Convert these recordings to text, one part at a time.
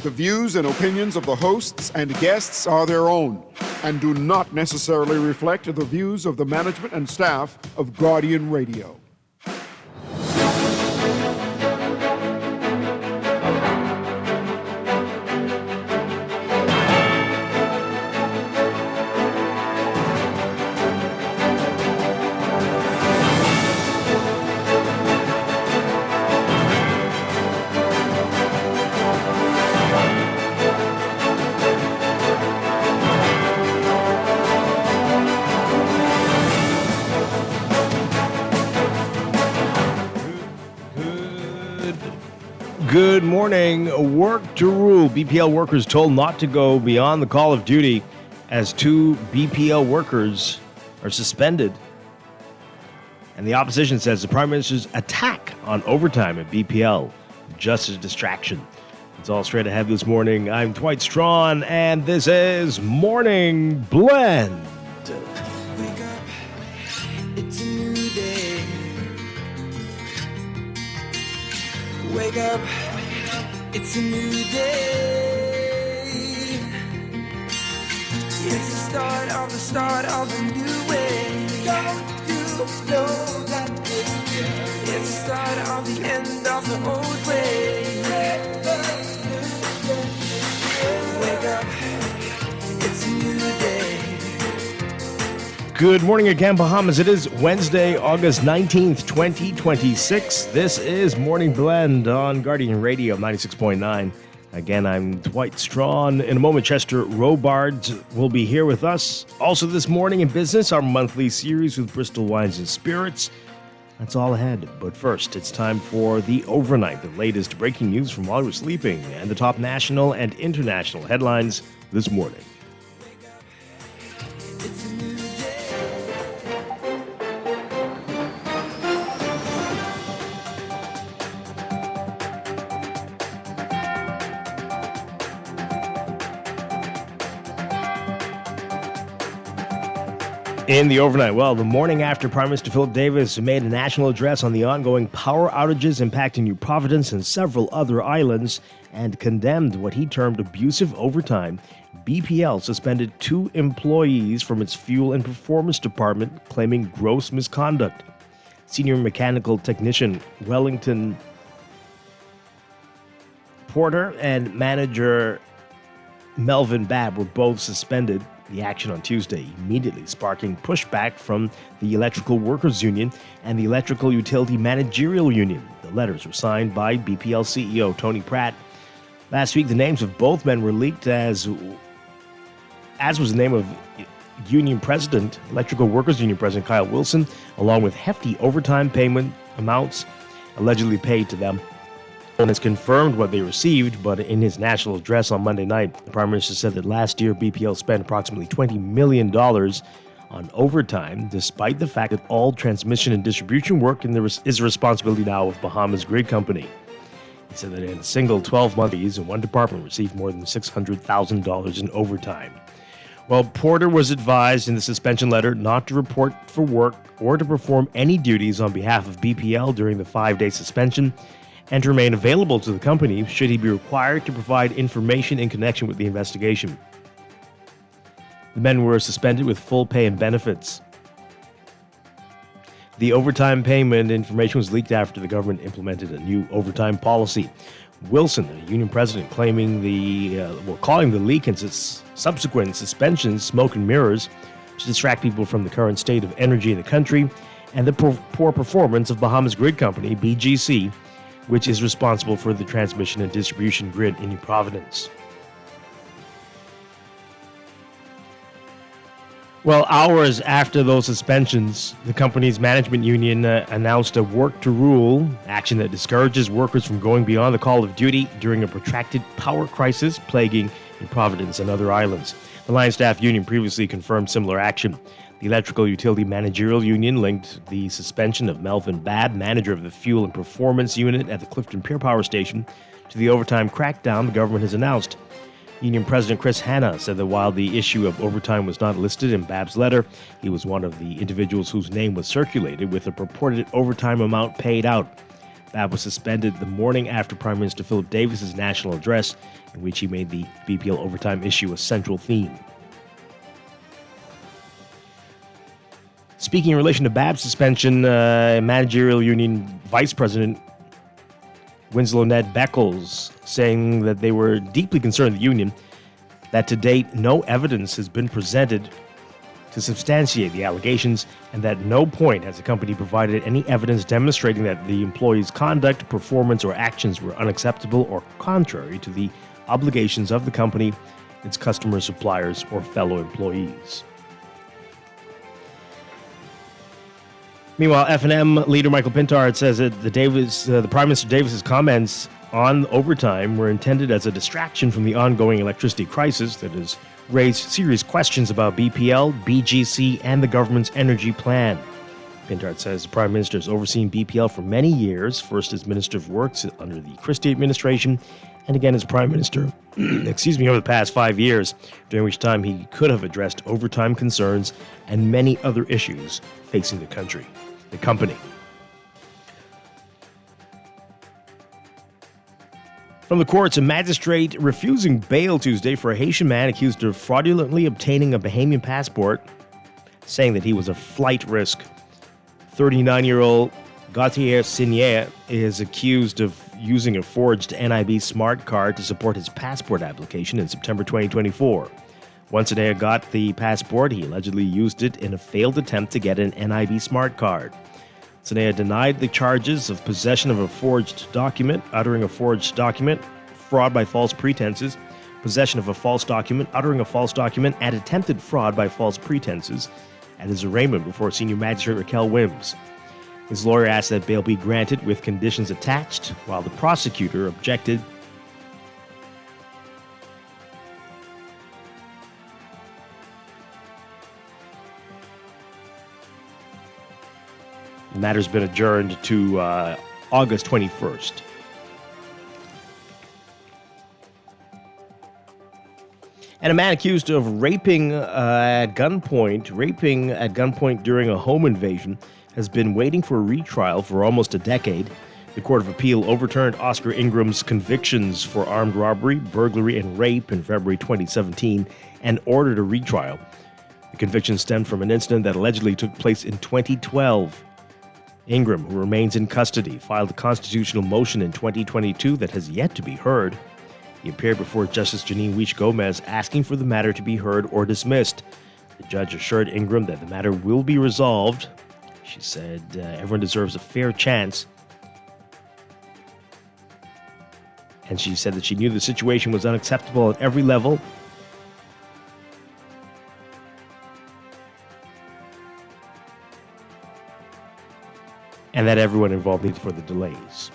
The views and opinions of the hosts and guests are their own and do not necessarily reflect the views of the management and staff of Guardian Radio. Good morning. Work to rule. BPL workers told not to go beyond the call of duty as 2 BPL workers are suspended. And the opposition says the Prime Minister's attack on overtime at BPL just a distraction. It's all straight ahead this morning. I'm Dwight Strachan, and this is Morning Blend. Wake up, it's a new day. Wake up, it's a new day. It's the start of a new way. Don't you know that it's the start of the end of the old way. Wake up, it's a new day. Good morning again, Bahamas. It is Wednesday, August 19th, 2026. This is Morning Blend on Guardian Radio 96.9. Again, I'm Dwight Strachan. In a moment, Chester Robard will be here with us. Also this morning in business, our monthly series with Bristol Wines and Spirits. That's all ahead. But first, it's time for the overnight, the latest breaking news from while we're sleeping, and the top national and international headlines this morning. It's a new day. In the overnight, well, the morning after Prime Minister Philip Davis made a national address on the ongoing power outages impacting New Providence and several other islands and condemned what he termed abusive overtime, BPL suspended 2 employees from its fuel and performance department, claiming gross misconduct. Senior mechanical technician Wellington Porter and manager Melvin Babb were both suspended. The action on Tuesday immediately sparking pushback from the Electrical Workers Union and the Electrical Utility Managerial Union. The letters were signed by BPL CEO Tony Pratt. Last week, the names of both men were leaked, as was the name of Union President, Electrical Workers Union President Kyle Wilson, along with hefty overtime payment amounts allegedly paid to them. And has confirmed what they received, but in his national address on Monday night, the Prime Minister said that last year BPL spent approximately $20 million on overtime, despite the fact that all transmission and distribution work is the responsibility now of Bahamas Grid Company. He said that in a single 12-month year, one department received more than $600,000 in overtime. Well, Porter was advised in the suspension letter not to report for work or to perform any duties on behalf of BPL during the 5-day suspension, and to remain available to the company should he be required to provide information in connection with the investigation. The men were suspended with full pay and benefits. The overtime payment information was leaked after the government implemented a new overtime policy. Wilson, the union president, calling the leak and its subsequent suspensions smoke and mirrors to distract people from the current state of energy in the country and the poor performance of Bahamas Grid Company, BGC, which is responsible for the transmission and distribution grid in New Providence. Well, hours after those suspensions, the company's management union announced a work-to-rule action that discourages workers from going beyond the call of duty during a protracted power crisis plaguing New Providence and other islands. The line staff union previously confirmed similar action. The Electrical Utility Managerial Union linked the suspension of Melvin Babb, manager of the Fuel and Performance Unit at the Clifton Pier Power Station, to the overtime crackdown the government has announced. Union President Chris Hanna said that while the issue of overtime was not listed in Babb's letter, he was one of the individuals whose name was circulated with a purported overtime amount paid out. Babb was suspended the morning after Prime Minister Philip Davis's national address, in which he made the BPL overtime issue a central theme. Speaking in relation to Babb's suspension, managerial union vice president Winslow Ned Beckles saying that they were deeply concerned, the union, that to date no evidence has been presented to substantiate the allegations, and that at no point has the company provided any evidence demonstrating that the employee's conduct, performance, or actions were unacceptable or contrary to the obligations of the company, its customers, suppliers, or fellow employees. Meanwhile, F&M leader Michael Pintard says that the Prime Minister Davis's comments on overtime were intended as a distraction from the ongoing electricity crisis that has raised serious questions about BPL, BGC, and the government's energy plan. Pintard says the Prime Minister has overseen BPL for many years, first as Minister of Works under the Christie administration, and again as Prime Minister, over the past 5 years, during which time he could have addressed overtime concerns and many other issues facing the company. From the courts, a magistrate refusing bail Tuesday for a Haitian man accused of fraudulently obtaining a Bahamian passport, saying that he was a flight risk. 39-year-old Gautier Signier is accused of using a forged NIB smart card to support his passport application in September 2024. Once Signier got the passport, he allegedly used it in a failed attempt to get an NIB smart card. Signier denied the charges of possession of a forged document, uttering a forged document, fraud by false pretenses, possession of a false document, uttering a false document, and attempted fraud by false pretenses at his arraignment before Senior Magistrate Raquel Wims. His lawyer asked that bail be granted with conditions attached, while the prosecutor objected. The matter's been adjourned to August 21st. And a man accused of raping at gunpoint during a home invasion has been waiting for a retrial for almost a decade. The Court of Appeal overturned Oscar Ingram's convictions for armed robbery, burglary, and rape in February 2017 and ordered a retrial. The conviction stemmed from an incident that allegedly took place in 2012. Ingram, who remains in custody, filed a constitutional motion in 2022 that has yet to be heard. He appeared before Justice Janine Weich-Gomez asking for the matter to be heard or dismissed. The judge assured Ingram that the matter will be resolved. She said everyone deserves a fair chance. And she said that she knew the situation was unacceptable at every level. And that everyone involved needs for the delays.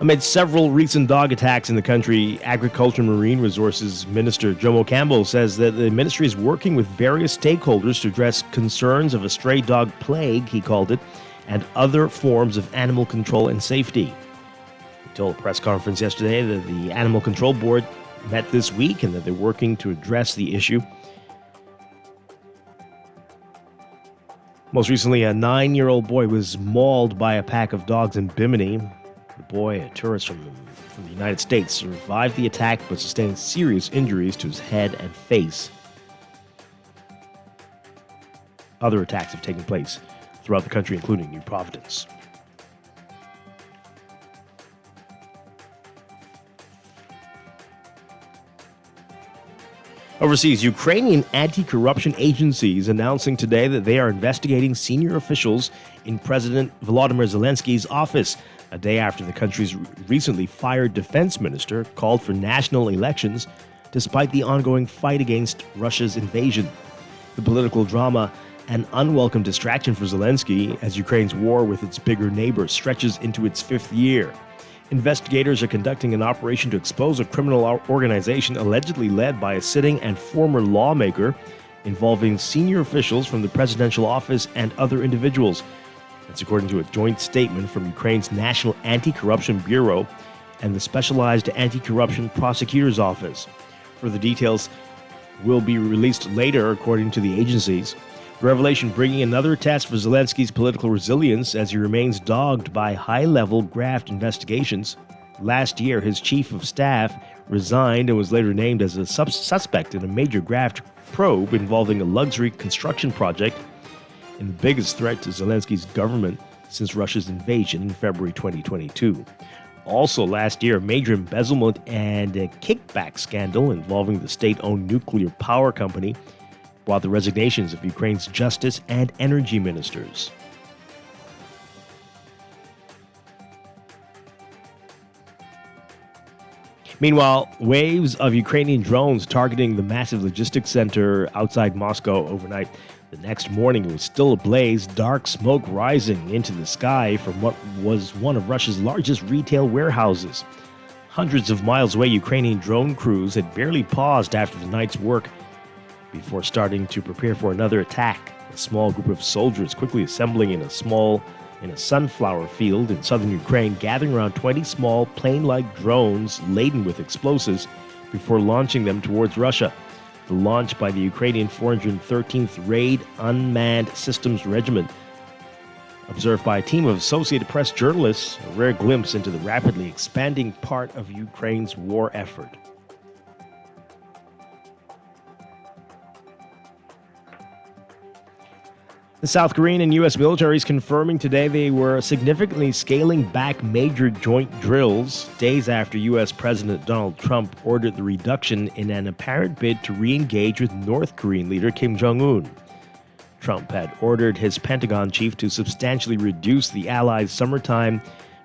Amid several recent dog attacks in the country, Agriculture and Marine Resources Minister Jomo Campbell says that the ministry is working with various stakeholders to address concerns of a stray dog plague, he called it, and other forms of animal control and safety. He told a press conference yesterday that the Animal Control Board met this week and that they're working to address the issue. Most recently, a 9-year-old boy was mauled by a pack of dogs in Bimini. The boy, a tourist from the United States, survived the attack but sustained serious injuries to his head and face. Other attacks have taken place throughout the country, including New Providence. Overseas, Ukrainian anti-corruption agencies announcing today that they are investigating senior officials in President Volodymyr Zelensky's office, a day after the country's recently fired defense minister called for national elections despite the ongoing fight against Russia's invasion. The political drama, an unwelcome distraction for Zelensky as Ukraine's war with its bigger neighbor stretches into its 5th year. Investigators are conducting an operation to expose a criminal organization allegedly led by a sitting and former lawmaker involving senior officials from the presidential office and other individuals. That's according to a joint statement from Ukraine's National Anti-Corruption Bureau and the Specialized Anti-Corruption Prosecutor's Office. Further details will be released later, according to the agencies. The revelation bringing another test for Zelensky's political resilience as he remains dogged by high-level graft investigations. Last year, his chief of staff resigned and was later named as a suspect in a major graft probe involving a luxury construction project and the biggest threat to Zelensky's government since Russia's invasion in February 2022. Also last year, a major embezzlement and a kickback scandal involving the state-owned nuclear power company brought the resignations of Ukraine's justice and energy ministers. Meanwhile, waves of Ukrainian drones targeting the massive logistics center outside Moscow overnight. The next morning, it was still ablaze, dark smoke rising into the sky from what was one of Russia's largest retail warehouses. Hundreds of miles away, Ukrainian drone crews had barely paused after the night's work before starting to prepare for another attack. A small group of soldiers quickly assembling in a sunflower field in southern Ukraine, gathering around 20 small plane-like drones laden with explosives before launching them towards Russia. The launch by the Ukrainian 413th Raid Unmanned Systems Regiment, observed by a team of Associated Press journalists, a rare glimpse into the rapidly expanding part of Ukraine's war effort. The South Korean and U.S. militaries confirming today they were significantly scaling back major joint drills days after U.S. President Donald Trump ordered the reduction in an apparent bid to re-engage with North Korean leader Kim Jong-un. Trump had ordered his Pentagon chief to substantially reduce the Allies' summertime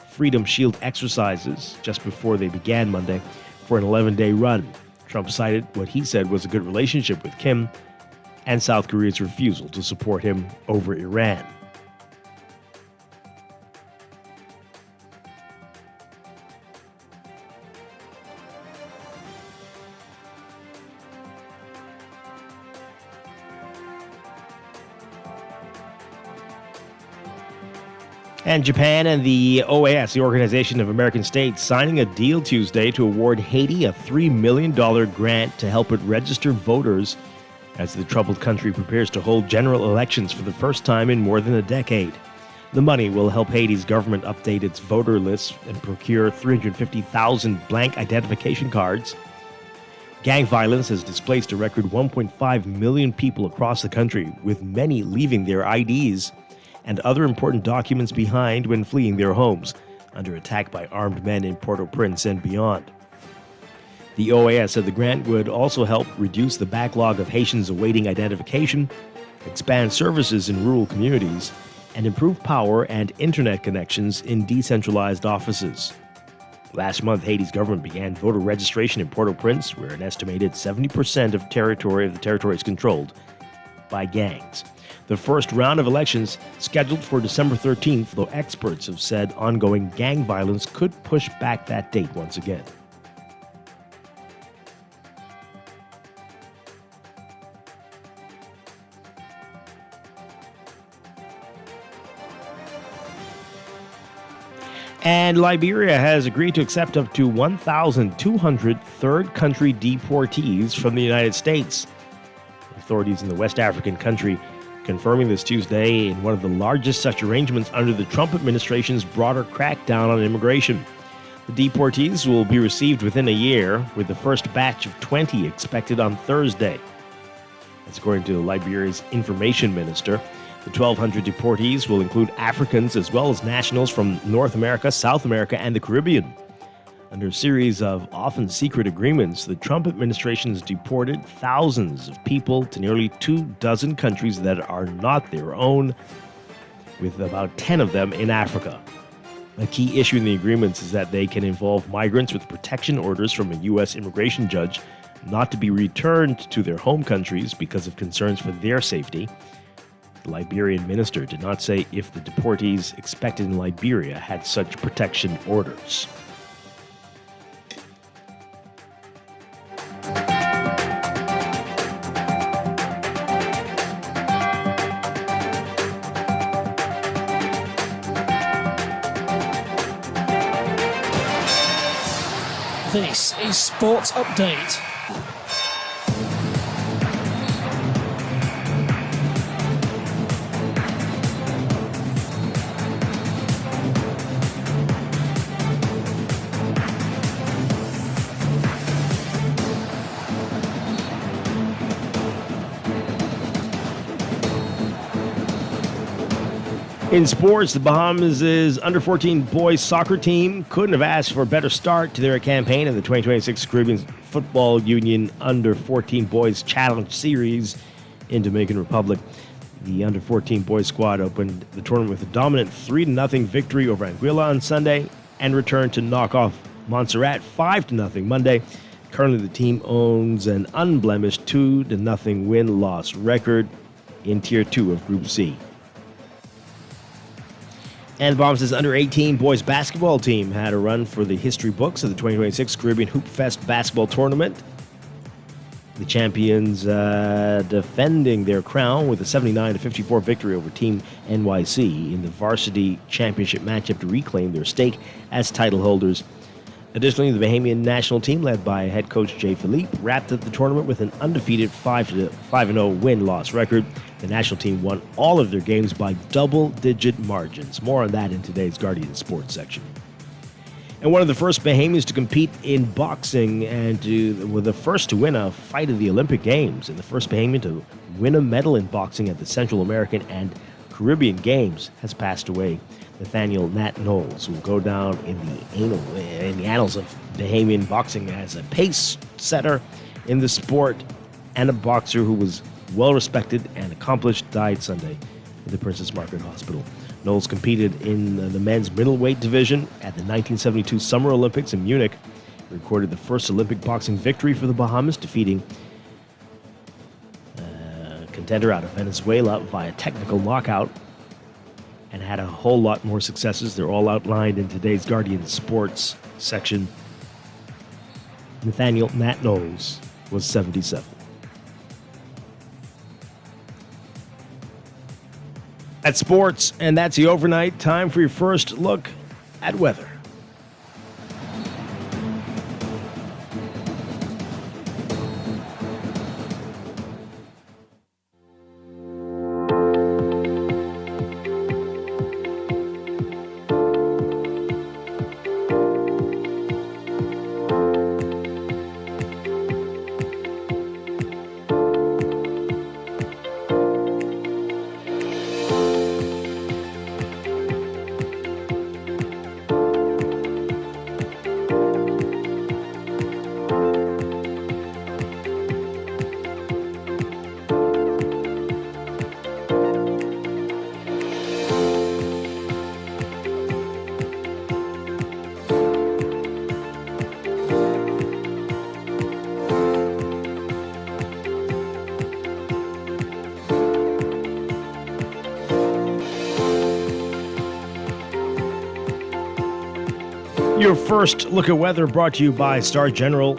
Freedom Shield exercises just before they began Monday for an 11-day run. Trump cited what he said was a good relationship with Kim and South Korea's refusal to support him over Iran. And Japan and the OAS, the Organization of American States, signing a deal Tuesday to award Haiti a $3 million grant to help it register voters as the troubled country prepares to hold general elections for the first time in more than a decade. The money will help Haiti's government update its voter lists and procure 350,000 blank identification cards. Gang violence has displaced a record 1.5 million people across the country, with many leaving their IDs and other important documents behind when fleeing their homes, under attack by armed men in Port-au-Prince and beyond. The OAS said the grant would also help reduce the backlog of Haitians awaiting identification, expand services in rural communities, and improve power and internet connections in decentralized offices. Last month, Haiti's government began voter registration in Port-au-Prince, where an estimated 70% of the territory is controlled by gangs. The first round of elections scheduled for December 13th, though experts have said ongoing gang violence could push back that date once again. And Liberia has agreed to accept up to 1,200 third country deportees from the United States. Authorities in the West African country confirming this Tuesday in one of the largest such arrangements under the Trump administration's broader crackdown on immigration. The deportees will be received within a year, with the first batch of 20 expected on Thursday. That's according to Liberia's information minister. The 1,200 deportees will include Africans as well as nationals from North America, South America, and the Caribbean. Under a series of often secret agreements, the Trump administration has deported thousands of people to nearly 24 countries that are not their own, with about 10 of them in Africa. A key issue in the agreements is that they can involve migrants with protection orders from a U.S. immigration judge not to be returned to their home countries because of concerns for their safety. The Liberian minister did not say if the deportees expected in Liberia had such protection orders. This is Sports Update. In sports, the Bahamas' under-14 boys soccer team couldn't have asked for a better start to their campaign in the 2026 Caribbean Football Union Under-14 Boys Challenge Series in Dominican Republic. The Under-14 boys squad opened the tournament with a dominant 3-0 victory over Anguilla on Sunday and returned to knock off Montserrat 5-0 Monday. Currently, the team owns an unblemished 2-0 win-loss record in Tier 2 of Group C. And the Bahamas' under-18 boys basketball team had a run for the history books of the 2026 Caribbean Hoop Fest basketball tournament. The champions defending their crown with a 79-54 victory over Team NYC in the varsity championship matchup to reclaim their stake as title holders. Additionally, the Bahamian national team, led by head coach Jay Philippe, wrapped up the tournament with an undefeated 5-0 win-loss record. The national team won all of their games by double-digit margins. More on that in today's Guardian Sports section. And one of the first Bahamians to compete in boxing and were the first to win a fight of the Olympic Games, and the first Bahamian to win a medal in boxing at the Central American and Caribbean Games has passed away. Nathaniel Nat Knowles will go down in the annals of Bahamian boxing as a pace setter in the sport and a boxer who was well respected and accomplished, died Sunday at the Princess Margaret Hospital. Knowles competed in the men's middleweight division at the 1972 Summer Olympics in Munich. He recorded the first Olympic boxing victory for the Bahamas, defeating a contender out of Venezuela via technical knockout, and had a whole lot more successes. They're all outlined in today's Guardian Sports section. Nathaniel Nat Knowles was 77. At sports, and that's the overnight. Time for your first look at weather. Your first look at weather brought to you by Star General.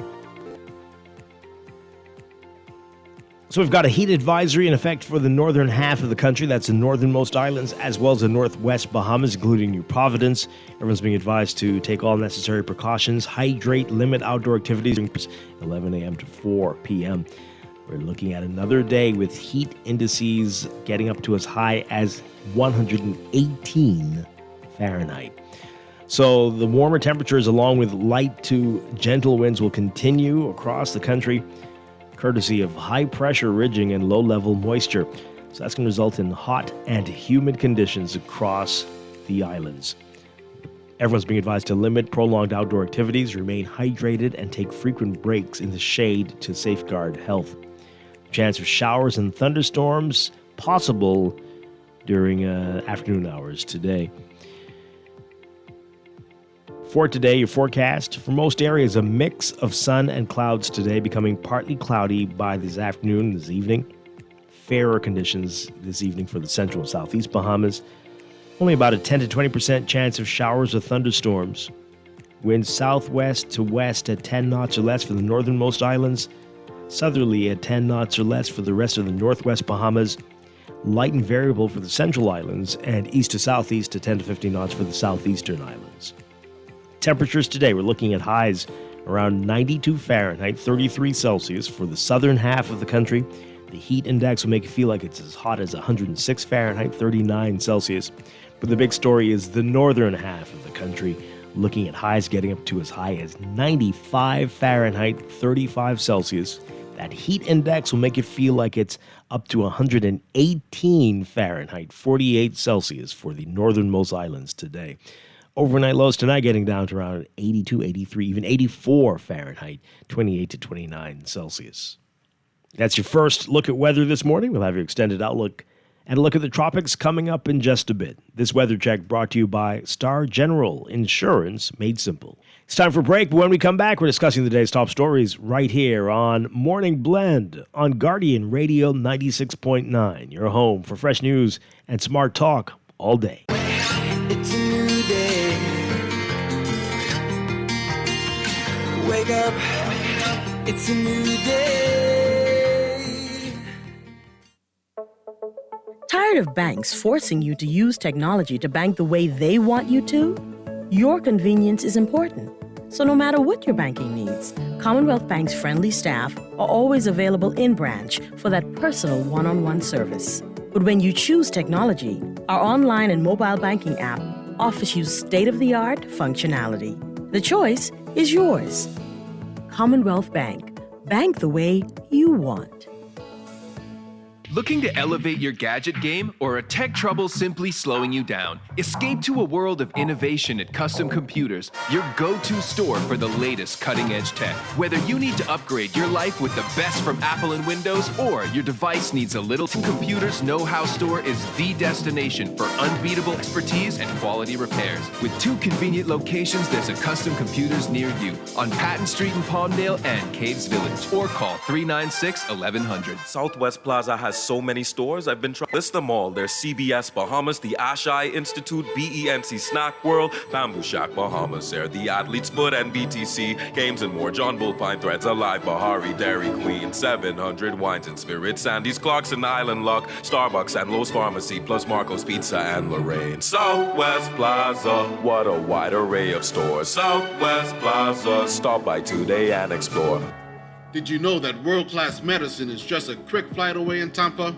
So we've got a heat advisory in effect for the northern half of the country. That's the northernmost islands, as well as the northwest Bahamas, including New Providence. Everyone's being advised to take all necessary precautions, hydrate, limit outdoor activities, 11 a.m. to 4 p.m. We're looking at another day with heat indices getting up to as high as 118 Fahrenheit. So the warmer temperatures, along with light to gentle winds, will continue across the country, courtesy of high-pressure ridging and low-level moisture. So that's going to result in hot and humid conditions across the islands. Everyone's being advised to limit prolonged outdoor activities, remain hydrated, and take frequent breaks in the shade to safeguard health. Chance of showers and thunderstorms possible during afternoon hours today. For today, your forecast: for most areas, a mix of sun and clouds today, becoming partly cloudy by this afternoon and this evening. Fairer conditions this evening for the central and southeast Bahamas. Only about a 10 to 20% chance of showers or thunderstorms. Winds southwest to west at 10 knots or less for the northernmost islands. Southerly at 10 knots or less for the rest of the northwest Bahamas. Light and variable for the central islands, and east to southeast to 10 to 15 knots for the southeastern islands. Temperatures today, we're looking at highs around 92 Fahrenheit, 33 Celsius for the southern half of the country. The heat index will make you feel like it's as hot as 106 Fahrenheit, 39 Celsius. But the big story is the northern half of the country, looking at highs getting up to as high as 95 Fahrenheit, 35 Celsius. That heat index will make it feel like it's up to 118 Fahrenheit, 48 Celsius for the northernmost islands today. Overnight lows tonight getting down to around 82, 83, even 84 Fahrenheit, 28 to 29 Celsius. That's your first look at weather this morning. We'll have your extended outlook and a look at the tropics coming up in just a bit. This weather check brought to you by Star General Insurance, made simple. It's time for a break, but when we come back, we're discussing the day's top stories right here on Morning Blend on Guardian Radio 96.9, your home for fresh news and smart talk all day. It's a new day. Wake up. It's a new day. Tired of banks forcing you to use technology to bank the way they want you to? Your convenience is important. So no matter what your banking needs, Commonwealth Bank's friendly staff are always available in branch for that personal one-on-one service. But when you choose technology, our online and mobile banking app offers you state-of-the-art functionality. The choice is yours. Commonwealth Bank. Bank the way you want. Looking to elevate your gadget game, or are tech troubles simply slowing you down? Escape to a world of innovation at Custom Computers, your go-to store for the latest cutting-edge tech. Whether you need to upgrade your life with the best from Apple and Windows, or your device needs a little, Computers Know-How Store is the destination for unbeatable expertise and quality repairs. With 2 convenient locations, there's a Custom Computers near you on Patton Street in Palmdale and Caves Village, or call 396-1100. Southwest Plaza has so many stores, I've been trying to list them all. There's CBS Bahamas, the Ashai Institute, BENC Snack World, Bamboo Shack Bahamas, there, the Athlete's Foot and BTC, Games and More, John Bull Fine Threads, Alive, Bahari, Dairy Queen, 700 Wines and Spirits, Sandy's Clarkson Island Luck, Starbucks and Lowe's Pharmacy, plus Marco's Pizza and Lorraine. Southwest Plaza, what a wide array of stores. Southwest Plaza, stop by today and explore. Did you know that world-class medicine is just a quick flight away in Tampa?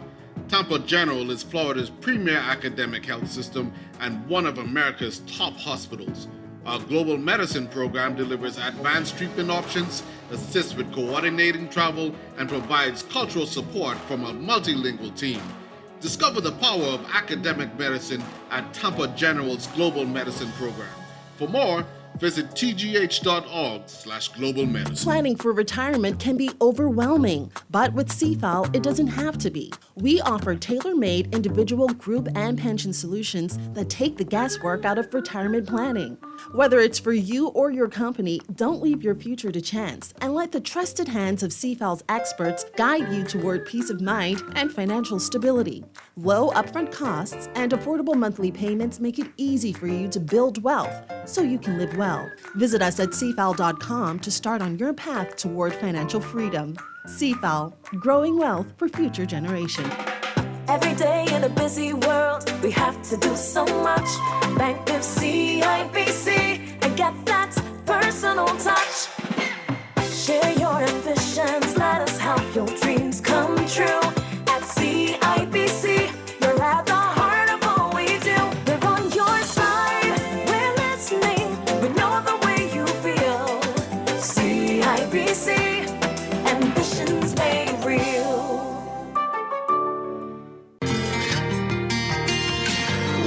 Tampa General is Florida's premier academic health system and one of America's top hospitals. Our global medicine program delivers advanced treatment options, assists with coordinating travel, and provides cultural support from a multilingual team. Discover the power of academic medicine at Tampa General's Global Medicine Program. For more, visit tgh.org/global medicine. Planning for retirement can be overwhelming, but with CFAL, it doesn't have to be. We offer tailor-made individual, group, and pension solutions that take the guesswork out of retirement planning. Whether it's for you or your company, don't leave your future to chance and let the trusted hands of CFAL's experts guide you toward peace of mind and financial stability. Low upfront costs and affordable monthly payments make it easy for you to build wealth so you can live well. Visit us at cfal.com to start on your path toward financial freedom. CFAL, growing wealth for future generations. Every day in a busy world, we have to do so much. Bank with CIBC and get that personal touch. Share your ambitions, let us help your dreams come true. At CIBC, you're at the heart of all we do. We're on your side, we're listening, we know the way you feel. CIBC, ambitions made real.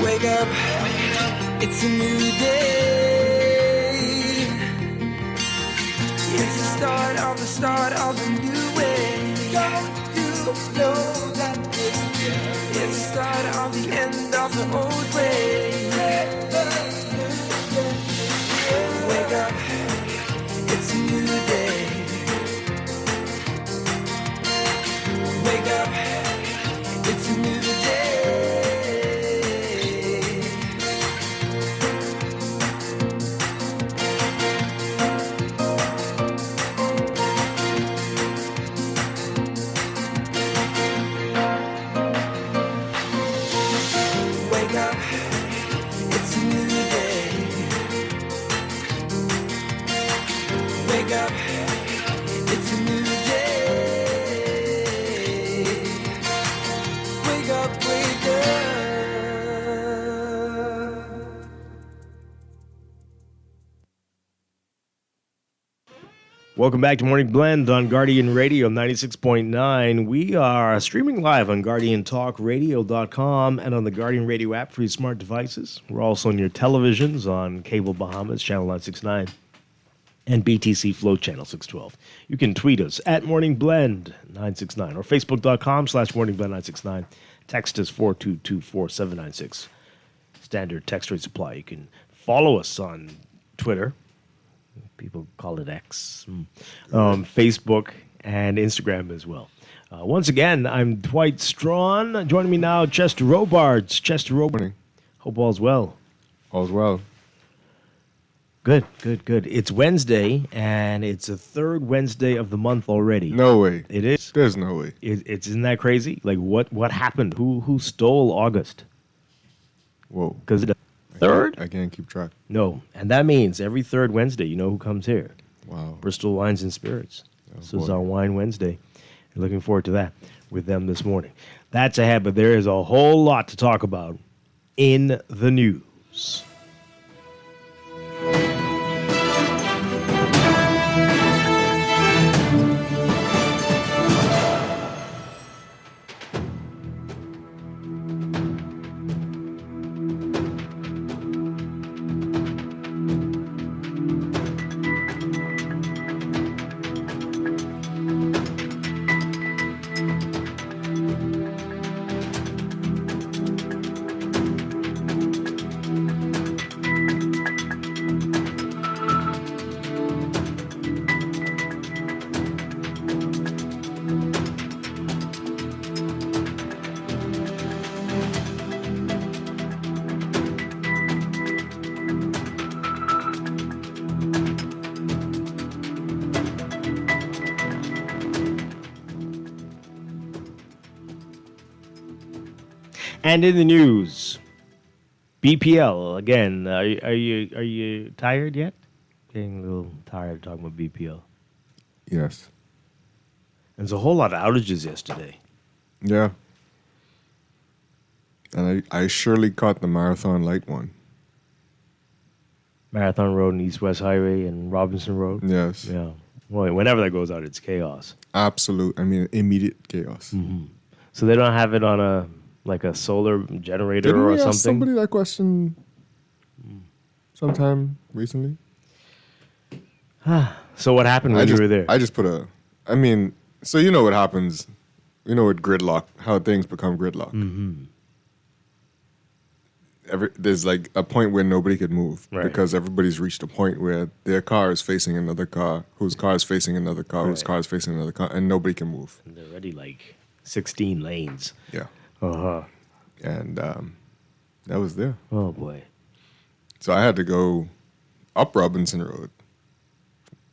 Wake up, it's a new day. It's the start of a new way. Don't you know that it's the start of the end of the old way. Wake up, it's a new day. Wake up, it's a new day. Welcome back to Morning Blend on Guardian Radio 96.9. We are streaming live on GuardianTalkRadio.com and on the Guardian Radio app for your smart devices. We're also on your televisions on Cable Bahamas, Channel 969, and BTC Flow Channel 612. You can tweet us at MorningBlend969 or Facebook.com/MorningBlend969. Text us 422-4796. Standard text rate supply. You can follow us on Twitter. People call it X. Facebook and Instagram as well. Once again, I'm Dwight Strachan. Joining me now, Chester Robards. Chester Robards. Hope all's well. All's well. Good. It's Wednesday, and it's the third Wednesday of the month already. No way. It is? There's no way. Isn't that crazy? Like, what happened? Who stole August? Whoa. Because the third? I can't keep track. No, and that means every third Wednesday, you know who comes here? Wow. Bristol Wines and Spirits. This is boy. our Wine Wednesday. Looking forward to that with them this morning. That's ahead, but there is a whole lot to talk about in the news. And in the news, BPL again. Are you tired yet? Getting a little tired of talking about BPL. Yes. There's a whole lot of outages yesterday. Yeah. And I surely caught the Marathon Light one. Marathon Road and East West Highway and Robinson Road. Yes. Yeah. Well, whenever that goes out, it's chaos. Absolute. I mean, immediate chaos. Mm-hmm. So they don't have it on a solar generator Didn't or we something? ask somebody that question sometime recently? So what happened when you were there? I just put so you know what happens. You know what gridlock, how things become gridlock. Mm-hmm. There's like a point where nobody could move Right. because everybody's reached a point where their car is facing another car, whose car is facing another car, whose Right. car is facing another car, and nobody can move. And they're already like 16 lanes. Yeah. Uh-huh. And that was there. Oh, boy. So I had to go up Robinson Road,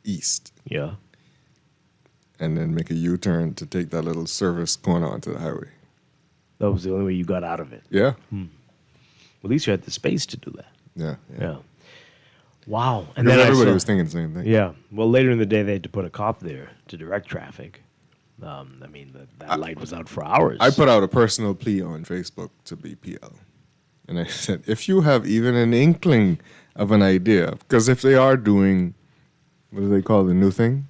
east, Yeah. and then make a U-turn to take that little service going on to the highway. That was the only way you got out of it. Yeah. Well, at least you had the space to do that. Yeah. Wow. And then everybody was thinking the same thing. Yeah. Well, later in the day, they had to put a cop there to direct traffic. That light was out for hours. I put out a personal plea on Facebook to BPL. And I said, if you have even an inkling of an idea, because if they are doing, what do they call the new thing?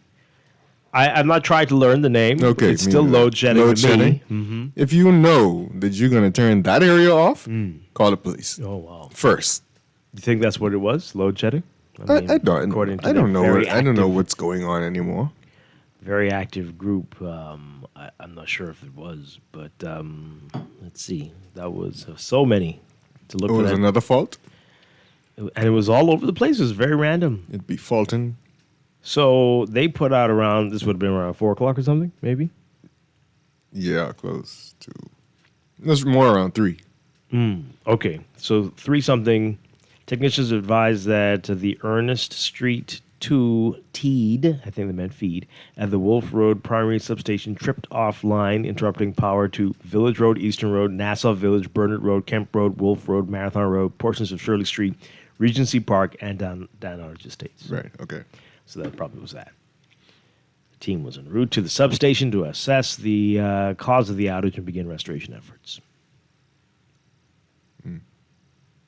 I'm not trying to learn the name. Okay. It's still load shedding to me. Mm-hmm. If you know that you're going to turn that area off, call the police. Oh, wow. First. You think that's what it was? Load shedding? I don't know. I don't know what's going on anymore. Very active group. I'm not sure if it was, but let's see. That was so many to look It for. was That. another fault? And it was all over the place. It was very random. It'd be Fulton. So they put out around, this would have been around 4 o'clock or something, maybe? Yeah, close to. There's more around 3. Okay. So 3-something. Technicians advised that the Ernest Street 2 Teed, I think they meant feed, at the Wolf Road primary substation tripped offline, interrupting power to Village Road, Eastern Road, Nassau Village, Burnett Road, Kemp Road, Wolf Road, Marathon Road, portions of Shirley Street, Regency Park, and down Orange Estates. Right, okay. So that probably was that. The team was en route to the substation to assess the cause of the outage and begin restoration efforts.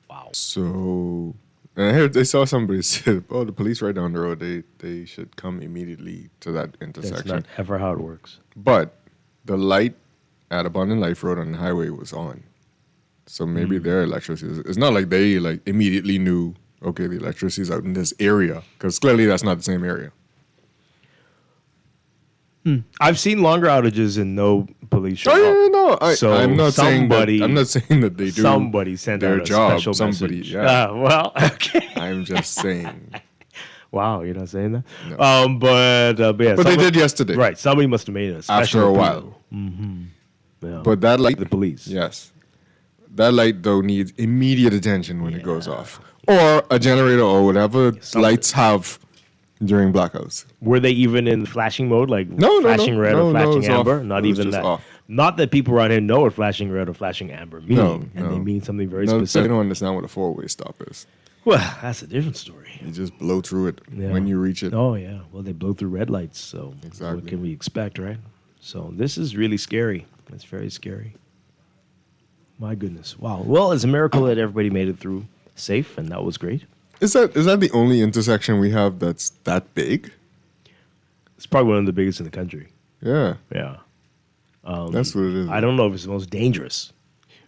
Wow. So And I heard they saw somebody said, "Oh, the police right down the road. They should come immediately to that intersection." That's not ever how it works. But the light at Abundant Life Road on the highway was on, so maybe their electricity. It's not like they like immediately knew. Okay, the electricity is out in this area because clearly that's not the same area. I've seen longer outages and no police show up. No. I'm not saying that. somebody- I'm not saying that they do. Somebody sent their out a job. special Somebody, message. yeah. Well, okay. I'm just saying. Wow, you're not saying that? No. But yeah. But they did yesterday. Right. Somebody must have made a special After a appeal. while. Yeah. But that light, The police. yes, that light though needs immediate attention when it goes off, or a generator or whatever lights have during blackouts. Were they even in flashing mode, like No, flashing red no, or no, flashing it's off. amber? Not It was even just that. off. Not that people around here know what flashing red or flashing amber mean, and No. they mean something very No, specific. they don't understand what a four-way stop is. Well, that's a different story. You just blow through it Yeah. when you reach it. Oh yeah, well they blow through red lights, so Exactly. what can we expect, right? So this is really scary. It's very scary. My goodness, wow. Well, it's a miracle that everybody made it through safe, and that was great. Is that the only intersection we have that's that big? It's probably one of the biggest in the country. Yeah, Yeah, that's what it is. I don't know if it's the most dangerous,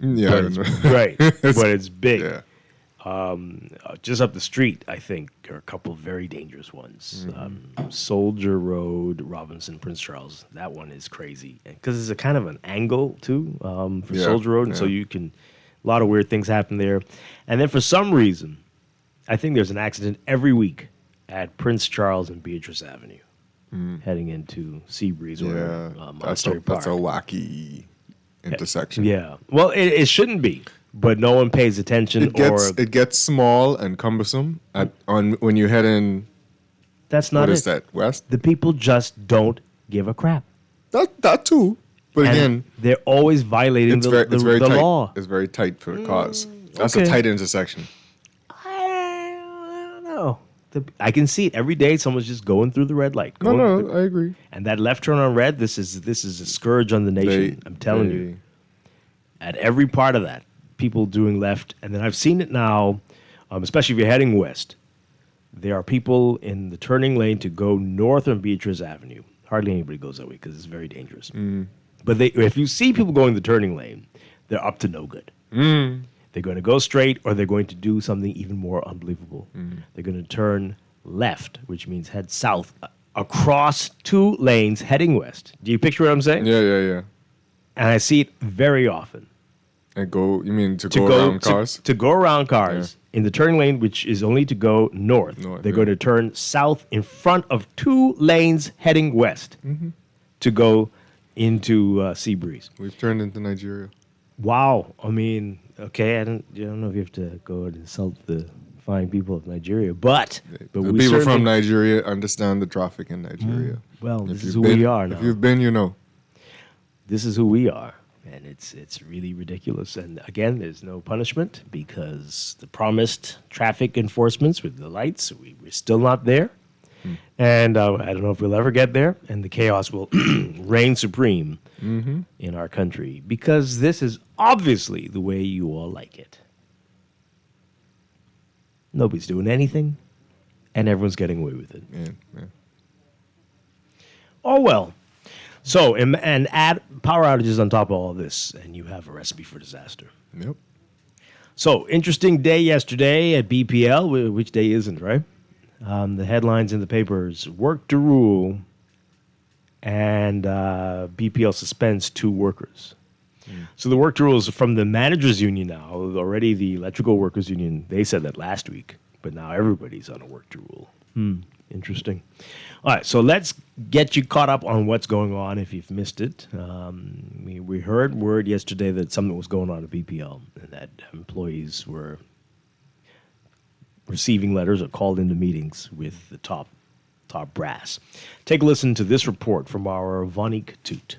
Yeah, but I it's know. right, but it's big. Yeah. Just up the street, I think, are a couple of very dangerous ones. Soldier Road, Robinson, Prince Charles. That one is crazy because it's a kind of an angle too for Yeah, Soldier Road, and so yeah. you can a lot of weird things happen there. And then for some reason, I think there's an accident every week at Prince Charles and Beatrice Avenue, heading into Seabreeze or Yeah, Monastery that's a Park. wacky intersection. Yeah, well, it shouldn't be, but no one pays attention. It gets small and cumbersome when you head in. That's not What it. is that? West? The people just don't give a crap. That too. But And again, they're always violating it's the very tight. law. It's very tight for the cause. That's okay. a tight intersection. I don't know. I can see it every day. Someone's just going through the red light. No, I agree. And that left turn on red. This is a scourge on the nation. I'm telling you. At every part of that, people doing left, and then I've seen it now, especially if you're heading west. There are people in the turning lane to go north on Beatrice Avenue. Hardly anybody goes that way because it's very dangerous. But if you see people going the turning lane, they're up to no good. They're going to go straight, or they're going to do something even more unbelievable. They're going to turn left, which means head south, across 2 lanes heading west. Do you picture what I'm saying? Yeah. And I see it very often. And you mean to go around cars? To go around cars in the turning lane, which is only to go north. They're going to turn south in front of 2 lanes heading west to go into Seabreeze. We've turned into Nigeria. Wow. I mean, okay, I don't know if you have to go and insult the fine people of Nigeria, but The we people from certainly- Nigeria understand the traffic in Nigeria. Well, If this is you've who been- we are now. If you've been, you know. This is who we are, and it's really ridiculous. And again, there's no punishment because the promised traffic enforcements with the lights, we're still not there. And I don't know if we'll ever get there, and the chaos will reign supreme in our country because this is obviously the way you all like it. Nobody's doing anything, and everyone's getting away with it. Yeah. Oh, well. So, and add power outages on top of all this, and you have a recipe for disaster. Yep. So, interesting day yesterday at BPL, which day isn't, right? The headlines in the papers, work to rule, and BPL suspends 2 workers. So the work to rule is from the managers union now. Already the electrical workers union, they said that last week, but now everybody's on a work to rule. Interesting. All right, so let's get you caught up on what's going on if you've missed it. We heard word yesterday that something was going on at BPL and that employees were receiving letters or called into meetings with the top brass. Take a listen to this report from our Vonik Toot.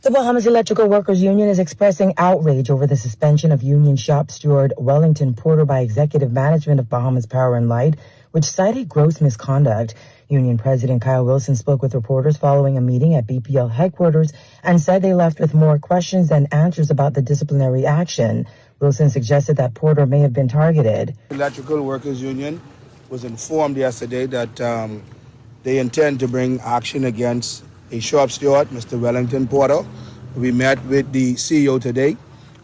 The Bahamas Electrical Workers Union is expressing outrage over the suspension of union shop steward Wellington Porter by executive management of Bahamas Power and Light, which cited gross misconduct. Union President Kyle Wilson spoke with reporters following a meeting at BPL headquarters and said they left with more questions than answers about the disciplinary action. Wilson suggested that Porter may have been targeted. Electrical Workers Union was informed yesterday that they intend to bring action against a shop steward, Mr. Wellington Porter. We met with the CEO today,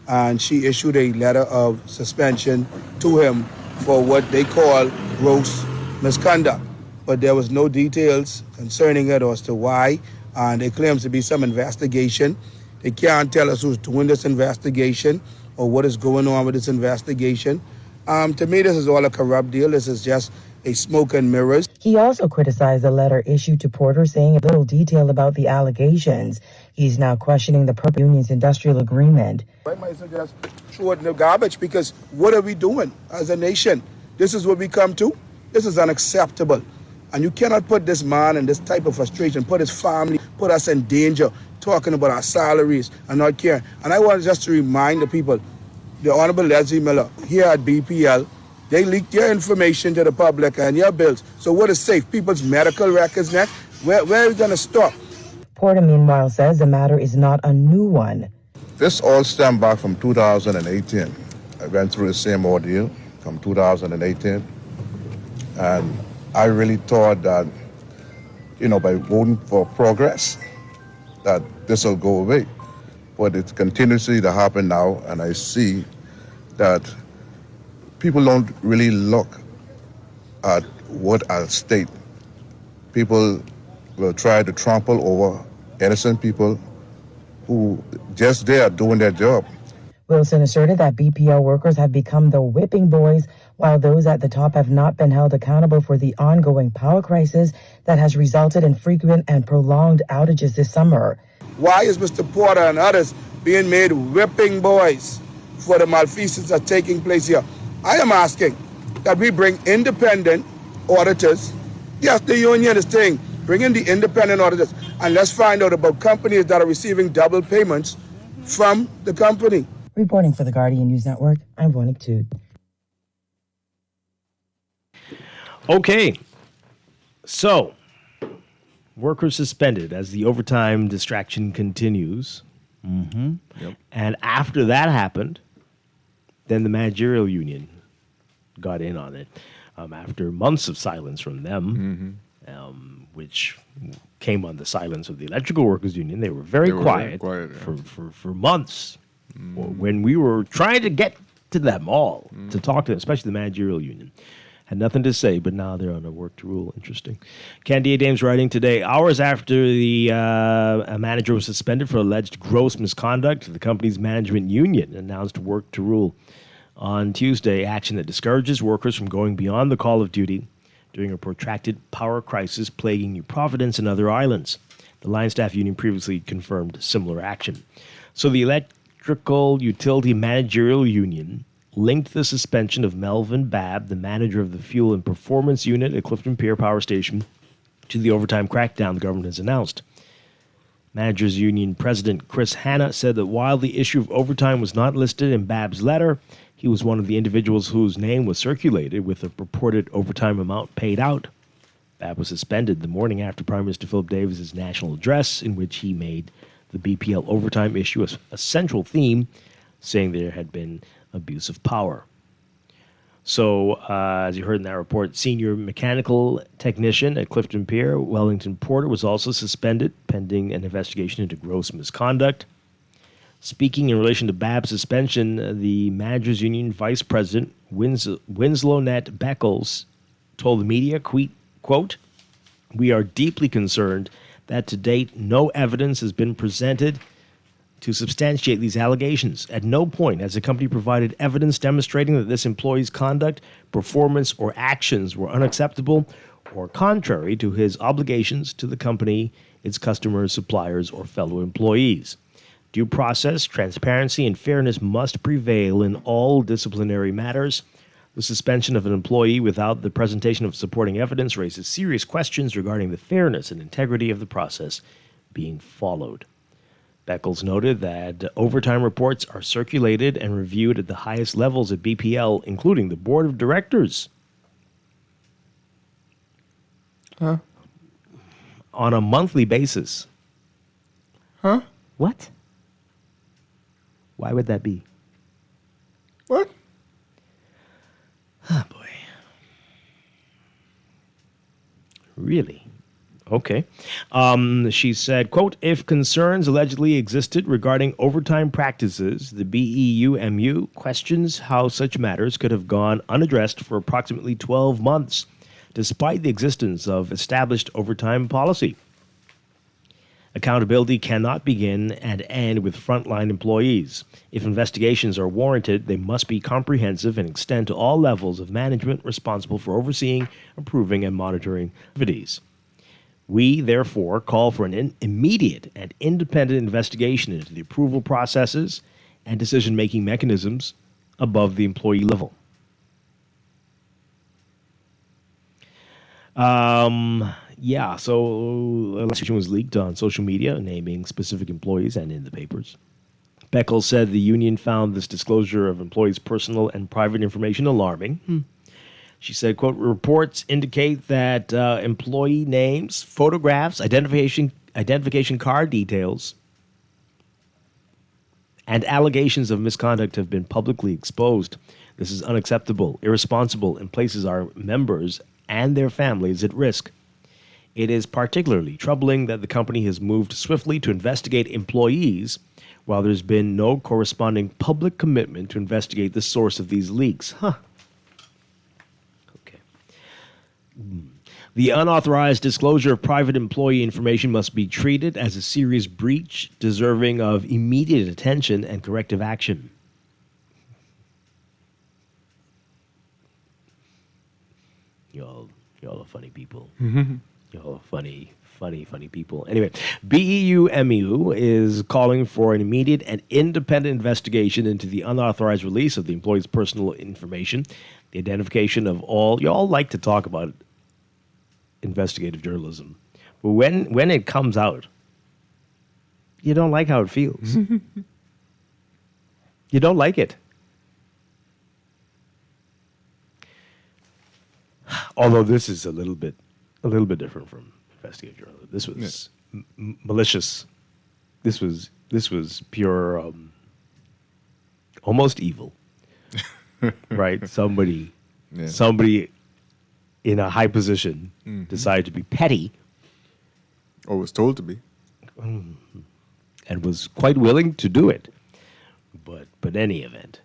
and she issued a letter of suspension to him for what they call gross misconduct. But there was no details concerning it as to why, and it claims to be some investigation. They can't tell us who's doing this investigation or what is going on with this investigation. To me, this is all a corrupt deal. This is just a smoke and mirrors. He also criticized the letter issued to Porter, saying a little detail about the allegations. He's now questioning the purpose of the union's industrial agreement. I might as well just throw it in the garbage, because what are we doing as a nation? This is what we come to. This is unacceptable. And you cannot put this man in this type of frustration, put his family, put us in danger, talking about our salaries and not caring. And I want just to remind the people, the Honorable Leslie Miller here at BPL, they leaked your information to the public and your bills. So what is safe? People's medical records next? Where are we going to stop? Porter, meanwhile, says the matter is not a new one. This all stemmed back from 2018. I went through the same ordeal from 2018. And I really thought that, by voting for progress, that this will go away. But it continues to happen now, and I see that people don't really look at what at stake. People will try to trample over innocent people who just there doing their job. Wilson asserted that BPL workers have become the whipping boys, while those at the top have not been held accountable for the ongoing power crisis that has resulted in frequent and prolonged outages this summer. Why is Mr. Porter and others being made whipping boys for the malfeasance that's taking place here? I am asking that we bring independent auditors. Yes, the union is saying, bring in the independent auditors, and let's find out about companies that are receiving double payments from the company. Reporting for the Guardian News Network, I'm Vonik Toot. Okay, so workers suspended as the overtime distraction continues. Yep. And after that happened, then the managerial union got in on it. After months of silence from them, which came on the silence of the electrical workers union, they were very quiet, for months. When we were trying to get to them all, to talk to them, especially the managerial union. Had nothing to say, but now they're on a work to rule. Interesting. Candy Dame's writing today, hours after the a manager was suspended for alleged gross misconduct, the company's management union announced work to rule on Tuesday, action that discourages workers from going beyond the call of duty during a protracted power crisis plaguing New Providence and other islands. The line staff union previously confirmed similar action. So the electrical utility managerial union linked the suspension of Melvin Babb, the manager of the fuel and performance unit at Clifton Pier Power Station, to the overtime crackdown the government has announced. Managers Union President Chris Hanna said that while the issue of overtime was not listed in Babb's letter, he was one of the individuals whose name was circulated with a purported overtime amount paid out. Babb was suspended the morning after Prime Minister Philip Davis's national address, in which he made the BPL overtime issue a central theme, saying there had been abuse of power. So, as you heard in that report, senior mechanical technician at Clifton Pier, Wellington Porter, was also suspended pending an investigation into gross misconduct. Speaking in relation to Babb's suspension, the Managers Union Vice President Winslow Nett Beckles told the media, quote, "We are deeply concerned that to date no evidence has been presented to substantiate these allegations. At no point has the company provided evidence demonstrating that this employee's conduct, performance, or actions were unacceptable or contrary to his obligations to the company, its customers, suppliers, or fellow employees. Due process, transparency, and fairness must prevail in all disciplinary matters. The suspension of an employee without the presentation of supporting evidence raises serious questions regarding the fairness and integrity of the process being followed." Beckles noted that overtime reports are circulated and reviewed at the highest levels at BPL, including the board of directors. On a monthly basis. What? Why would that be? Really? Okay. She said, quote, if concerns allegedly existed regarding overtime practices, the BEUMU questions how such matters could have gone unaddressed for approximately 12 months, despite the existence of established overtime policy. Accountability cannot begin and end with frontline employees. If investigations are warranted, they must be comprehensive and extend to all levels of management responsible for overseeing, approving, and monitoring activities. We, therefore, call for an immediate and independent investigation into the approval processes and decision-making mechanisms above the employee level. Yeah, so a legislation was leaked on social media, naming specific employees and in the papers. Beckles said the union found this disclosure of employees' personal and private information alarming. She said, quote, reports indicate that employee names, photographs, identification card details, and allegations of misconduct have been publicly exposed. This is unacceptable, irresponsible, and places our members and their families at risk. It is particularly troubling that the company has moved swiftly to investigate employees while there's been no corresponding public commitment to investigate the source of these leaks. The unauthorized disclosure of private employee information must be treated as a serious breach deserving of immediate attention and corrective action. Y'all are funny people. Y'all are funny people. Anyway, BEUMU is calling for an immediate and independent investigation into the unauthorized release of the employee's personal information, the identification of all. Y'all like to talk about investigative journalism, but when it comes out, you don't like how it feels. You don't like it. Although this is a little bit different from investigative journalism. This was malicious. This was pure, almost evil. Right? Somebody in a high position decided to be petty. Or was told to be. And was quite willing to do it. But any event.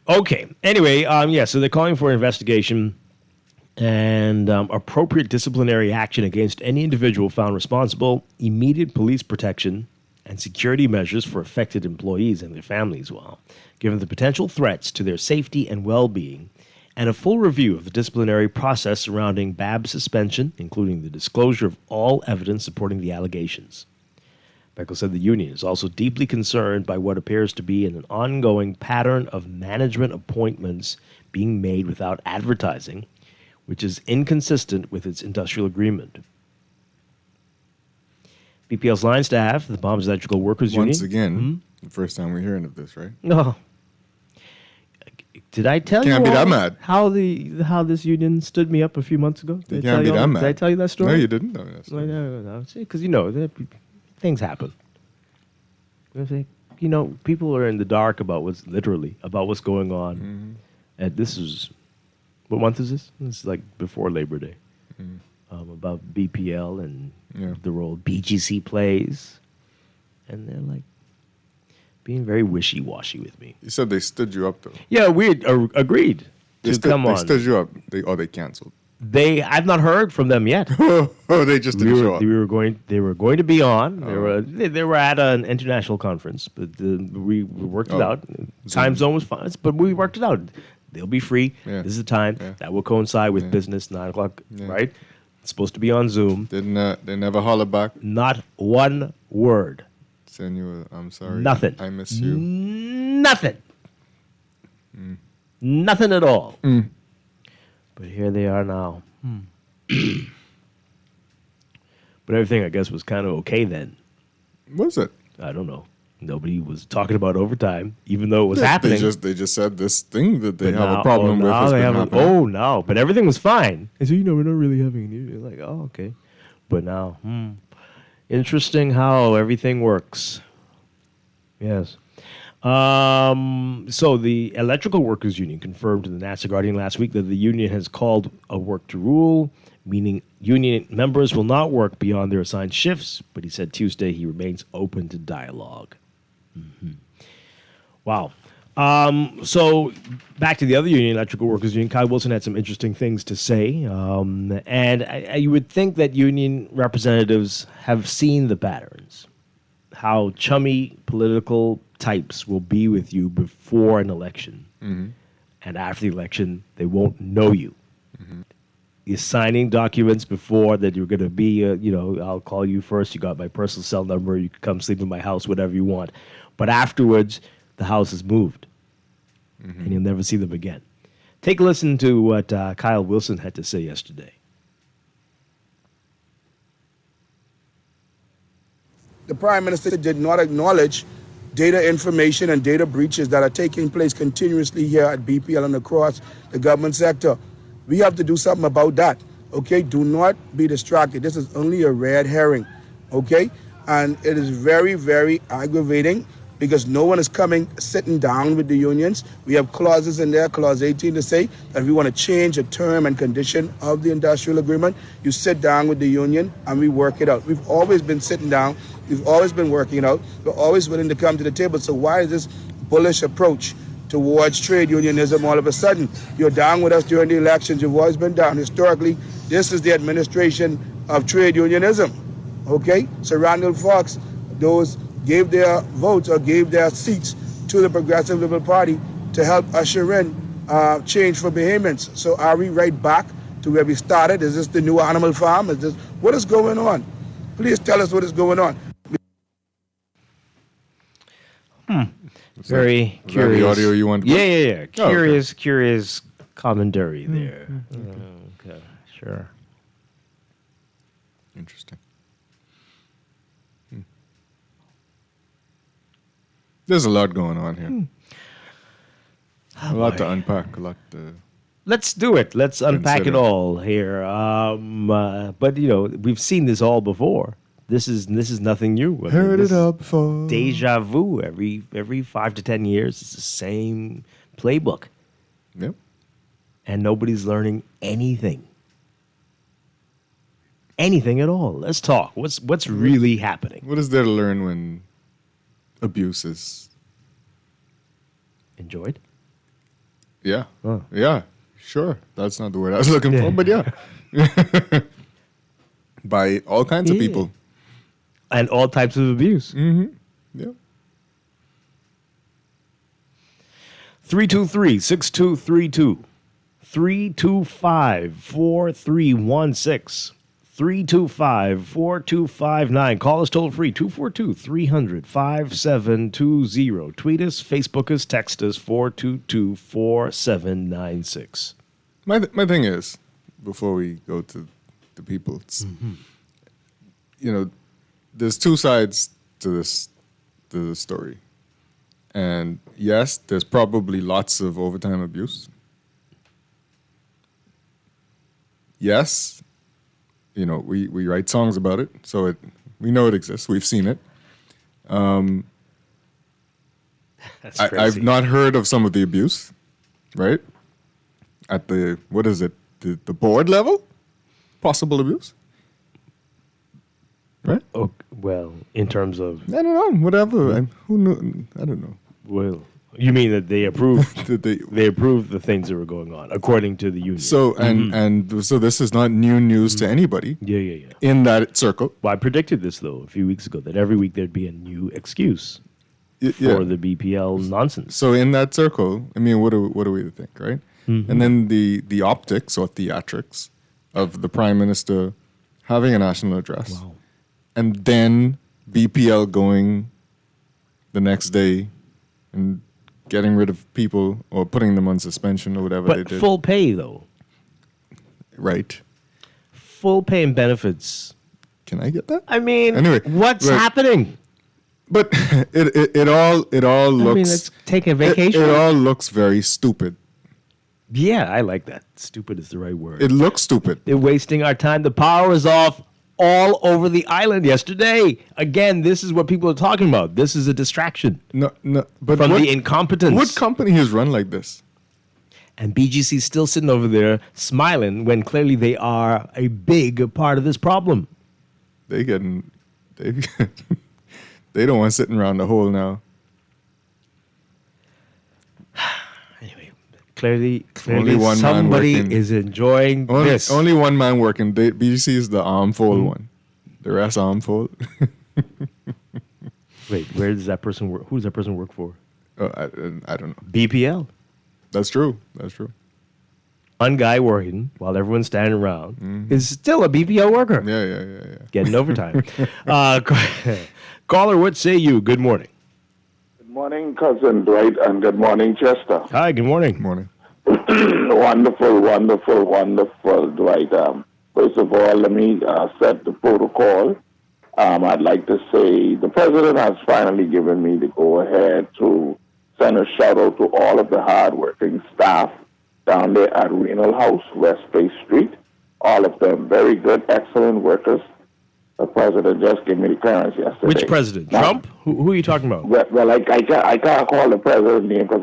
Okay. Anyway, so they're calling for an investigation and appropriate disciplinary action against any individual found responsible, immediate police protection, and security measures for affected employees and their families, given the potential threats to their safety and well-being, and a full review of the disciplinary process surrounding BAB's suspension, including the disclosure of all evidence supporting the allegations. Beckles said the union is also deeply concerned by what appears to be an ongoing pattern of management appointments being made without advertising, which is inconsistent with its industrial agreement. BPL's line staff, the Bahamas Electrical Workers Union. Once again, the first time we're hearing of this, right? No. Did I tell Can't you be that mad. how this union stood me up a few months ago? They can't be that mad. Did I tell you that story? No, you didn't tell me that story. No. Because, things happen. People are in the dark about what's going on. And this is, what month is this? It's like before Labor Day. About BPL and the role BGC plays. And they're like being very wishy-washy with me. You said they stood you up, though. Yeah, we agreed to come on. They stood you up. They canceled. I've not heard from them yet. They just didn't show up. They were going to be on. They were at an international conference, but we worked it out. Time zone was fine, but we worked it out. They'll be free. Yeah. This is the time that will coincide with business. 9:00, right? It's supposed to be on Zoom. They never holler back. Not one word. Send you I'm sorry. Nothing. I miss you. Nothing. Nothing at all. But here they are now. But everything, I guess, was kind of okay then. Was it? I don't know. Nobody was talking about overtime, even though it was happening. They just said this thing that they have a problem with. No, but everything was fine. And so, we're not really having an issue. Like, oh, okay. But now, interesting how everything works. Yes. So the Electrical Workers Union confirmed to the NASA Guardian last week that the union has called a work to rule meaning union members will not work beyond their assigned shifts, but he said Tuesday he remains open to dialogue. Wow. So back to the other union, Electrical Workers Union, Kyle Wilson had some interesting things to say. And you would think that union representatives have seen the patterns, how chummy political types will be with you before an election. And after the election, they won't know you. You're signing documents before that you're going to be, I'll call you first. You got my personal cell number. You can come sleep in my house, whatever you want. But afterwards, the house is moved, and you'll never see them again. Take a listen to what Kyle Wilson had to say yesterday. The Prime Minister did not acknowledge data information and data breaches that are taking place continuously here at BPL and across the government sector. We have to do something about that, okay? Do not be distracted. This is only a red herring, okay? And it is very, very aggravating because no one is sitting down with the unions. We have clauses in there, clause 18, to say that if we want to change a term and condition of the industrial agreement, you sit down with the union and we work it out. We've always been sitting down. We've always been working it out. We're always willing to come to the table. So why is this bullish approach towards trade unionism all of a sudden? You're down with us during the elections. You've always been down. Historically, this is the administration of trade unionism, okay? So Randall Fox, those gave their votes or gave their seats to the Progressive Liberal Party to help usher in change for Bahamians. So are we right back to where we started? Is this the new Animal Farm? What is going on? Please tell us what is going on. Very curious. The audio you want? Yeah. Curious, okay. Curious commentary there. Okay, sure. Interesting. There's a lot going on here. A lot to unpack. A lot to. Let's do it. Let's unpack it all here. But we've seen this all before. This is nothing new. Heard it all before. Deja vu. Every 5 to 10 years, it's the same playbook. Yep. And nobody's learning anything. Anything at all. Let's talk. What's really happening? What is there to learn when abuse is enjoyed? Yeah. Oh. Yeah. Sure. That's not the word I was looking for, but yeah. By all kinds of people. And all types of abuse. Yeah. 323-6232. 325-4316. 325-4259. Call us toll free, 242-300-5720. Tweet us, Facebook us, text us, 422-4796. My thing is, before we go to the people, it's, there's two sides to this story. And yes, there's probably lots of overtime abuse. Yes, we write songs about it, so we know it exists. We've seen it. That's crazy. I've not heard of some of the abuse, right? At the board level, possible abuse, right? Oh, well, in terms of I don't know, whatever. Who knew? I don't know. Well, you mean that they approved? they approved the things that were going on according to the union. So so this is not new news to anybody. Yeah. In that circle. Well, I predicted this though a few weeks ago that every week there'd be a new excuse for the BPL nonsense. So in that circle, I mean, what do we think, right? And then the optics or theatrics of the Prime Minister having a national address, and then BPL going the next day and getting rid of people or putting them on suspension or whatever they did. But full pay, though. Right. Full pay and benefits. Can I get that? I mean, anyway, what's happening? But it all looks... I mean, let's take a vacation. It all looks very stupid. Yeah, I like that. Stupid is the right word. It looks stupid. They're wasting our time. The power is off all over the island yesterday. Again, this is what people are talking about. This is a distraction. No, but from the incompetence. What company has run like this? And BGC's still sitting over there smiling when clearly they are a big part of this problem. They don't want sitting around the hole now. Clearly only one somebody man working. is enjoying this. Only one man working. BGC is the arm fold one. The rest arm fold. Wait, where does that person work? Who does that person work for? I don't know. BPL. That's true. That's true. One guy working while everyone's standing around is still a BPL worker. Yeah. Getting overtime. Caller, what say you? Good morning. Good morning, cousin Dwight, and good morning, Chester. Hi, good morning. Morning. Wonderful, Dwight. First of all, let me set the protocol. I'd like to say the president has finally given me the go-ahead to send a shout-out to all of the hard-working staff down there at Renal House, West Bay Street. All of them very good, excellent workers. The president just gave me the clearance yesterday. Which president? Trump? Who are you talking about? Well, I can't call the president's name because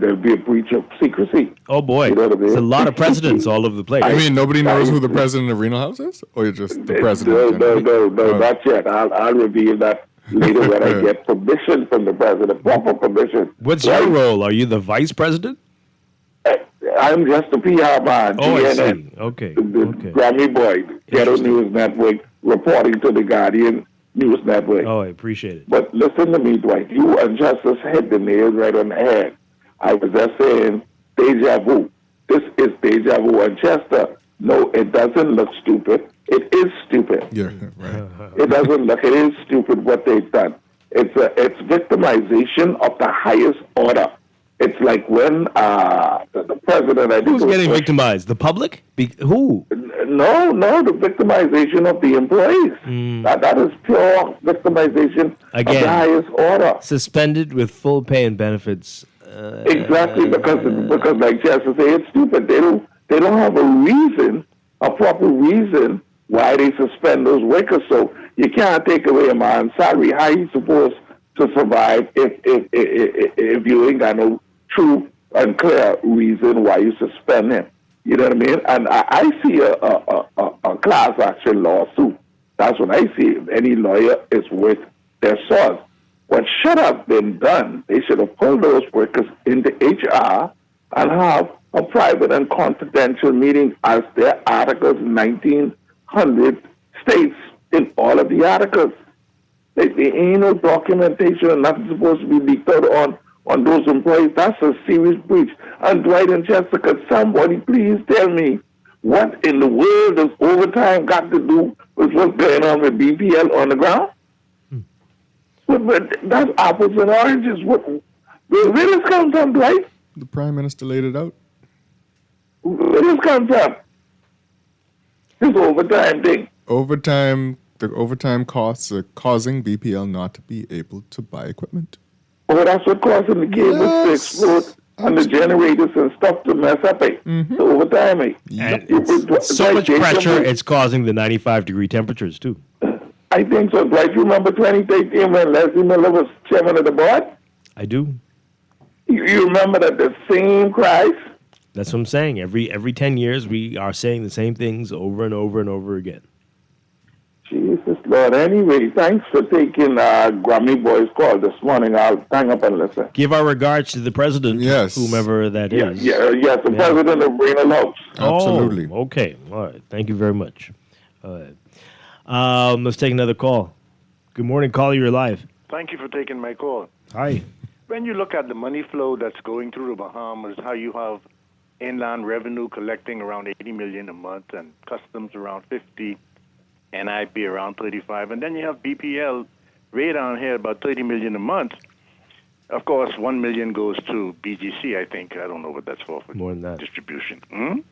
there'll be a breach of secrecy. Oh, boy. You know what I mean? There's a lot of presidents all over the place. I mean, nobody knows who the president of Renal House is? Or you're just the president? No, not yet. I'll reveal that later when I get permission from the president, proper permission. What's your role? Are you the vice president? I'm just a PR man. Oh, I CNN, see. Okay. The Grammy Boy, Ghetto News Network, reporting to the Guardian News Network. Oh, I appreciate it. But listen to me, Dwight. You and Justice hit the nail right on the head. I was just saying, deja vu. This is deja vu. And Chester, no, it doesn't look stupid. It is stupid. Yeah, right. It doesn't look. It is stupid what they've done. It's victimization of the highest order. It's like when the president. Who's getting victimized? The public? Who? No, the victimization of the employees. That is pure victimization of the highest order. Suspended with full pay and benefits. Exactly, because like Chester say, it's stupid. They don't have a proper reason why they suspend those workers. So you can't take away a man's salary. How he supposed to survive if you ain't got no true and clear reason why you suspend him? You know what I mean? And I see a class action lawsuit. That's what I see. If any lawyer is worth their salt. What should have been done, they should have pulled those workers into HR and have a private and confidential meeting as their Articles 1900 states in all of the articles. There ain't no documentation and nothing supposed to be leaked out on those employees. That's a serious breach. And Dwight and Chester, could somebody please tell me what in the world does overtime got to do with what's going on with BPL on the ground? But that's apples and oranges. Where this come from, Dwight? The prime minister laid it out. Where this come from? This overtime thing. The overtime costs are causing BPL not to be able to buy equipment. Oh, that's what causing the cables to explode and the generators and stuff to mess up, The overtime, And it's so much pressure, it's causing the 95-degree temperatures, too. I think so, Dwight. You remember 2013 when Leslie Miller was chairman of the board? I do. You remember that the same cries? That's what I'm saying. Every 10 years, we are saying the same things over and over and over again. Jesus, Lord. Anyway, thanks for taking Grammy Boy's call this morning. I'll hang up and listen. Give our regards to the president, whomever that is. Yes, the president of Renal House. Absolutely. Oh, okay. All right. Thank you very much. All right. Let's take another call. Good morning, caller. You're live. Thank you for taking my call. Hi. When you look at the money flow that's going through the Bahamas, how you have inland revenue collecting around $80 million a month and customs around 50, NIB around 35, and then you have BPL way down here about $30 million a month. Of course, $1 million goes to BGC, I think. I don't know what that's for more than that. Distribution.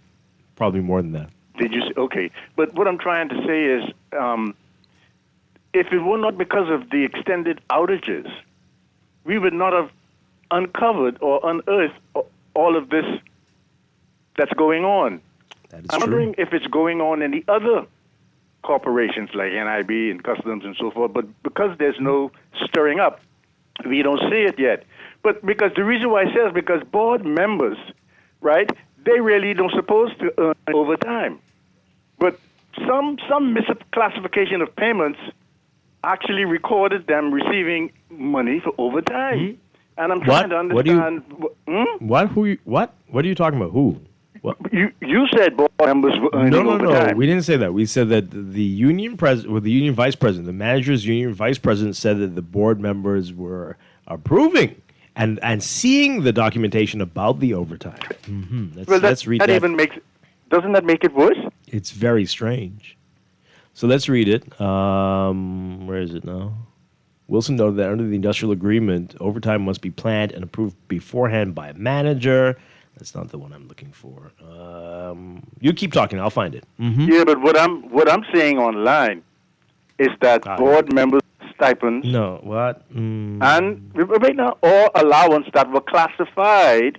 Probably more than that. Did you say? Okay. But what I'm trying to say is, if it were not because of the extended outages, we would not have uncovered or unearthed all of this that's going on. That is I'm wondering if it's going on in the other corporations like NIB and Customs and so forth, but because there's no stirring up, we don't see it yet. But because the reason why I say is because board members right? They really don't supposed to earn overtime. But some misclassification of payments actually recorded them receiving money for overtime. And I'm trying to understand. What? What are you talking about? Who? What? You said board members were earning overtime. No. We didn't say that. We said that the union president, the union vice president, the manager's union vice president said that the board members were approving and seeing the documentation about the overtime. Let's read that. Doesn't that make it worse? It's very strange. So let's read it. Where is it now? Wilson noted that under the industrial agreement, overtime must be planned and approved beforehand by a manager. That's not the one I'm looking for. You keep talking. I'll find it. Yeah, but what I'm saying online is that board members' stipends. No, what? And right now, all allowance that were classified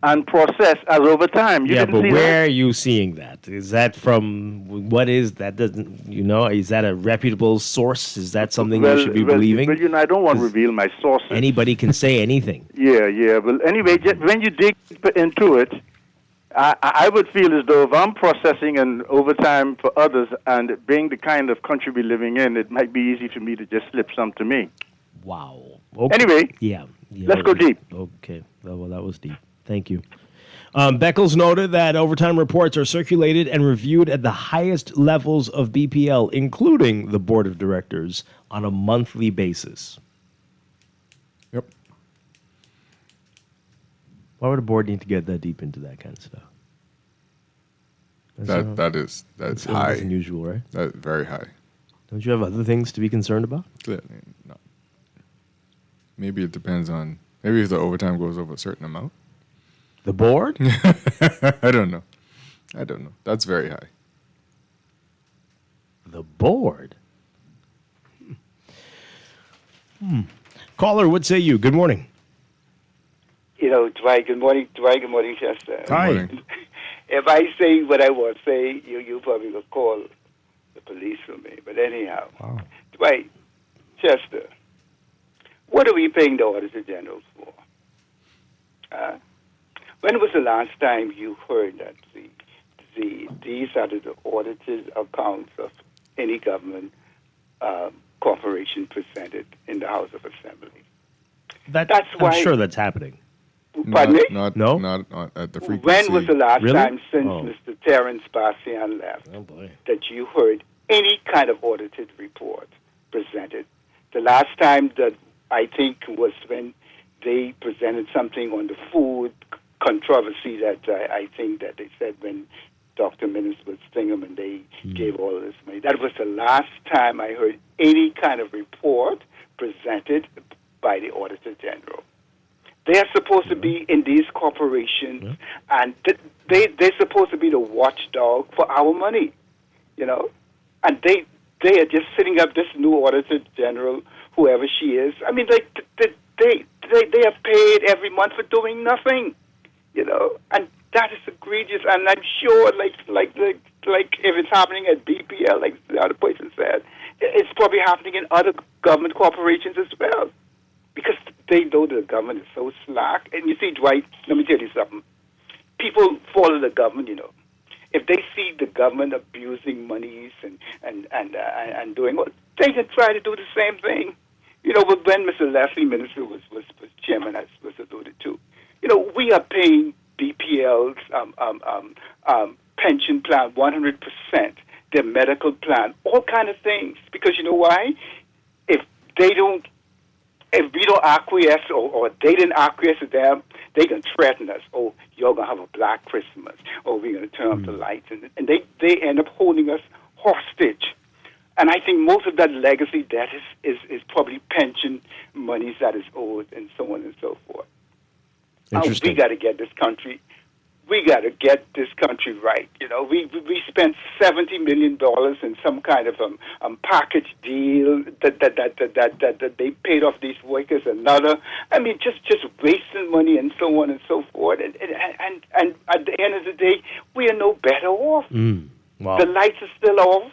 and processed as overtime. You didn't but see where that? are you seeing that? Is that from what is that? Doesn't is that a reputable source? Is that something you should be believing? Well, I don't want to reveal my sources. Anybody can say anything. Yeah. But anyway, when you dig into it, I would feel as though if I'm processing an overtime for others and being the kind of country we're living in, it might be easy for me to just slip some to me. Wow. Okay. Anyway, yeah let's go deep. Okay. Well, that was deep. Thank you. Beckles noted that overtime reports are circulated and reviewed at the highest levels of BPL, including the board of directors, on a monthly basis. Yep. Why would a board need to get that deep into that kind of stuff? That's high. That's unusual, right? That's very high. Don't you have other things to be concerned about? No. Maybe it depends on. Maybe if the overtime goes over a certain amount. The board? I don't know. That's very high. The board? Caller, what say you? Good morning. Dwight, good morning. Dwight, good morning, Chester. Hi. If I say what I want to say, you probably will call the police for me. But anyhow, Dwight, Chester, what are we paying the Auditor General for? When was the last time you heard that these are the audited accounts of any government corporation presented in the House of Assembly? That's why I'm sure that's happening. Pardon me? Not at the frequency. When was the last Really? time since Mr. Terrence Bastian left that you heard any kind of audited report presented? The last time that I think was when they presented something on the food controversy that I think that they said when Dr. Minnis was Stingham and they gave all this money. That was the last time I heard any kind of report presented by the Auditor General. They are supposed to be in these corporations, and they're supposed to be the watchdog for our money, and they are just sitting up this new Auditor General, whoever she is. I mean, they are paid every month for doing nothing. And that is egregious. And I'm sure, like if it's happening at BPL, like the other person said, it's probably happening in other government corporations as well, because they know the government is so slack. And you see, Dwight, let me tell you something. People follow the government, If they see the government abusing monies and doing what, they can try to do the same thing. But when Mr. Leslie Minister was chairman, as was alluded to, we are paying BPL's pension plan 100%, their medical plan, all kind of things. Because you know why? If we don't acquiesce or they didn't acquiesce to them, they can threaten us. Oh, you're going to have a Black Christmas. Oh, we're going to turn off the lights. And they end up holding us hostage. And I think most of that legacy debt is probably pension monies that is owed and so on and so forth. We got to get this country. We got to get this country right. We spent $70 million in some kind of package deal that they paid off these workers. Another, I mean, just wasting money and so on and so forth. And at the end of the day, we are no better off. Wow. The lights are still off.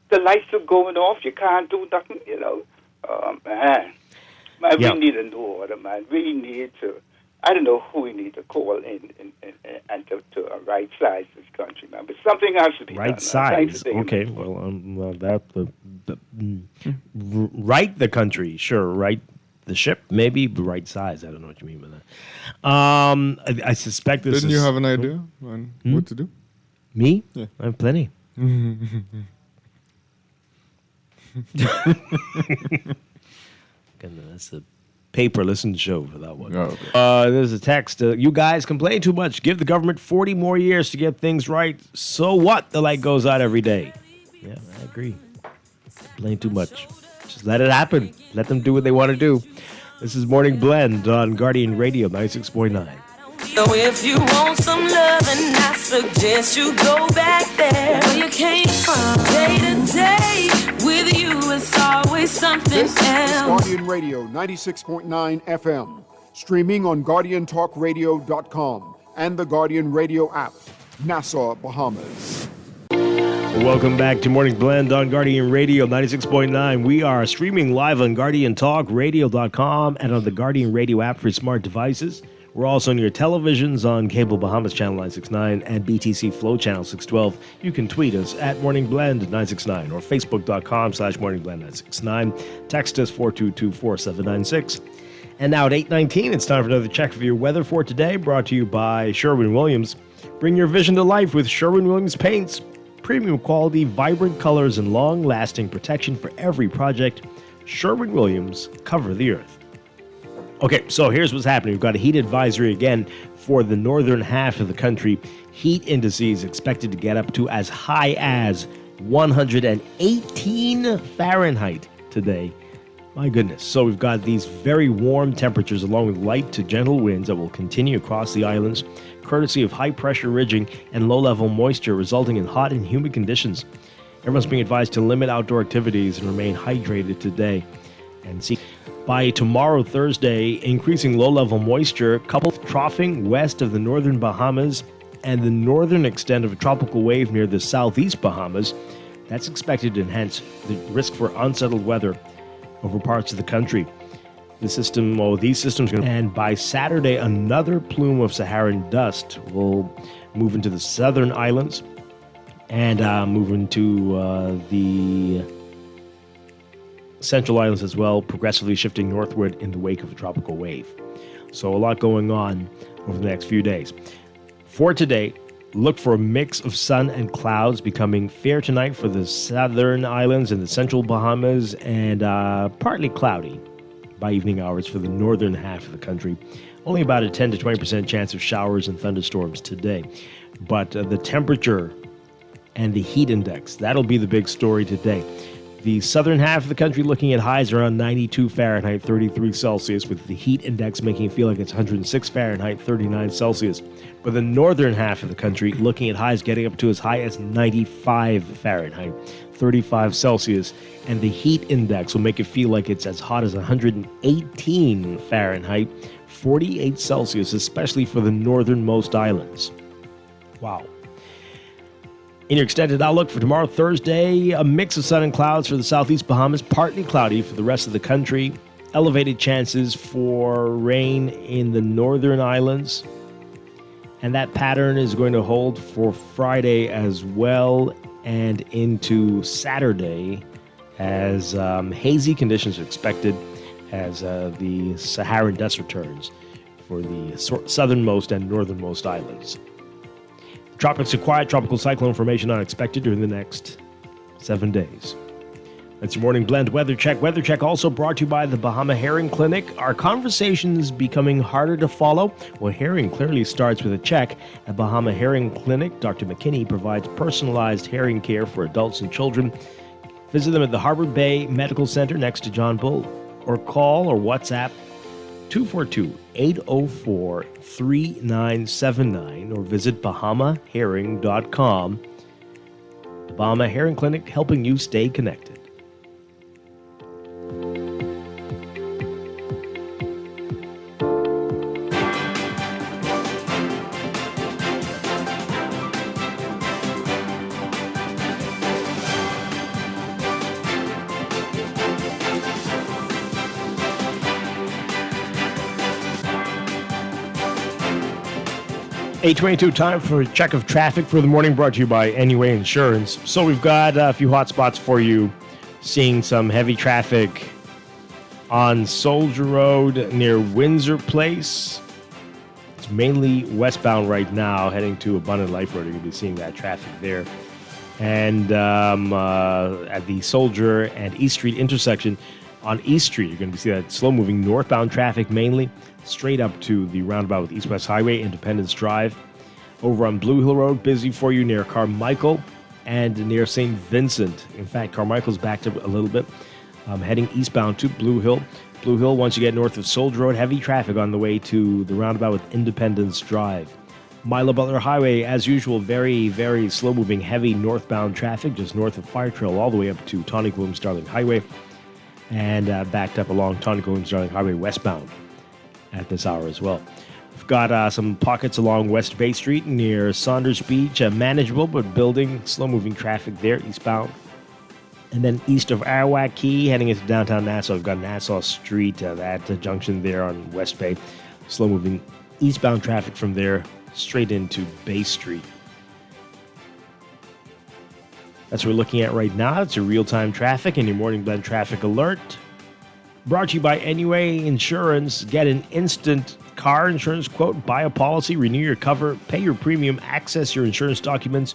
The lights are going off. You can't do nothing. Man, we need a new order, man. We need to I don't know who we need to call in and to right size this country, man. But something has to be done. Right size. Okay. Well, right the country. Sure. Right the ship. Maybe right size. I don't know what you mean by that. I suspect this. Didn't you have an idea on what to do? Me? Yeah. I have plenty. That's a paper-listen show for that one. Oh, okay. There's a text. You guys complain too much. Give the government 40 more years to get things right. So what? The light goes out every day. Yeah, I agree. Complain too much. Just let it happen. Let them do what they want to do. This is Morning Blend on Guardian Radio 96.9. So if you want some love, and I suggest you go back there where you came from. Day to day with you, it's always something This else. is Guardian Radio 96.9 FM, streaming on GuardianTalkRadio.com and the Guardian Radio app, Nassau, Bahamas. Welcome back to Morning Blend on Guardian Radio 96.9. We are streaming live on GuardianTalkRadio.com and on the Guardian Radio app for smart devices. We're also on your televisions on Cable Bahamas Channel 969 and BTC Flow Channel 612. You can tweet us at Morning Blend 969 or Facebook.com/MorningBlend 969. Text us 422-4796. And now at 8:19, it's time for another check of your weather for today, brought to you by Sherwin-Williams. Bring your vision to life with Sherwin-Williams paints. Premium quality, vibrant colors, and long-lasting protection for every project. Sherwin-Williams, cover the earth. Okay, so here's what's happening. We've got a heat advisory again for the northern half of the country. Heat indices expected to get up to as high as 118 Fahrenheit today. My goodness. So we've got these very warm temperatures along with light to gentle winds that will continue across the islands, courtesy of high-pressure ridging and low-level moisture, resulting in hot and humid conditions. Everyone's being advised to limit outdoor activities and remain hydrated today. And see, by tomorrow, Thursday, increasing low-level moisture, coupled with troughing west of the northern Bahamas and the northern extent of a tropical wave near the southeast Bahamas, that's expected to enhance the risk for unsettled weather over parts of the country. These systems, and by Saturday, another plume of Saharan dust will move into the southern islands and move into the Central Islands as well, progressively shifting northward in the wake of a tropical wave. So a lot going on over the next few days. For today, look for a mix of sun and clouds, becoming fair tonight for the southern islands and the central Bahamas, and partly cloudy by evening hours for the northern half of the country. Only about a 10 to 20% chance of showers and thunderstorms today. But the temperature and the heat index, that'll be the big story today. The southern half of the country looking at highs around 92 Fahrenheit, 33 Celsius, with the heat index making it feel like it's 106 Fahrenheit, 39 Celsius. But the northern half of the country looking at highs getting up to as high as 95 Fahrenheit, 35 Celsius. And the heat index will make it feel like it's as hot as 118 Fahrenheit, 48 Celsius, especially for the northernmost islands. Wow. In your extended outlook for tomorrow, Thursday, a mix of sun and clouds for the southeast Bahamas, partly cloudy for the rest of the country. Elevated chances for rain in the northern islands. And that pattern is going to hold for Friday as well and into Saturday, as hazy conditions are expected as the Saharan dust returns for the southernmost and northernmost islands. Tropics are quiet. Tropical cyclone formation not expected during the next 7 days. That's your Morning Blend Weather Check. Weather Check also brought to you by the Bahama Herring Clinic. Are conversations becoming harder to follow? Well, herring clearly starts with a check. At Bahama Herring Clinic, Dr. McKinney provides personalized herring care for adults and children. Visit them at the Harbor Bay Medical Center next to John Bull, or call or WhatsApp 242-804-3979 or visit bahamaherring.com. The Bahama Herring Clinic, helping you stay connected. 8:22, time for a check of traffic for the morning, brought to you by NUA Insurance. So we've got a few hot spots for you. Seeing some heavy traffic on Soldier Road near Windsor Place. It's mainly westbound right now, heading to Abundant Life Road. You're going to be seeing that traffic there. And at the Soldier and East Street intersection, on East Street, you're going to see that slow-moving northbound traffic mainly, straight up to the roundabout with East-West Highway, Independence Drive. Over on Blue Hill Road, busy for you near Carmichael and near St. Vincent. In fact, Carmichael's backed up a little bit, heading eastbound to Blue Hill. Blue Hill, once you get north of Soldier Road, heavy traffic on the way to the roundabout with Independence Drive. Milo Butler Highway, as usual, very, very slow-moving, heavy northbound traffic, just north of Fire Trail, all the way up to Tonic Williams Starling Highway, and backed up along Tonic Williams Starling Highway westbound at this hour as well. We've got some pockets along West Bay Street near Saunders Beach, manageable but building, slow-moving traffic there, eastbound. And then east of Arawak Key, heading into downtown Nassau, we've got Nassau Street, that junction there on West Bay, slow-moving eastbound traffic from there straight into Bay Street. That's what we're looking at right now. It's your real-time traffic and your morning blend traffic alert. Brought to you by NUA Insurance. Get an instant car insurance quote, buy a policy, renew your cover, pay your premium, access your insurance documents.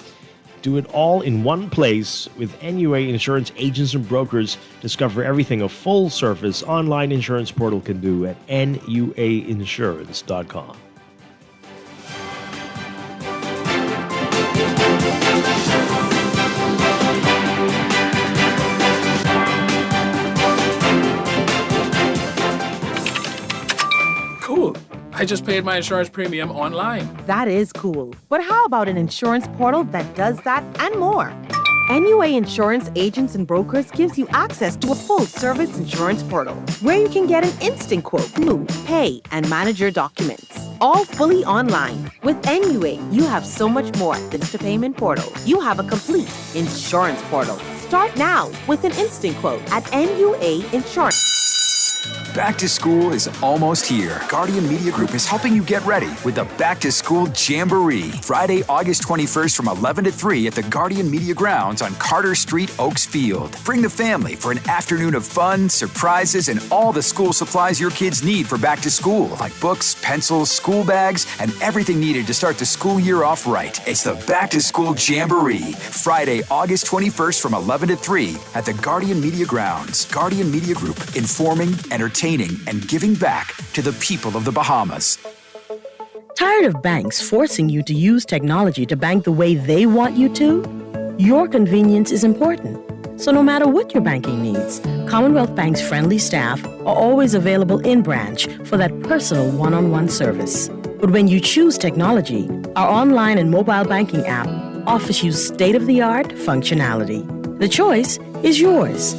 Do it all in one place with NUA Insurance agents and brokers. Discover everything a full-service online insurance portal can do at nuainsurance.com. Cool. I just paid my insurance premium online. That is cool. But how about an insurance portal that does that and more? NUA Insurance Agents and Brokers gives you access to a full-service insurance portal where you can get an instant quote, move, pay, and manage your documents. All fully online. With NUA, you have so much more than just a payment portal. You have a complete insurance portal. Start now with an instant quote at NUA Insurance. Back to school is almost here. Guardian Media Group is helping you get ready with the Back to School Jamboree. Friday, August 21st from 11 to 3 at the Guardian Media Grounds on Carter Street, Oaks Field. Bring the family for an afternoon of fun, surprises, and all the school supplies your kids need for back to school, like books, pencils, school bags, and everything needed to start the school year off right. It's the Back to School Jamboree. Friday, August 21st from 11 to 3 at the Guardian Media Grounds. Guardian Media Group, informing, entertaining, and giving back to the people of the Bahamas. Tired of banks forcing you to use technology to bank the way they want you to? Your convenience is important. So no matter what your banking needs, Commonwealth Bank's friendly staff are always available in branch for that personal one-on-one service. But when you choose technology, our online and mobile banking app offers you state-of-the-art functionality. The choice is yours.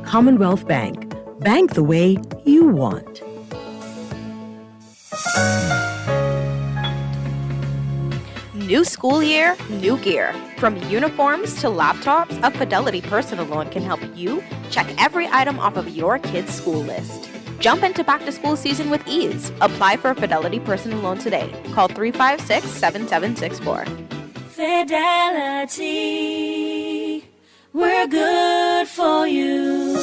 Commonwealth Bank. Bank the way you want. New school year, new gear. From uniforms to laptops, a Fidelity personal loan can help you check every item off of your kid's school list. Jump into back to school season with ease. Apply for a Fidelity personal loan today. Call 356-7764. Fidelity, we're good for you.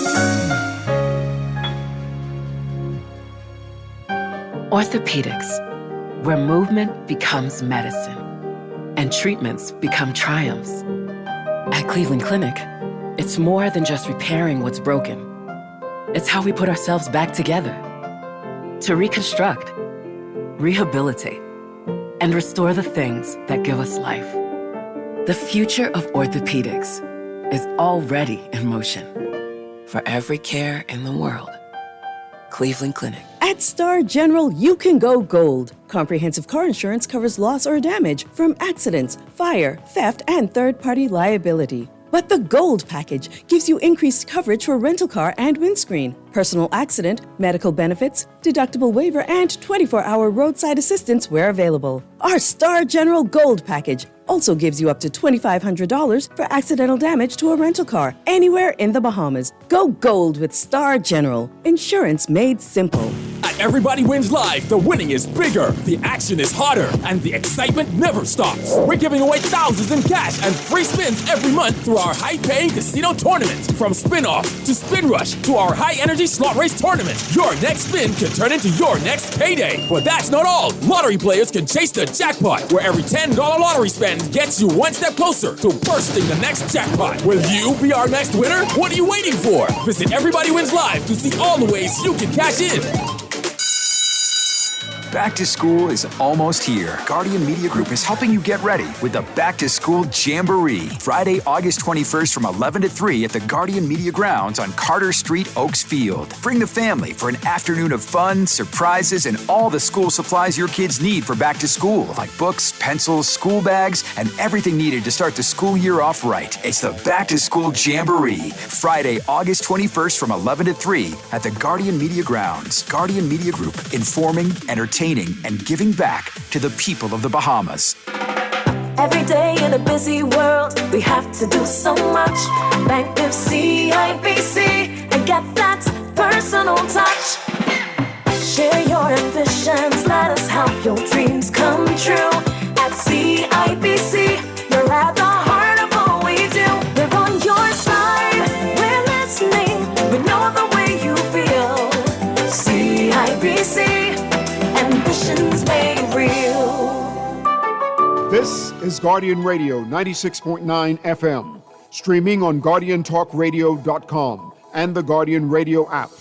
Orthopedics, where movement becomes medicine and treatments become triumphs. At Cleveland Clinic, it's more than just repairing what's broken. It's how we put ourselves back together to reconstruct, rehabilitate, and restore the things that give us life. The future of orthopedics is already in motion. For every care in the world, Cleveland Clinic. At Star General, you can go gold. Comprehensive car insurance covers loss or damage from accidents, fire, theft, and third-party liability. But the Gold package gives you increased coverage for rental car and windscreen, personal accident, medical benefits, deductible waiver, and 24-hour roadside assistance where available. Our Star General Gold package also gives you up to $2,500 for accidental damage to a rental car anywhere in the Bahamas. Go gold with Star General. Insurance made simple. At With Everybody Wins Live, the winning is bigger, the action is hotter, and the excitement never stops. We're giving away thousands in cash and free spins every month through our high-paying casino tournament. From Spin-Off to Spin Rush to our high-energy slot race tournament, your next spin can turn into your next payday. But that's not all. Lottery players can chase the jackpot, where every $10 lottery spend gets you one step closer to bursting the next jackpot. Will you be our next winner? What are you waiting for? Visit Everybody Wins Live to see all the ways you can cash in. Back to school is almost here. Guardian Media Group is helping you get ready with the Back to School Jamboree. Friday, August 21st from 11 to 3 at the Guardian Media Grounds on Carter Street, Oaks Field. Bring the family for an afternoon of fun, surprises, and all the school supplies your kids need for back to school, like books, pencils, school bags, and everything needed to start the school year off right. It's the Back to School Jamboree. Friday, August 21st from 11 to 3 at the Guardian Media Grounds. Guardian Media Group, informing, entertaining, and giving back to the people of the Bahamas. Every day in a busy world, we have to do so much. Bank with CIBC and get that personal touch. Share your ambitions, let us help your dreams come true. At CIBC, you're at the heart of all we do. We're on your side, we're listening, we know the way you feel. CIBC, ambitions made real. This is Guardian Radio 96.9 FM, streaming on GuardianTalkRadio.com and the Guardian Radio app,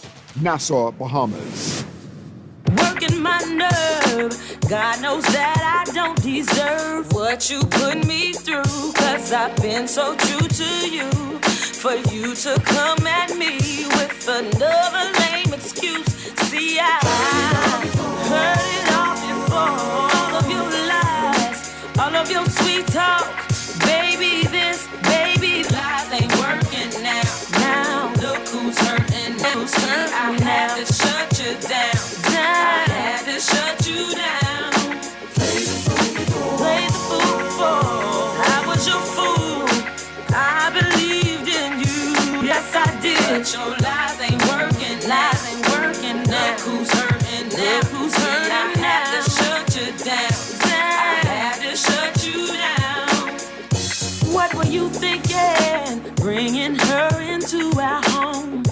Nassau, Bahamas. Working my nerve, God knows that I don't deserve what you put me through, 'cause I've been so true to you. For you to come at me with another lame excuse. See, I heard it all before. All of your lies, all of your sweet talk. Baby this, baby lies ain't working now. Now look who's hurting now. I had to shut you down. I had to shut you down. Play the fool before. I was your fool. I believed in you. Yes, I did. But your lies ain't working. Lies ain't working now. Look who's hurting now. Look who's hurting now. I had to shut you down. I had to shut you down. What were you thinking? Bringing her into our home.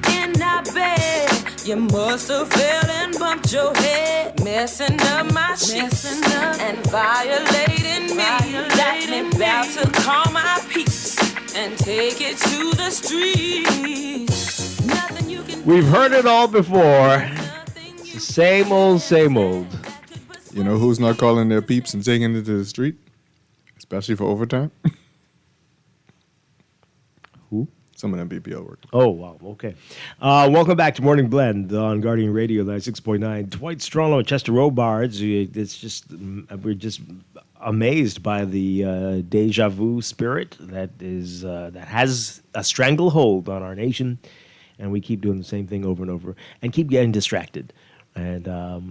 In our bed. You must have fell and bumped your head, messing up my sheets and violating me. Got me about to call my peace and take it to the streets. Nothing you can. We've heard it all before. It's the same old, same old. You know who's not calling their peeps and taking it to the street? Especially for overtime? Who? Some of them BPL work. Oh, wow. Okay. Welcome back to Morning Blend on Guardian Radio 96.9. Dwight Strollo and Chester Robards. It's just, we're just amazed by the deja vu spirit that has a stranglehold on our nation. And we keep doing the same thing over and over and keep getting distracted. And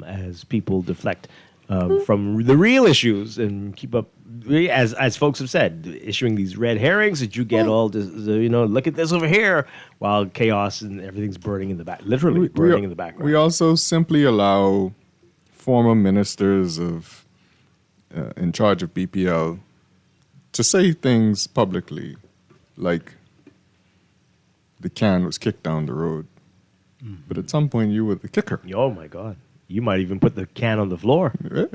as people deflect from the real issues and keep up, as folks have said, issuing these red herrings that you get all this, look at this over here, while chaos and everything's burning in the back, literally burning in the background. We also simply allow former ministers of in charge of BPL to say things publicly, like the can was kicked down the road. But at some point, you were the kicker. Oh, my God. You might even put the can on the floor. Yeah.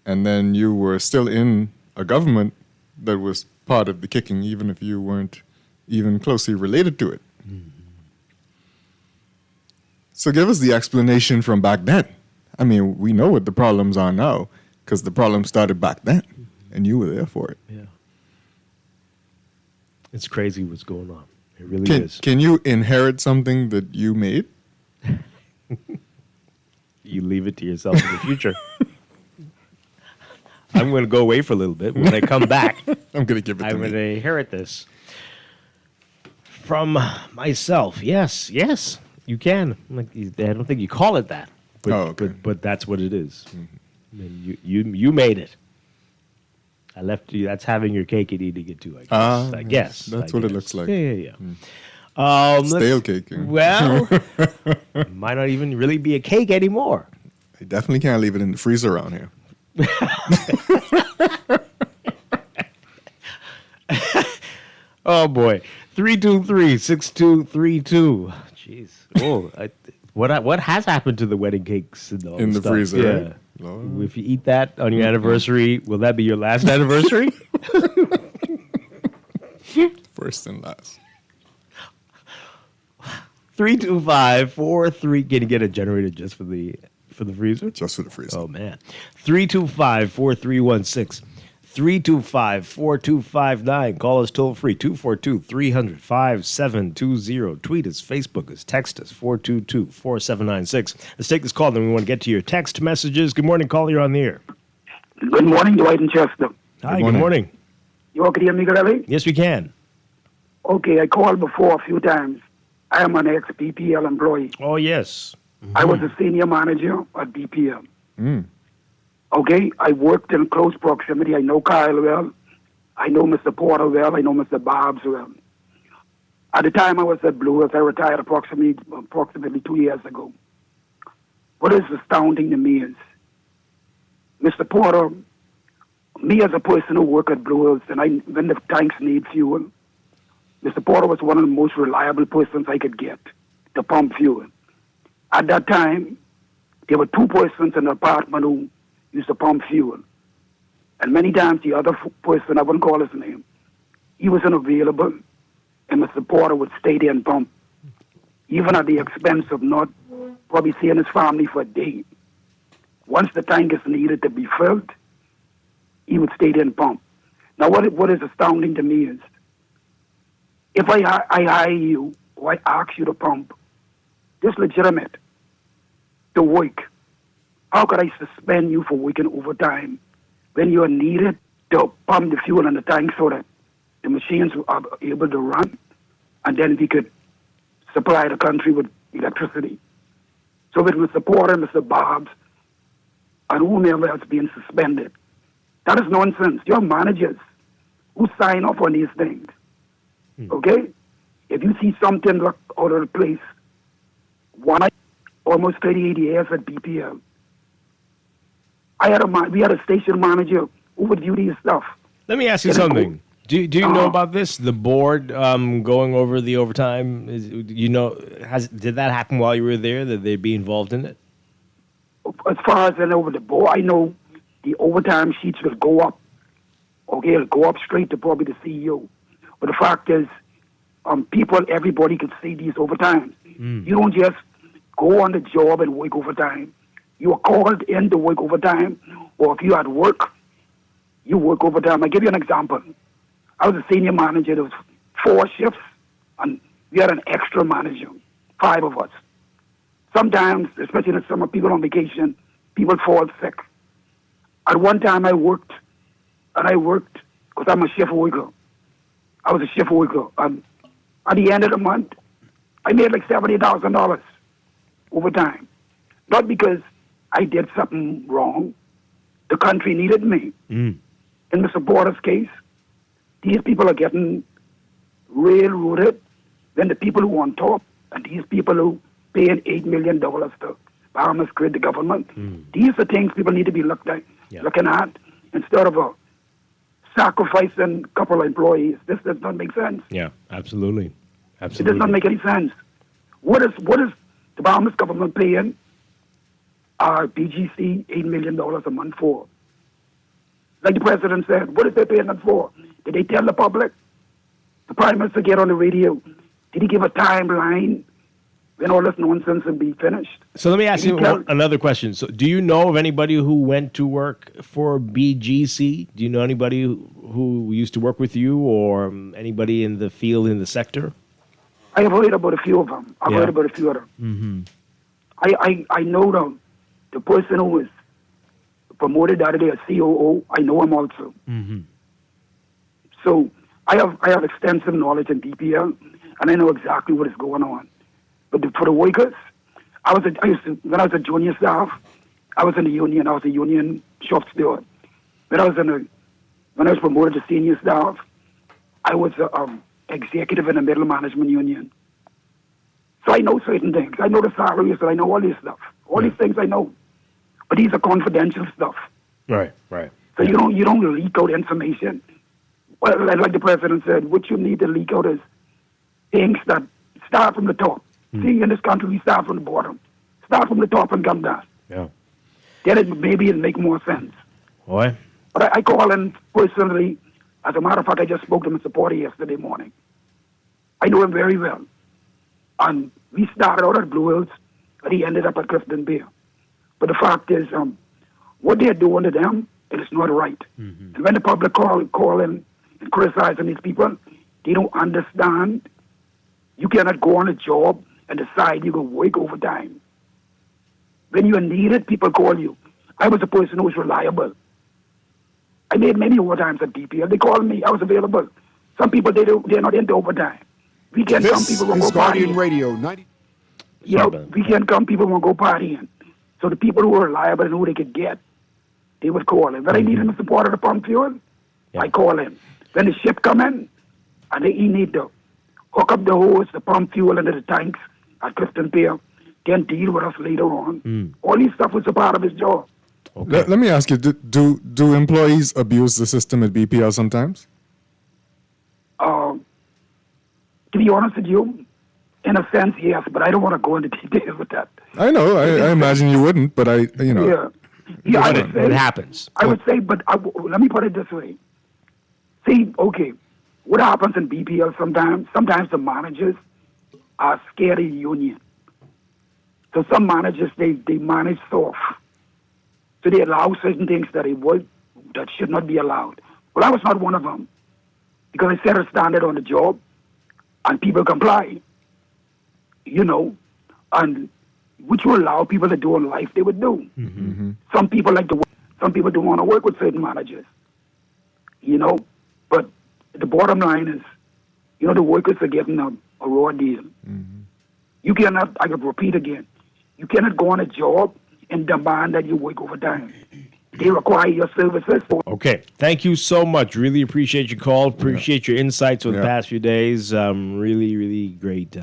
And then you were still in a government that was part of the kicking, even if you weren't even closely related to it. Mm-hmm. So give us the explanation from back then. I mean, we know what the problems are now, because the problem started back then, and you were there for it. Yeah. It's crazy what's going on. It really is. Can you inherit something that you made? You leave it to yourself in the future. I'm going to go away for a little bit. When I come back, I'm going to give it to I'm going to inherit this from myself. Yes, you can. I don't think you call it that, but, but that's what it is. Mm-hmm. And you made it. I left you. That's having your cake and eating it too. I guess. That's what it looks like. Yeah. Stale cake. Well, might not even really be a cake anymore. You definitely can't leave it in the freezer around here. Oh boy, 323-6232. Jeez. Oh, what has happened to the wedding cakes and all In the stuff? freezer, Yeah. right? Lord. If you eat that on your anniversary, will that be your last anniversary? First and last. 325-43. Can you get a generator just for the freezer? Just for the freezer. Oh man. 325-4316. 325-4259. Call us toll free 242-300-5720. Tweet us, Facebook us, text us 422-4796. Let's take this call, then we want to get to your text messages. Good morning, caller. You're on the air. Good morning, Dwight and Chester. Hi, good morning. You all can hear me clearly? Yes, we can. Okay, I called before a few times. I am an ex-BPL employee. Oh, yes. I was a senior manager at BPL. Mm. Okay, I worked in close proximity. I know Kyle well. I know Mr. Porter well. I know Mr. Bobs well. At the time I was at Blue Hills, I retired approximately 2 years ago. What is astounding to me is, Mr. Porter, me as a person who worked at Blue Hills, and when the tanks need fuel, Mr. Porter was one of the most reliable persons I could get to pump fuel. At that time, there were two persons in the apartment who used to pump fuel. And many times the other person, I wouldn't call his name, he was unavailable, and Mr. Porter would stay there and pump, even at the expense of not probably seeing his family for a day. Once the tank is needed to be filled, he would stay there and pump. Now, what is astounding to me is, if I hire you, or I ask you to pump, this legitimate, to work, how could I suspend you for working overtime when you are needed to pump the fuel in the tank so that the machines are able to run, and then we could supply the country with electricity? So with Mr. Porter, Mr. Bobs, and whomever else being suspended, that is nonsense. Your managers who sign off on these things, okay? If you see something like out of place, almost 38 years at BPL, we had a station manager who would do these stuff. Let me ask you something. Do you know about this? The board going over the overtime. Did that happen while you were there? That they'd be involved in it? As far as I know, the board, I know the overtime sheets will go up. Okay, it'll go up straight to probably the CEO. But the fact is, everybody could see these overtimes. You don't just go on the job and work overtime. You are called in to work overtime, or if you at work, you work overtime. I'll give you an example. I was a senior manager. There was 4 shifts, and we had an extra manager, 5 of us. Sometimes, especially in the summer, people on vacation, people fall sick. At one time, I worked because I'm a shift worker. I was a shift worker. And at the end of the month, I made like $70,000 overtime. Not because I did something wrong. The country needed me. In Mr. Porter's case, these people are getting railroaded. Then the people who on top, and these people who paying $8 million to Bahamas create the government, these are things people need to be looking at instead of sacrificing a couple of employees. This does not make sense. Yeah, absolutely. It does not make any sense. What is the Bahamas government paying our BGC $8 million a month for? Like the president said, what is they paying them for? Did they tell the public? The Prime Minister get on the radio. Did he give a timeline when all this nonsense will be finished? So let me ask you another question. So do you know of anybody who went to work for BGC? Do you know anybody who used to work with you, or anybody in the field, in the sector? I have heard about a few of them. I've heard about a few of them. I know the person who was promoted the other day as COO. I know him also. So I have extensive knowledge in DPL, and I know exactly what is going on. But for the workers, when I was a junior staff, I was in the union. I was a union shop steward. When I was promoted to senior staff, I was executive in the middle management union. So I know certain things. I know the salaries, and I know all this stuff. All these things I know. But these are confidential stuff. Right. So you don't leak out information. Well, like the president said, what you need to leak out is things that start from the top. See, in this country, we start from the bottom. Start from the top and come down. Yeah. Then it'll make more sense. Boy. But I call in personally. As a matter of fact, I just spoke to Mr. Porter yesterday morning. I know him very well. And we started out at Blue Hills, and he ended up at Clifton Bay. But the fact is, what they're doing to them, it is not right. And when the public call in and criticizing these people, they don't understand. You cannot go on a job and decide you're going to work overtime. When you're needed, people call you. I was a person who was reliable. I made many overtimes at DPL. They called me. I was available. Some people, they're not into overtime. Weekend come, people will go Guardian partying. Radio 90. Weekend come, people will go partying. So the people who were reliable and who they could get, they would call in. When I need him to support the pump fuel, I call in. When the ship come in, and he need to hook up the hose, the pump fuel into the tanks at Clifton Pier, then deal with us later on. All these stuff was a part of his job. Let me ask you, do employees abuse the system at BPL sometimes? To be honest with you, in a sense, yes, but I don't want to go into details with that. I know. I imagine you wouldn't, but I. Yeah, I would say, it happens. I would say, but let me put it this way. See, okay, what happens in BPL sometimes the managers are scared of the union. So some managers, they manage soft. So they allow certain things that should not be allowed. Well, I was not one of them, because I set a standard on the job, and people comply. And which will allow people to do in life, they would do. Some people like to work, some people don't want to work with certain managers. But the bottom line is, the workers are getting a raw deal. You cannot, I could repeat again, you cannot go on a job and demand that you work overtime. They require your services. Okay. Thank you so much. Really appreciate your call. Appreciate your insights over the past few days. Really, really great to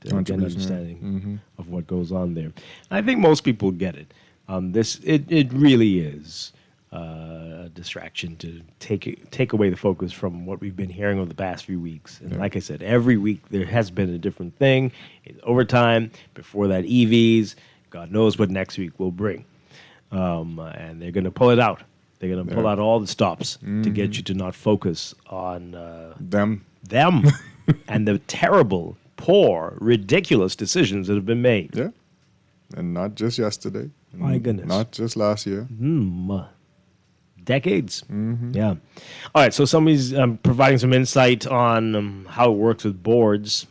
get an understanding of what goes on there. I think most people get it. It really is a distraction to take away the focus from what we've been hearing over the past few weeks. And like I said, every week there has been a different thing. It's overtime. Before that, EVs. God knows what next week will bring. And they're going to pull it out. They're going to pull out all the stops to get you to not focus on them and the terrible, poor, ridiculous decisions that have been made. Yeah. And not just yesterday. My goodness. Not just last year. Decades. Yeah. All right. So somebody's providing some insight on how it works with boards.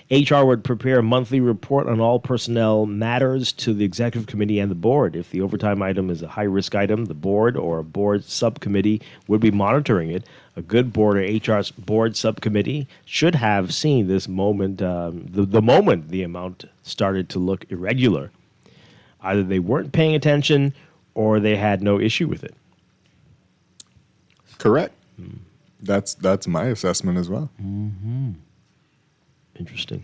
HR would prepare a monthly report on all personnel matters to the executive committee and the board. If the overtime item is a high-risk item, the board or a board subcommittee would be monitoring it. A good board or HR board subcommittee should have seen this moment, the moment the amount started to look irregular. Either they weren't paying attention or they had no issue with it. Correct. That's my assessment as well. Interesting.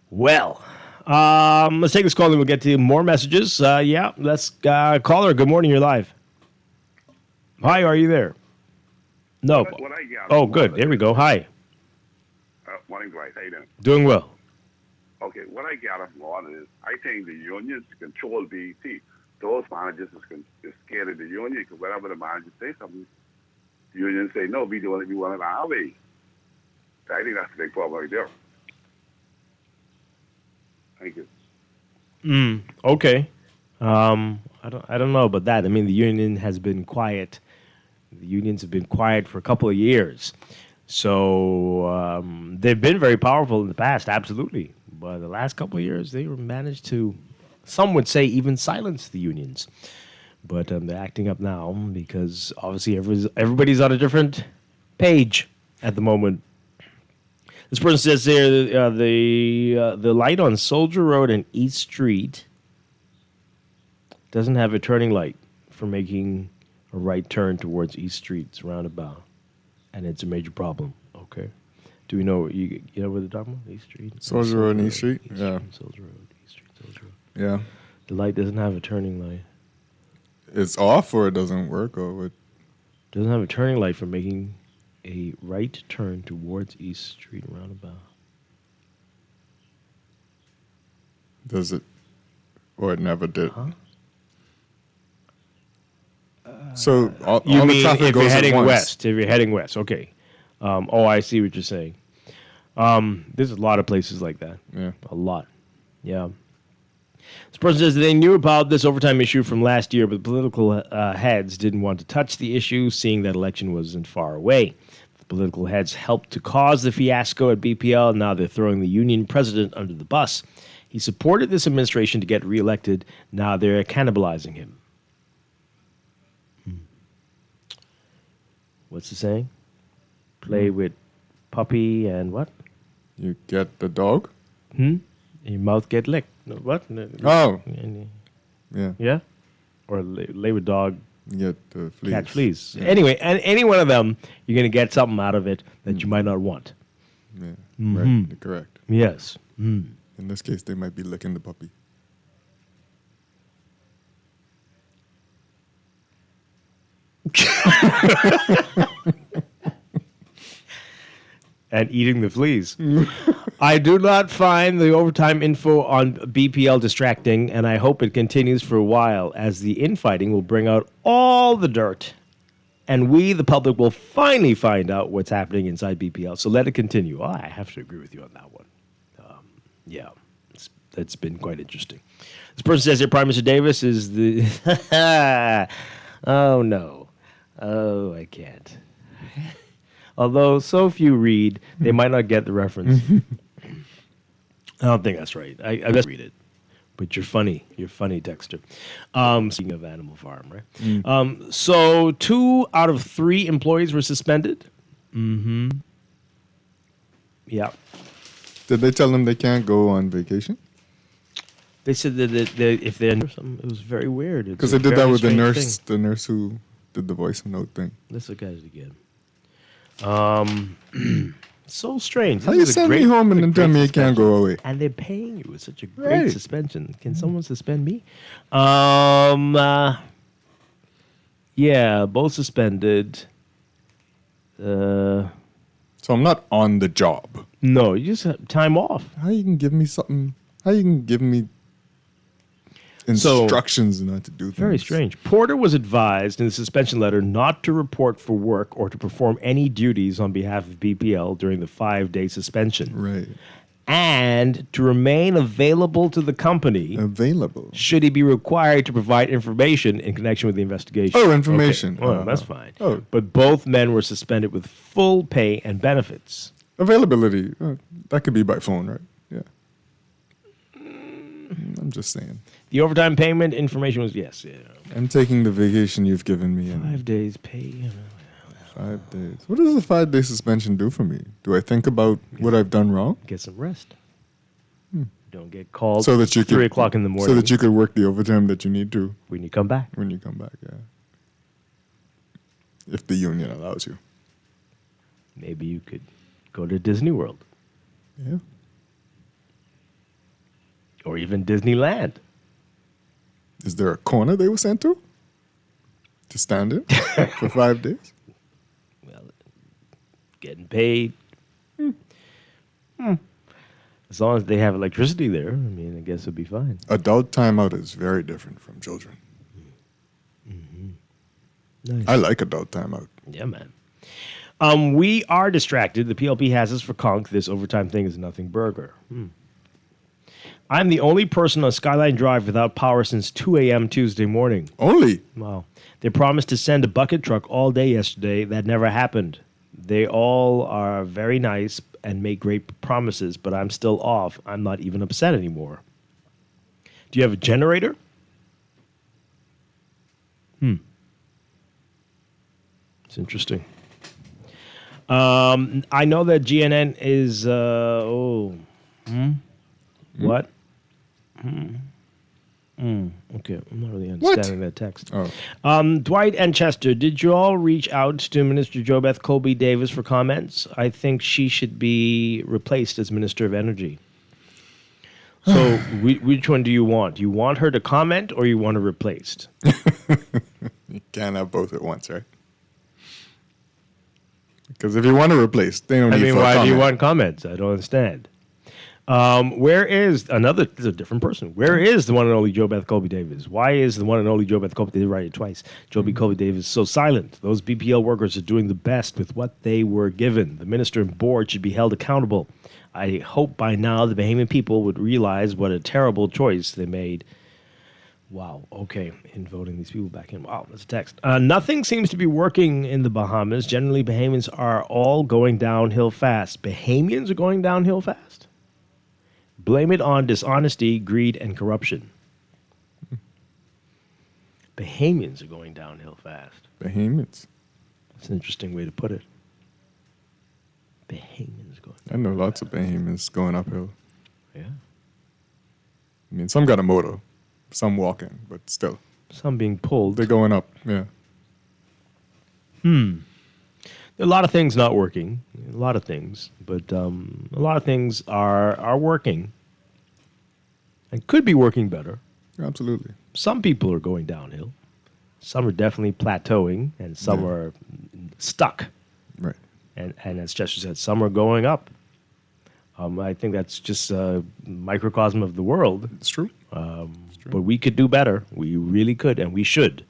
Well, let's take this call and we'll get to more messages. Let's caller. Good morning. You're live. Hi, are you there? No. Oh, good. There we go. Hi. Morning, Dwight. How you doing? Doing well. Okay, what I gather from all of this, I think the unions control BET. Those managers is scared of the union because whenever the manager say something, the union say, no, we want it our way. I think that's the big problem right there. Thank you. Okay. I don't know about that. I mean, the union has been quiet. The unions have been quiet for a couple of years. So they've been very powerful in the past, absolutely. But the last couple of years, they managed to, some would say, even silence the unions. But they're acting up now because obviously everybody's on a different page at the moment. This person says there the light on Soldier Road and East Street doesn't have a turning light for making a right turn towards East Street's roundabout, and it's a major problem. Okay. Do we know you know where they're talking about? East Street? Soldier Road and East Street? Yeah. Soldier Road, East Street, Soldier Road. Yeah. The light doesn't have a turning light. It's off or it doesn't work or what? Doesn't have a turning light for making a right turn towards East Street roundabout. Does it? Or it never did? Huh? So all You the mean traffic if goes you're at heading once. west? If you're heading west, okay. I see what you're saying. There's a lot of places like that. Yeah. A lot. Yeah. This person says they knew about this overtime issue from last year, but political heads didn't want to touch the issue, seeing that election wasn't far away. The political heads helped to cause the fiasco at BPL, and now they're throwing the union president under the bus. He supported this administration to get reelected. Now they're cannibalizing him. What's the saying? Play with puppy and what? You get the dog? And your mouth get licked. No, what? No, Oh. Yeah. Yeah. Or lay with dog. Get the fleas. Catch fleas. Yeah. Anyway, and any one of them, you're going to get something out of it that you might not want. Yeah. Mhm. Right. Correct. Yes. In this case, they might be licking the puppy. And eating the fleas. I do not find the overtime info on BPL distracting, and I hope it continues for a while, as the infighting will bring out all the dirt. And we, the public, will finally find out what's happening inside BPL. So let it continue. Oh, I have to agree with you on that one. Yeah, it's been quite interesting. This person says that Prime Minister Davis is the... Oh, no. Oh, I can't. Although so few read, they might not get the reference. I don't think that's right. I just read it. But you're funny. You're funny, Dexter. Speaking of Animal Farm, right? So 2 out of 3 employees were suspended. Mm-hmm. Yeah. Did they tell them they can't go on vacation? They said that if they're something, it was very weird. Because they did that with the nurse who did the voice note thing. Let's look at it again. So strange. How This you is a send great- me home and a then great tell me you can't suspension. go away? And they're paying you. It's such a great Right. suspension. Can someone suspend me? Yeah, both suspended. So I'm not on the job. No, you just have time off. How you can give me something? How you can give me instructions not to do things? Very strange. Porter was advised in the suspension letter not to report for work or to perform any duties on behalf of BPL during the 5-day suspension. Right. And to remain available to the company. Available. Should he be required to provide information in connection with the investigation. Oh, information. Okay. Well, that's fine. Oh. But both men were suspended with full pay and benefits. Availability. That could be by phone, right? Yeah. I'm just saying. The overtime payment information was yes. Yeah. I'm taking the vacation you've given me. 5 days pay. 5 days. What does a 5-day suspension do for me? Do I think about what I've done wrong? Get some rest. Don't get called So that you 3 o'clock in the morning. So that you could work the overtime that you need to. When you come back. When you come back, yeah. If the union allows you. Maybe you could go to Disney World. Yeah. Or even Disneyland. Is there a corner they were sent to stand in for 5 days? Getting paid. As long as they have electricity there, I mean, I guess it'll be fine. Adult timeout is very different from children. Nice. I like adult timeout. Yeah, man. We are distracted. The PLP has us for conch. This overtime thing is nothing burger. I'm the only person on Skyline Drive without power since 2 a.m. Tuesday morning. Only? Wow. They promised to send a bucket truck all day yesterday. That never happened. They all are very nice and make great promises, but I'm still off. I'm not even upset anymore. Do you have a generator? It's interesting. I know that GNN is... What? Okay, I'm not really understanding that text. Oh. Dwight and Chester, did you all reach out to Minister JoBeth Colby Davis for comments? I think she should be replaced as Minister of Energy. So which one do you want? Do you want her to comment or you want her replaced? You can't have both at once, right? Because if you want to replace, they don't need for a why do you comment. want comments? I don't understand. Where is this is a different person? Where is the one and only JoBeth Colby Davis? Why is the one and only JoBeth Colby Davis, write it twice, Colby Davis so silent? Those BPL workers are doing the best with what they were given. The minister and board should be held accountable. I hope by now the Bahamian people would realize what a terrible choice they made. Wow, okay, in voting these people back in. Wow, that's a text. Nothing seems to be working in the Bahamas. Generally, Bahamians are all going downhill fast. Bahamians are going downhill fast? Blame it on dishonesty, greed, and corruption. Bahamians are going downhill fast. Bahamians. That's an interesting way to put it. Bahamians going. I know lots of Bahamians going uphill. Yeah. I mean, some got a motor, some walking, but still. Some being pulled. They're going up, yeah. There are a lot of things not working. A lot of things. But a lot of things are working. And could be working better. Absolutely. Some people are going downhill. Some are definitely plateauing, and some are stuck. Right. And as Chester said, some are going up. I think that's just a microcosm of the world. It's true. But we could do better. We really could, and we should.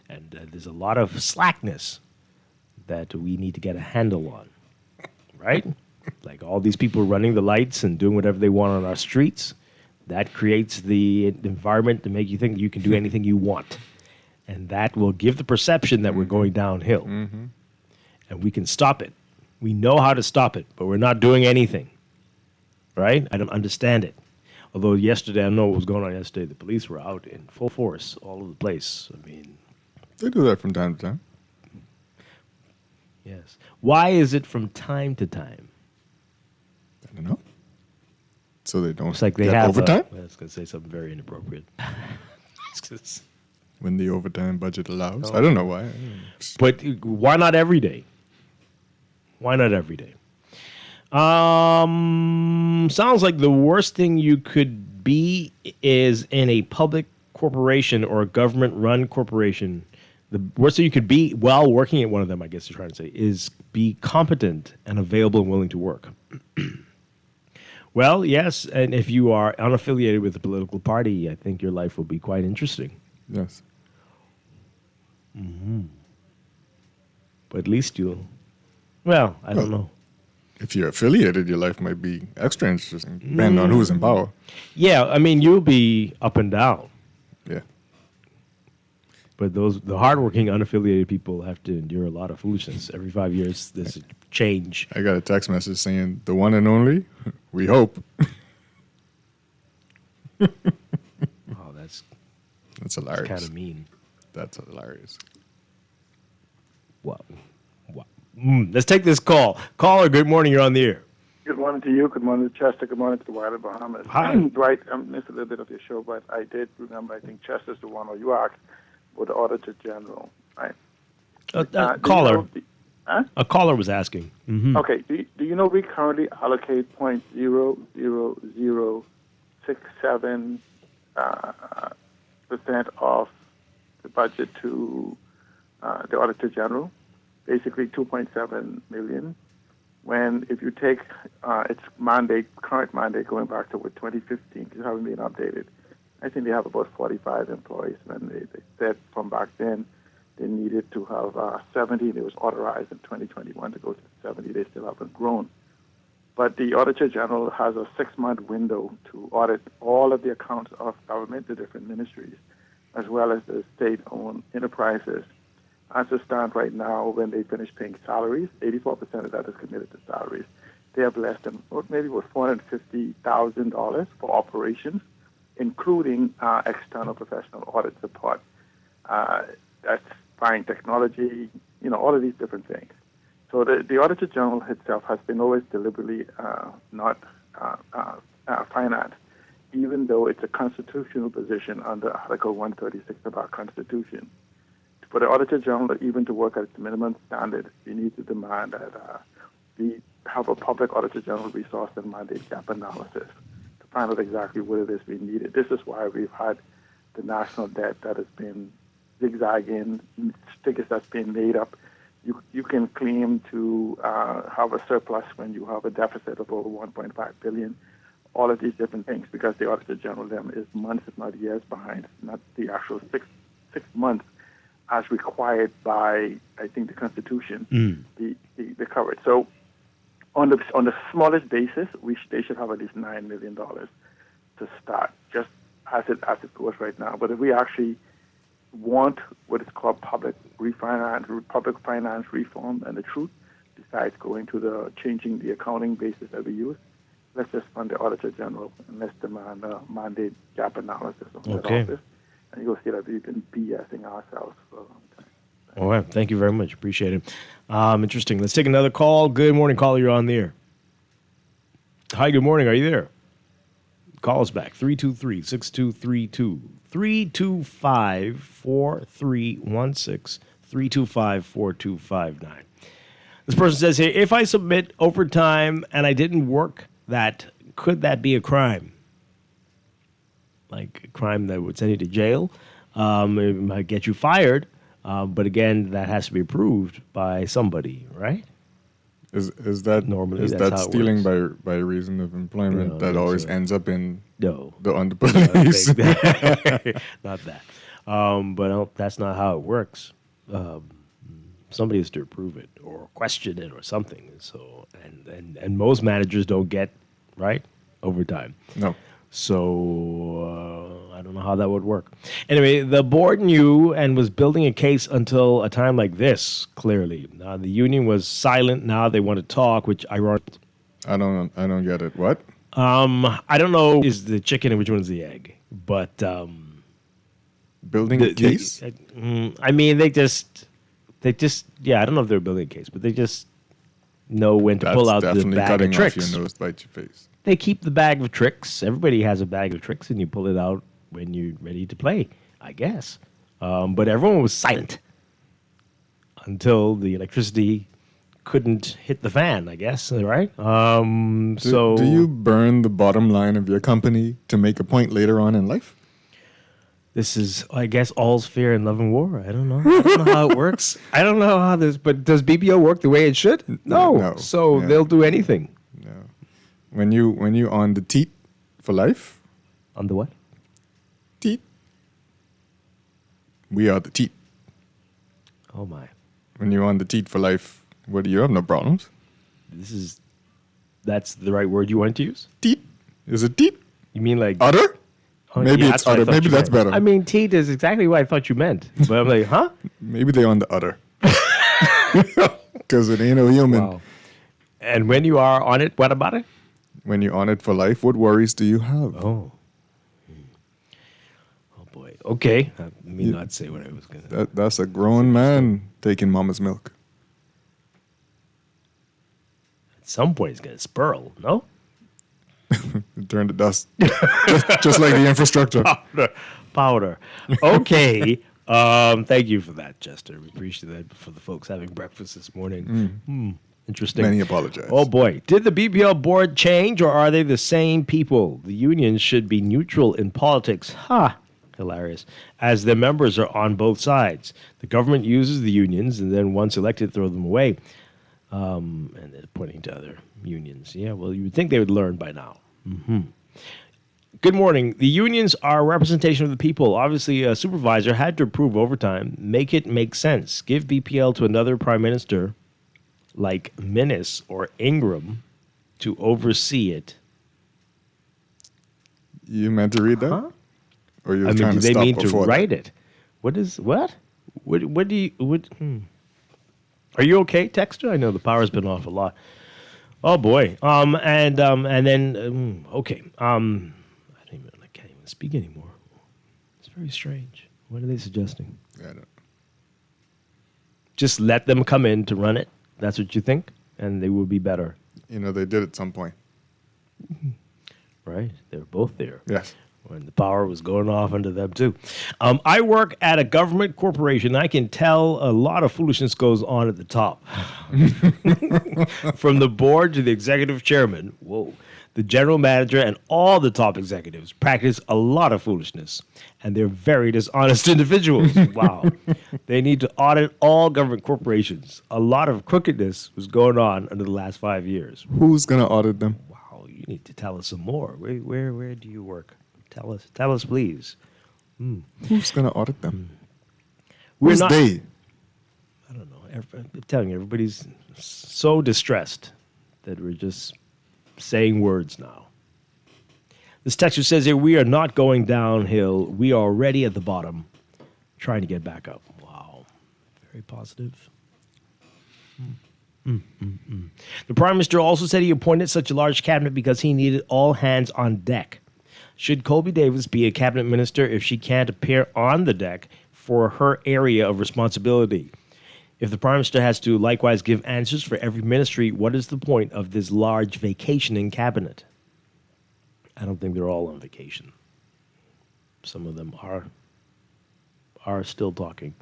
And there's a lot of slackness that we need to get a handle on, right? Like all these people running the lights and doing whatever they want on our streets. That creates the environment to make you think you can do anything you want. And that will give the perception that we're going downhill. Mm-hmm. And we can stop it. We know how to stop it, but we're not doing anything. Right? I don't understand it. Although yesterday, I know what was going on yesterday. The police were out in full force all over the place. I mean, they do that from time to time. Yes. Why is it from time to time? I don't know. So they don't It's like they get have overtime? I was going to say something very inappropriate. When the overtime budget allows. I don't know why. But why not every day? Why not every day? Sounds like the worst thing you could be is in a public corporation or a government-run corporation. The worst thing you could be while working at one of them, I guess you're trying to say, is be competent and available and willing to work. Well, yes, and if you are unaffiliated with a political party, I think your life will be quite interesting. Yes. Mm-hmm. But at least you'll... Well, I don't know. If you're affiliated, your life might be extra interesting, depending on who's in power. Yeah, I mean, you'll be up and down. Yeah. But the hardworking, unaffiliated people have to endure a lot of foolishness. Every 5 years, there's a change. I got a text message saying, the one and only, we hope. Oh, that's hilarious. Kind of mean. That's hilarious. Wow. Let's take this call. Caller, good morning. You're on the air. Good morning to you. Good morning to Chester. Good morning to the wider Bahamas. Hi. Dwight, I missed a little bit of your show, but I did remember, I think Chester's the one, or you asked, for the Auditor General, right? Caller. A caller was asking. Mm-hmm. Okay. Do you know we currently allocate 0.00067% of the budget to the Auditor General? Basically 2.7 million. When if you take its current mandate going back to 2015, because it hasn't been updated, I think they have about 45 employees. When they said from back then they needed to have 70. It was authorized in 2021 to go to 70. They still haven't grown. But the Auditor General has a 6-month window to audit all of the accounts of government, the different ministries, as well as the state-owned enterprises. As it stands right now, when they finish paying salaries, 84% of that is committed to salaries. They have less than maybe $450,000 for operations, including external professional audit support. That's buying technology, all of these different things. So the Auditor General itself has been always deliberately not financed. even though it's a constitutional position under Article 136 of our Constitution, for the Auditor General even to work at its minimum standard, you need to demand that we have a public Auditor General resource and mandate gap analysis to find out exactly what it is we needed. This is why we've had the national debt that has been zigzagging, tickets that's been made up. You can claim to have a surplus when you have a deficit of over 1.5 billion. All of these different things, because the Auditor General them is months, if not years behind, not the actual six months as required by, I think, the Constitution, the coverage. So on the smallest basis, they should have at least $9 million to start, just as it goes right now. But if we actually want what is called public finance reform, and the truth, besides going to the changing the accounting basis that we use, let's just fund the Auditor General and let's demand a mandate gap analysis of that office. And you'll see that we've been BSing ourselves for a long time. All right. Thank you very much. Appreciate it. Interesting. Let's take another call. Good morning, caller. You're on the air. Hi, good morning. Are you there? Call us back. 323-6232. 325-4316. 325-4259. This person says here, if I submit overtime and I didn't work that, could that be a crime? Like a crime that would send you to jail? It might get you fired. But again, that has to be approved by somebody, right? Is that normally is that stealing by reason of employment that always ends up in the underpolice? Not that. But that's not how it works. Somebody has to approve it or question it or something. So and most managers don't get overtime. No. So I don't know how that would work. Anyway, the board knew and was building a case until a time like this. Clearly, now the union was silent. Now they want to talk, which I don't get it. What? I don't know. Is the chicken and which one's the egg? But building a case. I mean, they just I don't know if they're building a case, but they just know when to pull out the bag of tricks. Off your nose, bite your face. They keep the bag of tricks. Everybody has a bag of tricks, and you pull it out when you're ready to play, I guess. But everyone was silent until the electricity couldn't hit the fan, I guess, right? Do you burn the bottom line of your company to make a point later on in life? This is, I guess, all's fair in love and war. I don't know. I don't know how it works. I don't know how this, but does BPO work the way it should? No. So they'll do anything. When you on the teat for life. On the what? Teat. We are the teat. Oh my. When you're on the teat for life, what do you have? No problems. That's the right word you want to use? Teat. Is it teat? You mean like udder? Maybe it's udder. Maybe that's better. I mean, teat is exactly what I thought you meant. But I'm like, huh? Maybe they're on the udder. Because it ain't a human. Wow. And when you are on it, what about it? When you're on it for life, what worries do you have? Oh boy. Okay. Let me not say what I was going to. That's a grown man taking mama's milk. At some point, it's going to spurl, no? Turn to dust. just like the infrastructure. Powder. Okay. Thank you for that, Chester. We appreciate that for the folks having breakfast this morning. Interesting. Many apologize. Oh, boy. Did the BPL board change, or are they the same people? The unions should be neutral in politics. Hilarious. As the members are on both sides. The government uses the unions, and then once elected, throw them away. And they're pointing to other unions. Yeah, well, you would think they would learn by now. Good morning. The unions are a representation of the people. Obviously, a supervisor had to approve overtime. Make it make sense. Give BPL to another prime minister like Minnis or Ingram to oversee it. You meant to read that? Huh? Or you I trying mean, do to they stop mean to before write that? it? What do you... Are you okay, Texter? I know the power's been off a lot. Oh boy. And then okay. I can't even speak anymore. It's very strange. What are they suggesting? Yeah, I don't. Just let them come in to run it. That's what you think, and they will be better. They did at some point. right? They were both there. Yes. When the power was going off under them, too. I work at a government corporation. I can tell a lot of foolishness goes on at the top. From the board to the executive chairman. Whoa. The general manager and all the top executives practice a lot of foolishness. And they're very dishonest individuals. Wow. They need to audit all government corporations. A lot of crookedness was going on under the last 5 years. Who's going to audit them? Wow, you need to tell us some more. Where do you work? Tell us, please. Who's going to audit them? We're Who's not, they? I don't know. I'm telling you, everybody's so distressed that we're just saying words now. This texture says here, we are not going downhill. We are already at the bottom, trying to get back up. Wow. Very positive. The Prime Minister also said he appointed such a large cabinet because he needed all hands on deck. Should Colby Davis be a cabinet minister if she can't appear on the deck for her area of responsibility? If the Prime Minister has to likewise give answers for every ministry, what is the point of this large vacationing cabinet? I don't think they're all on vacation. Some of them are still talking.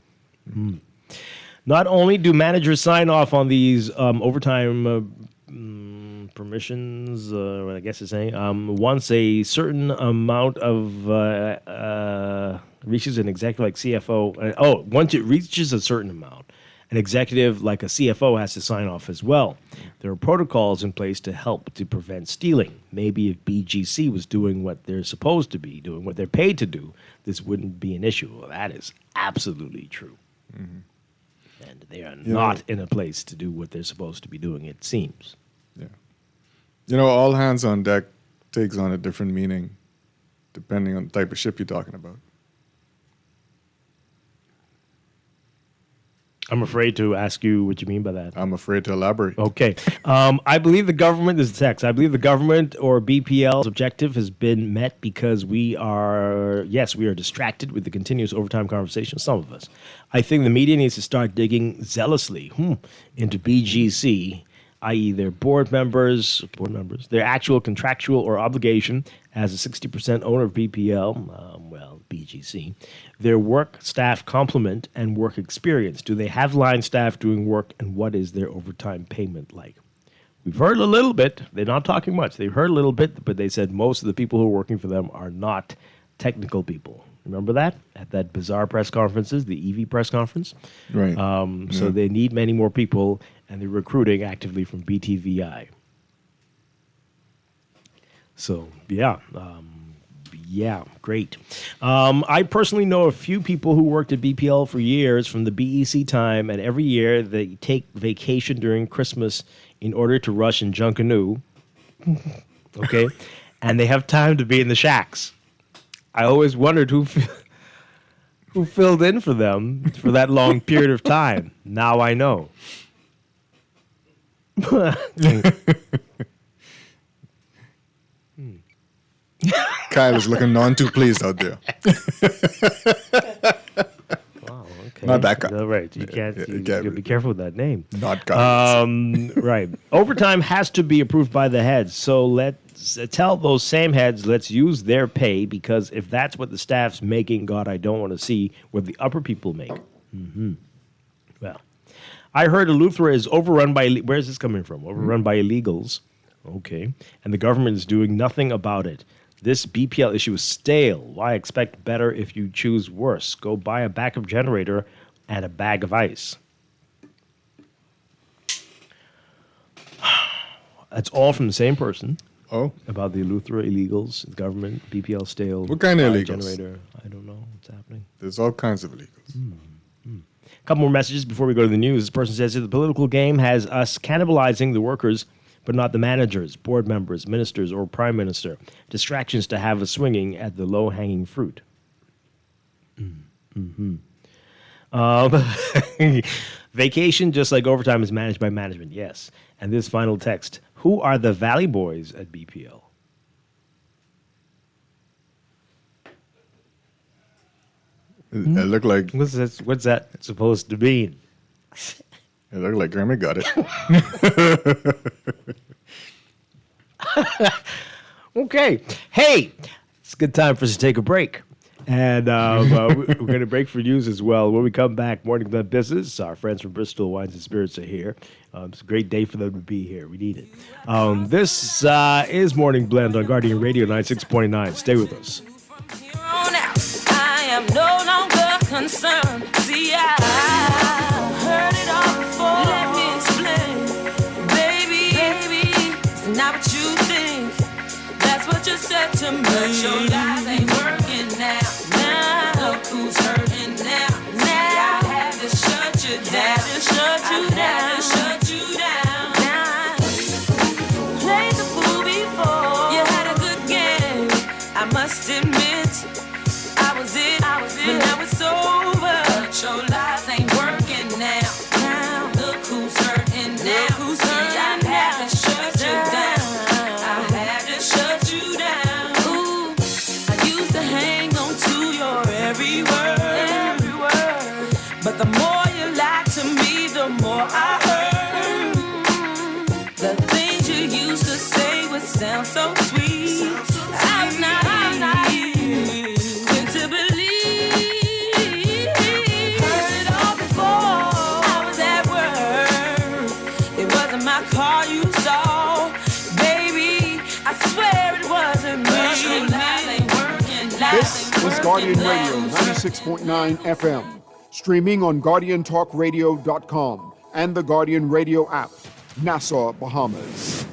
Not only do managers sign off on these overtime permissions, I guess it's saying, once a certain amount of reaches an executive like CFO, once it reaches a certain amount, an executive like a CFO has to sign off as well. There are protocols in place to help to prevent stealing. Maybe if BGC was doing what they're supposed to be doing, what they're paid to do, this wouldn't be an issue. Well, that is absolutely true. Mm-hmm. And they are not in a place to do what they're supposed to be doing, it seems. Yeah. All hands on deck takes on a different meaning depending on the type of ship you're talking about. I'm afraid to ask you what you mean by that. I'm afraid to elaborate. Okay. I believe the government, this is the text, I believe the government or BPL's objective has been met because we are distracted with the continuous overtime conversation, some of us. I think the media needs to start digging zealously into BGC, i.e. their board members, their actual contractual or obligation as a 60% owner of BPL, BGC, their work staff complement and work experience. Do they have line staff doing work, and what is their overtime payment like? We've heard a little bit. They're not talking much. They've heard a little bit, but they said most of the people who are working for them are not technical people. Remember that? At that bizarre press conferences, the EV press conference? Right. So they need many more people, and they're recruiting actively from BTVI. So, great. I personally know a few people who worked at BPL for years from the BEC time, and every year they take vacation during Christmas in order to rush in Junkanoo. Okay? And they have time to be in the shacks. I always wondered who filled in for them for that long period of time. Now I know. Kyle is looking none too pleased out there. Wow, okay. Not that guy. No, right. You can't be careful with that name. Not Kyle. Right. Overtime has to be approved by the heads. So let's tell those same heads, let's use their pay, because if that's what the staff's making, God, I don't want to see what the upper people make. Mm-hmm. Well, I heard Eleuthera is overrun by, where's this coming from? Overrun by illegals. Okay. And the government is doing nothing about it. This BPL issue is stale. Why expect better if you choose worse? Go buy a backup generator and a bag of ice. That's all from the same person. Oh. About the Eleuthera illegals, the government, BPL stale. What kind of illegals? Generator. I don't know what's happening. There's all kinds of illegals. A couple more messages before we go to the news. This person says the political game has us cannibalizing the workers, but not the managers, board members, ministers, or prime minister. Distractions to have us swinging at the low-hanging fruit. Vacation, just like overtime, is managed by management, yes. And this final text, who are the Valley Boys at BPL? It looked like... What's that supposed to mean? It looked like Grammy got it. Okay. Hey, it's a good time for us to take a break. And we're going to break for news as well. When we come back, Morning Blend Business, our friends from Bristol Wines and Spirits are here. It's a great day for them to be here. We need it. This is Morning Blend on Guardian Radio 96.9. Stay with us. On out, I am no longer concerned. See, I heard it all before. Let me explain. Baby, it's not what you think. That's what you said to me. But your lies ain't working now. Look who's hurting now. I had to shut you down. Shut you down. Played the fool before. You had a good game. I must admit, I was it. But now it's over. But your lies ain't working now. Look who's hurting now. I had to shut you down. I had to shut you down. Ooh, I used to hang on to your every word. But the more you lied to me, the more I heard. The things you used to say would sound so sweet. I was not quick to believe. Heard it all before. I was at work. It wasn't my car you saw. Baby, I swear it wasn't me. This is Guardian Radio 96.9 FM. Streaming on GuardianTalkRadio.com and the Guardian Radio app. Nassau, Bahamas.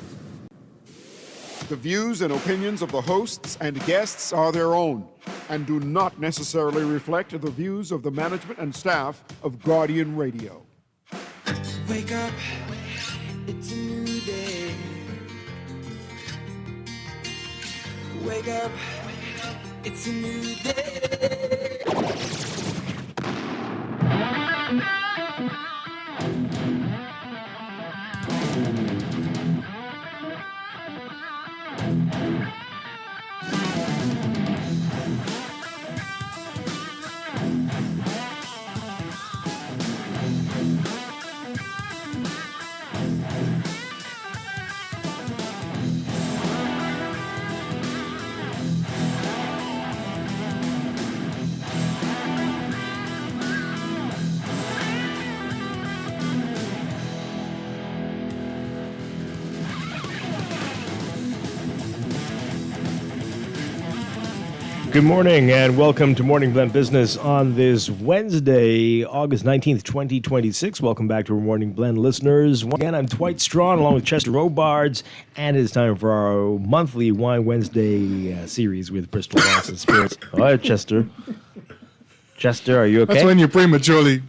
The views and opinions of the hosts and guests are their own and do not necessarily reflect the views of the management and staff of Guardian Radio. Wake up, it's a new day. Wake up, it's a new day. Good morning and welcome to Morning Blend Business on this Wednesday, August 19th, 2026. Welcome back to our Morning Blend listeners. Once again, I'm Dwight Strachan along with Chester Robards, and it's time for our monthly Wine Wednesday series with Bristol Wines and Spirits. All right, Chester. Chester, are you okay? That's when you prematurely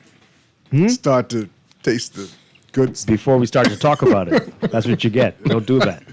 start to taste the goods. Before we start to talk about it. That's what you get. Don't do that.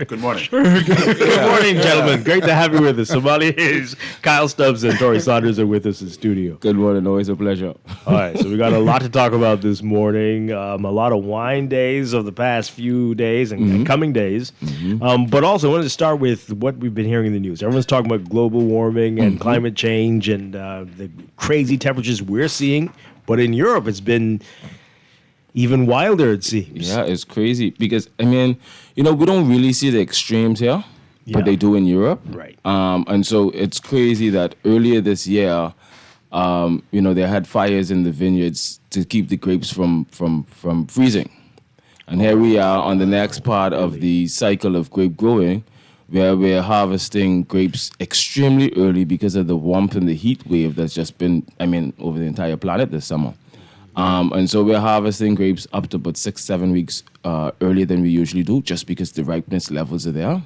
Good morning. Good morning, gentlemen. Great to have you with us. Somali is Kyle Stubbs and Tori Saunders are with us in studio. Good morning. Always a pleasure. All right, so we got a lot to talk about this morning. A lot of wine days of the past few days and coming days. But also, I wanted to start with what we've been hearing in the news. Everyone's talking about global warming and climate change and the crazy temperatures we're seeing. But in Europe, it's been even wilder, it seems. Yeah, it's crazy because, I mean, we don't really see the extremes here, but they do in Europe. Right. And so it's crazy that earlier this year, they had fires in the vineyards to keep the grapes from freezing. And here we are on the next part of the cycle of grape growing, where we're harvesting grapes extremely early because of the warmth and the heat wave that's just been, over the entire planet this summer. And so we're harvesting grapes up to about 6-7 weeks earlier than we usually do, just because the ripeness levels are there.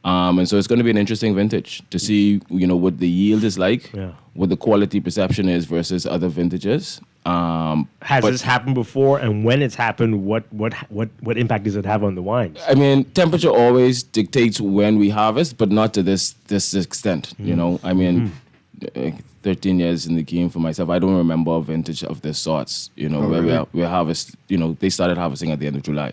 And so it's going to be an interesting vintage to see, what the yield is like, what the quality perception is versus other vintages. Has this happened before? And when it's happened, what impact does it have on the wines? Temperature always dictates when we harvest, but not to this extent. 13 years in the game for myself, I don't remember a vintage of this sorts, where we harvest, they started harvesting at the end of July,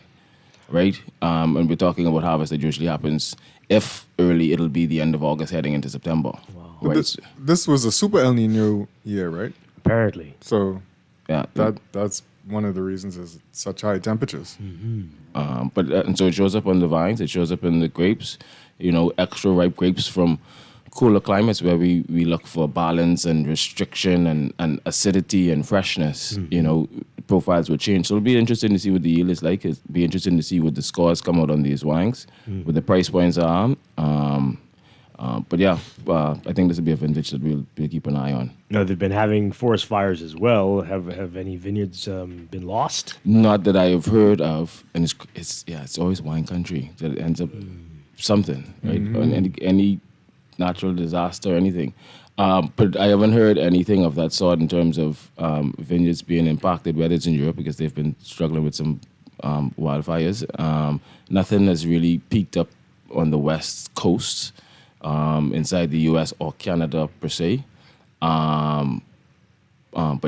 right? And we're talking about harvest that usually happens, if early, it'll be the end of August heading into September. Wow. Right? This was a super El Nino year, right? Apparently. So yeah, that's one of the reasons is such high temperatures. And so it shows up on the vines, it shows up in the grapes, extra ripe grapes from cooler climates where we look for balance and restriction and acidity and freshness. Profiles will change. So it'll be interesting to see what the yield is like. It'll be interesting to see what the scores come out on these wines, what the price points are. But yeah, I think this will be a vintage that we'll keep an eye on. Now, they've been having forest fires as well. Have any vineyards been lost? Not that I have heard of. And it's always wine country that it ends up something, right? And any natural disaster or anything. But I haven't heard anything of that sort in terms of vineyards being impacted, whether it's in Europe because they've been struggling with some wildfires. Nothing has really peaked up on the West Coast inside the U.S. or Canada per se. But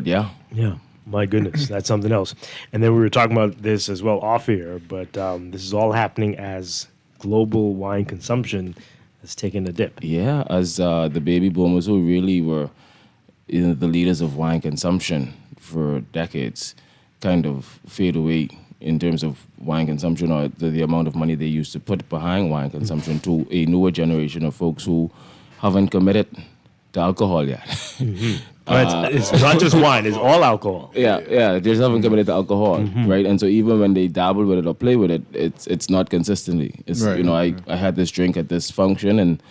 yeah. Yeah. My goodness, that's something else. And then we were talking about this as well off air, but this is all happening as global wine consumption has taken a dip. Yeah, as the baby boomers who really were the leaders of wine consumption for decades kind of fade away in terms of wine consumption or the amount of money they used to put behind wine consumption to a newer generation of folks who haven't committed to alcohol yet. It's not just wine, it's all alcohol. Yeah, they just haven't committed to alcohol, right? And so even when they dabble with it or play with it, it's not consistently. It's I had this drink at this function and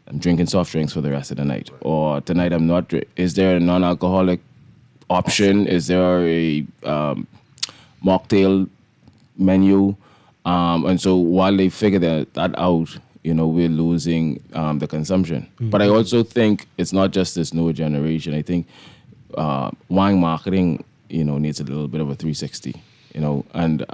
I'm drinking soft drinks for the rest of the night. Or tonight I'm not. Is there a non-alcoholic option? Is there a mocktail menu? And so while they figure that out, we're losing the consumption. But I also think it's not just this newer generation. I think wine marketing, needs a little bit of a 360. And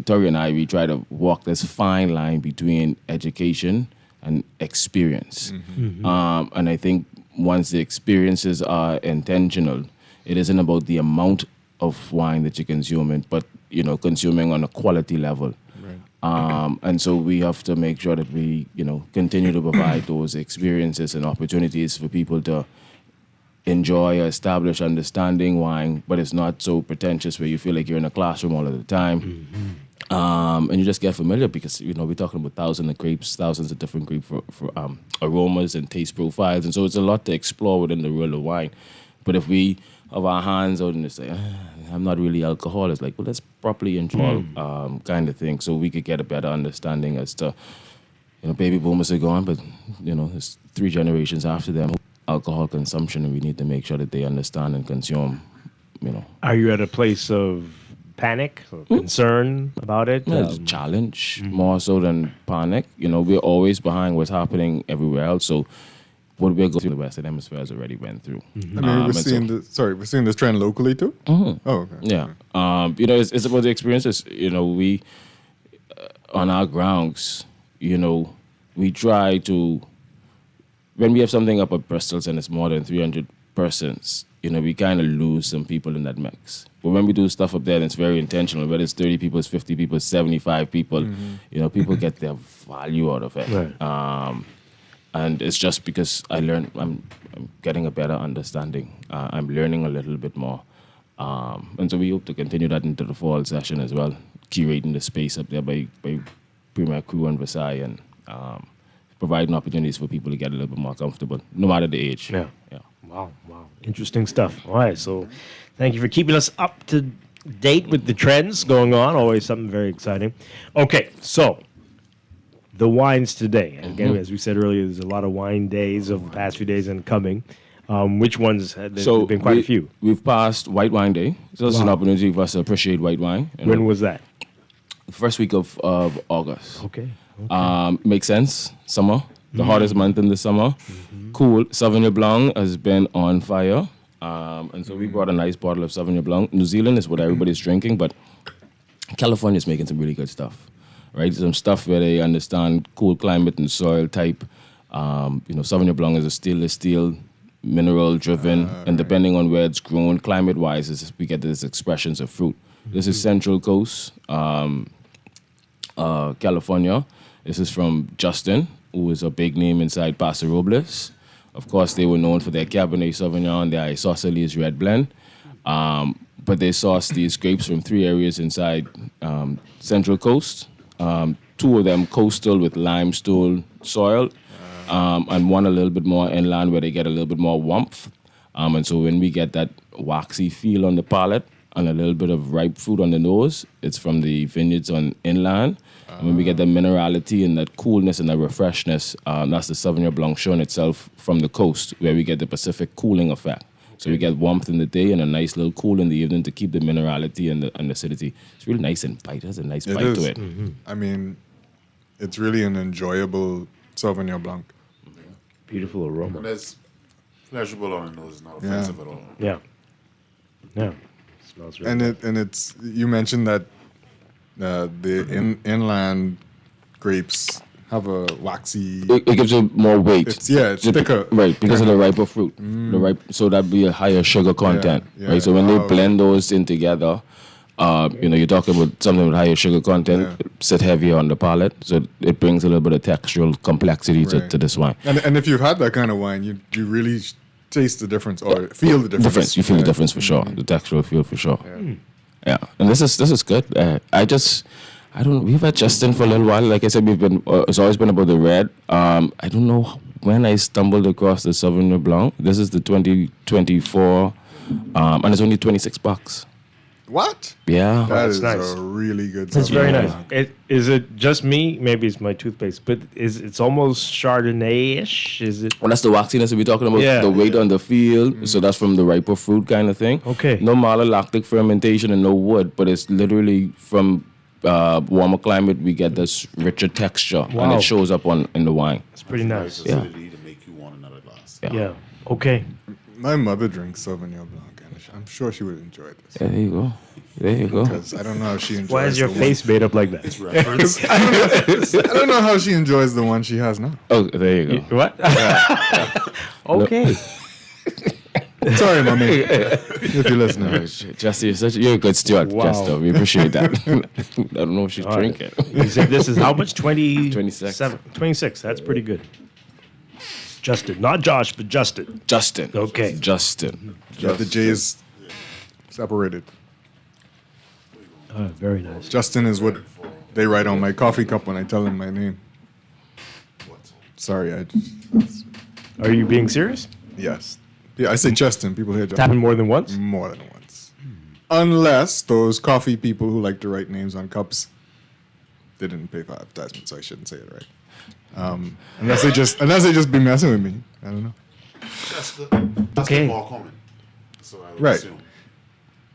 Tori and I, we try to walk this fine line between education and experience. And I think once the experiences are intentional, it isn't about the amount of wine that you're consuming, but consuming on a quality level. And so we have to make sure that we, continue to provide those experiences and opportunities for people to enjoy or establish understanding wine, but it's not so pretentious where you feel like you're in a classroom all of the time. And you just get familiar because, we're talking about thousands of grapes, thousands of different grape for aromas and taste profiles. And so it's a lot to explore within the world of wine. But if we have our hands out and say, I'm not really alcoholic, it's like, well, let's properly enjoy kind of thing so we could get a better understanding as to, baby boomers are gone, but, there's 3 generations after them, alcohol consumption, and we need to make sure that they understand and consume, Are you at a place of panic or concern about it? It's a challenge more so than panic. We're always behind what's happening everywhere else. So what we're going through the Western Hemisphere has already went through. I mean, we're seeing this trend locally too. Oh, okay. Yeah. It's about the experiences. We on our grounds. We try to when we have something up at Bristol's and it's more than 300 persons. We kind of lose some people in that mix. But when we do stuff up there, and it's very intentional. Whether it's 30 people, it's 50 people, it's 75 people. People get their value out of it. Right. And it's just because I'm getting a better understanding. I'm learning a little bit more. And so we hope to continue that into the fall session as well, curating the space up there by Premier Crew and Versailles and providing opportunities for people to get a little bit more comfortable, no matter the age. Yeah. Wow. Interesting stuff. All right, so thank you for keeping us up to date with the trends going on. Always something very exciting. Okay, so the wines today. And again, as we said earlier, there's a lot of wine days over the past few days and coming. Which ones? There's been quite a few. We've passed White Wine Day. So it's an opportunity for us to appreciate white wine. When was that? The first week of August. Okay. Makes sense. Summer. The hottest month in the summer. Cool. Sauvignon Blanc has been on fire. And so we brought a nice bottle of Sauvignon Blanc. New Zealand is what everybody's drinking, but California's making some really good stuff. Right? Some stuff where they understand cool climate and soil type. Sauvignon Blanc is a stainless steel, mineral driven, and depending on where it's grown, climate wise, we get these expressions of fruit. This is Central Coast, California. This is from Justin, who is a big name inside Paso Robles. Of course, they were known for their Cabernet Sauvignon, their Isosceles red blend. But but they source these grapes from 3 areas inside Central Coast. 2 of them coastal with limestone soil, and 1 a little bit more inland where they get a little bit more warmth. And so when we get that waxy feel on the palate and a little bit of ripe fruit on the nose, it's from the vineyards on inland. And when we get the minerality and that coolness and that refreshness, that's the Sauvignon Blanc showing itself from the coast, where we get the Pacific cooling effect. So we get warmth in the day and a nice little cool in the evening to keep the minerality and the acidity. It's really nice and bite. There's a nice bite is. to it. I mean, it's really an enjoyable Sauvignon Blanc. Beautiful aroma. And it's pleasurable on the nose, not Yeah. offensive at all. Yeah. Yeah. Smells really good. And it's you mentioned that the inland grapes have a waxy. It gives it more weight. It's thicker. Right, because of the riper fruit. The ripe, so that'd be a higher sugar content. yeah. Right, so when they Oh. blend those in together, you're talking about something with higher sugar content, sit heavier on the palate, so it brings a little bit of textural complexity to this wine. And if you've had that kind of wine, you really taste the difference or feel the difference. You feel the difference for sure. The textural feel for sure. Yeah, and this is good. We've had Justin for a little while. Like I said, it's always been about the red. I don't know when I stumbled across the Sauvignon Blanc. This is the 2024, and it's only $26. What? Yeah, That that's is nice. a really good. It's very Sauvignon nice. Blanc. Is it just me? Maybe it's my toothpaste, but it's almost Chardonnay-ish. Is it? Well, that's the waxiness that we're talking about. Yeah. The weight on the field. So that's from the riper fruit kind of thing. Okay. No malolactic fermentation and no wood, but it's literally from warmer climate. We get this richer texture, and Wow. it shows up in the wine. It's pretty nice. Yeah. Acidity to make you want another glass. Yeah. Okay. My mother drinks Sauvignon Blanc, and I'm sure she would enjoy this. Yeah, there you go. There you go. Because I don't know how she enjoys. Why is your the face made up like that? It's reference. I don't know how she enjoys the one she has now. Oh, there you go. What? Okay. Sorry, mommy, if you're listening. Jesse, you're a good steward, Wow. Jester. We appreciate that. I don't know if she's All right. drinking. You said this is how much? 26. 26. That's pretty good. Justin. Not Josh, but Justin. Justin. Okay. Justin. Yeah, the J's separated. Very nice. Justin is what they write on my coffee cup when I tell them my name. Sorry, Are you being serious? yes. Yeah, I say Justin. People hear It's Justin. happened more than once? More than once. Unless those coffee people who like to write names on cups, they didn't pay for advertisement, so I shouldn't say it right. Unless they just be messing with me. I don't know. That's Okay. the more common. So I would Right. assume.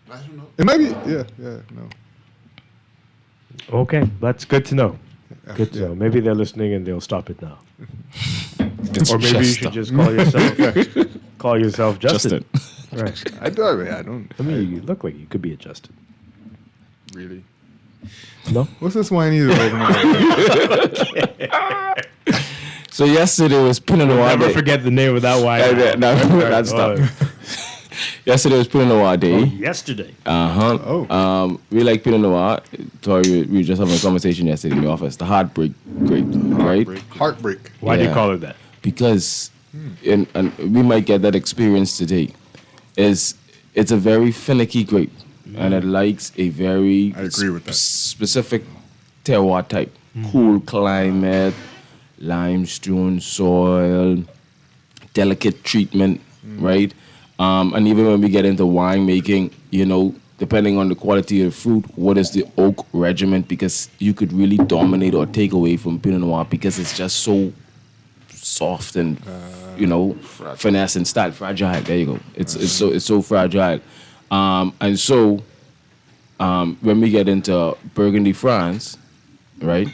I don't know. It might be. Yeah, no. Okay. That's good to know. Good to Yeah. know. Maybe they're listening and they'll stop it now. It's Or maybe you should just call yourself Justin. Justin. Right. I don't. I mean, you look like you could be a Justin. Really. No? What's this wine you opening? So yesterday was Pinot Noir Never Day. forget the name of that wine. No, that's stop. Yesterday was Pinot Noir Day. Yesterday. We like Pinot Noir. Tori, we were just having a conversation yesterday in the office. The heartbreak grape, right? Heartbreak. Why do you Yeah. call it that? Because, and we might get that experience today, it's a very finicky grape, and it likes a very I agree with that. specific terroir type, cool climate, limestone soil, delicate treatment, right? And even when we get into wine making, depending on the quality of the fruit, what is the oak regiment? Because you could really dominate or take away from Pinot Noir because it's just so soft and finesse and style fragile. There you go. It's so fragile, and so when we get into Burgundy, France, right?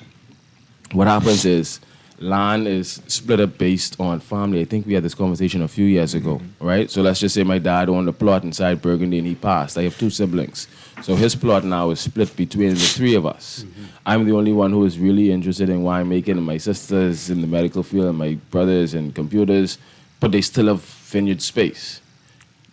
What happens is land is split up based on family. I think we had this conversation a few years ago, right? So let's just say my dad owned a plot inside Burgundy and he passed. I have 2 siblings. So his plot now is split between the 3 of us. I'm the only one who is really interested in winemaking, and my sister's in the medical field, and my brother's in computers, but they still have vineyard space.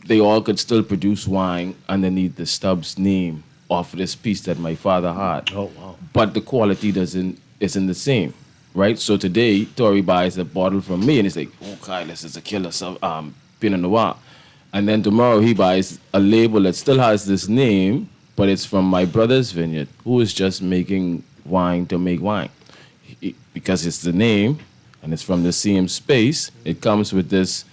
They all could still produce wine underneath the Stubbs name off this piece that my father had. Oh, wow. But the quality isn't the same. Right, so today Tori buys a bottle from me, and he's like, "Oh, Kyle, this is a killer Pinot Noir," And then tomorrow he buys a label that still has this name, but it's from my brother's vineyard, who is just making wine to make wine. Because it's the name and it's from the same space, it comes with this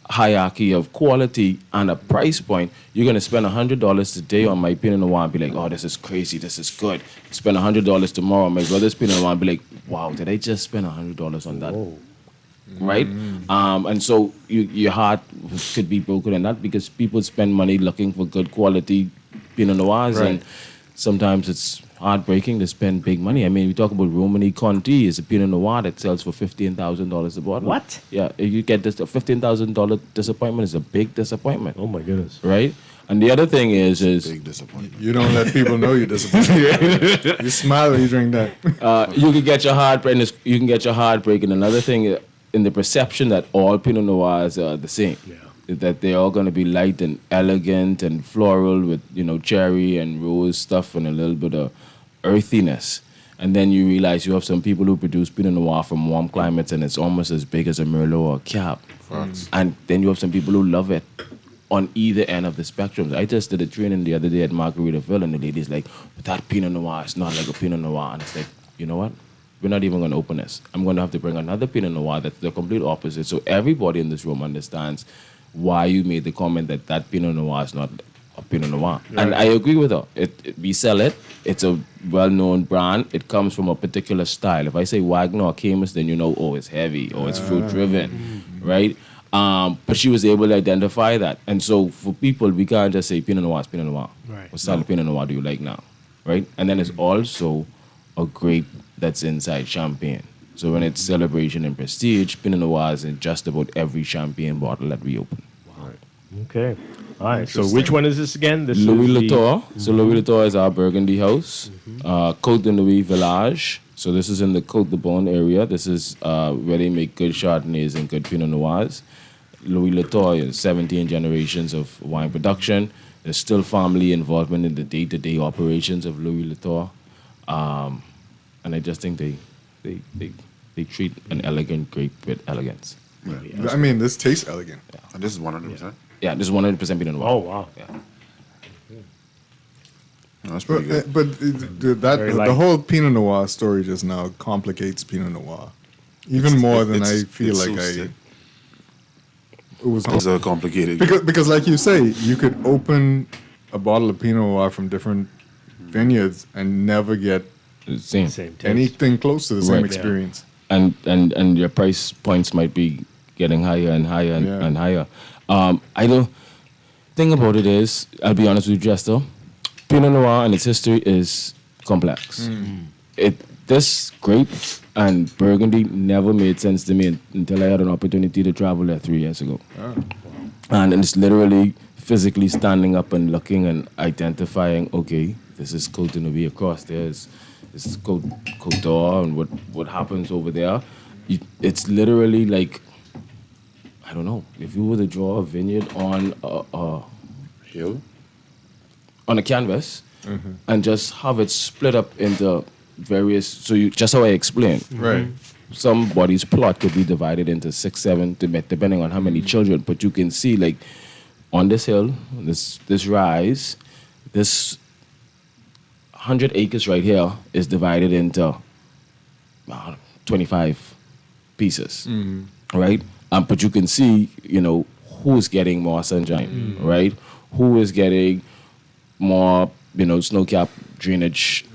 hierarchy of quality and a price point. You're going to spend $100 today on my Pinot Noir and be like, oh, this is crazy, this is good. Spend $100 tomorrow on my brother's Pinot Noir and be like, wow, did I just spend $100 on that? Whoa. Right? And so your heart could be broken in that because people spend money looking for good quality Pinot Noirs, Right. and sometimes it's heartbreaking to spend big money. I mean, we talk about Romani Conti is a Pinot Noir that sells for $15,000 a bottle. What? Yeah, if you get this, a $15,000 disappointment is a big disappointment. Oh my goodness! Right? And the other thing is big disappointment. You don't let people know you're disappointed. You smile when you drink that. You can get your heart break. You can get your heart break. And another thing, in the perception that all Pinot Noirs are the same. Yeah. That they're all going to be light and elegant and floral with, cherry and rose stuff and a little bit of earthiness. And then you realize you have some people who produce Pinot Noir from warm climates and it's almost as big as a Merlot or a Cab. And then you have some people who love it on either end of the spectrum. I just did a training the other day at Margaritaville and the lady's like, but that Pinot Noir is not like a Pinot Noir. And it's like, you know what? We're not even going to open this. I'm going to have to bring another Pinot Noir that's the complete opposite. So everybody in this room understands why you made the comment that Pinot Noir is not a Pinot Noir. Right. And I agree with her. We sell it. It's a well-known brand. It comes from a particular style. If I say Wagner or Camus, then you know, oh, it's heavy or it's fruit-driven, right? But she was able to identify that. And so for people, we can't just say Pinot Noir is Pinot Noir. Right. What style of Pinot Noir do you like now, right? And then it's also a grape that's inside Champagne. So when it's celebration and prestige, Pinot Noir is in just about every Champagne bottle that we open. Okay. All right. So which one is this again? This Louis is Latour. So Louis Latour is our Burgundy house. Côte de Nuit Village. So this is in the Côte de Beaune area. This is where they make good Chardonnays and good Pinot Noirs. Louis Latour is 17 generations of wine production. There's still family involvement in the day-to-day operations of Louis Latour. And I just think they treat an elegant grape with elegance. Yeah. I mean, this tastes elegant. Yeah. And this is 100%? Yeah, this is 100% Pinot Noir. Oh, wow. Yeah. No, that's pretty good. But the whole Pinot Noir story just now complicates Pinot Noir. Even more than I feel like it was. It's so complicated. Because like you say, you could open a bottle of Pinot Noir from different vineyards and never get same anything close to the same experience. Yeah. And your price points might be getting higher and higher and higher. I don't thing about it is, I'll be honest with you, Jester, Pinot Noir and its history is complex. This grape and Burgundy never made sense to me until I had an opportunity to travel there 3 years ago. And it's literally physically standing up and looking and identifying, okay, this is Côte de Nuit across there. This is Côte d'Or and what happens over there. It's literally like, I don't know, if you were to draw a vineyard on a hill, on a canvas, and just have it split up into various, just how I explained. Right. Somebody's plot could be divided into 6, 7, depending on how many children, but you can see like on this hill, this rise, this 100 acres right here is divided into 25 pieces, right? But you can see, who's getting more sunshine, right? Who is getting more, snow-cap drainage,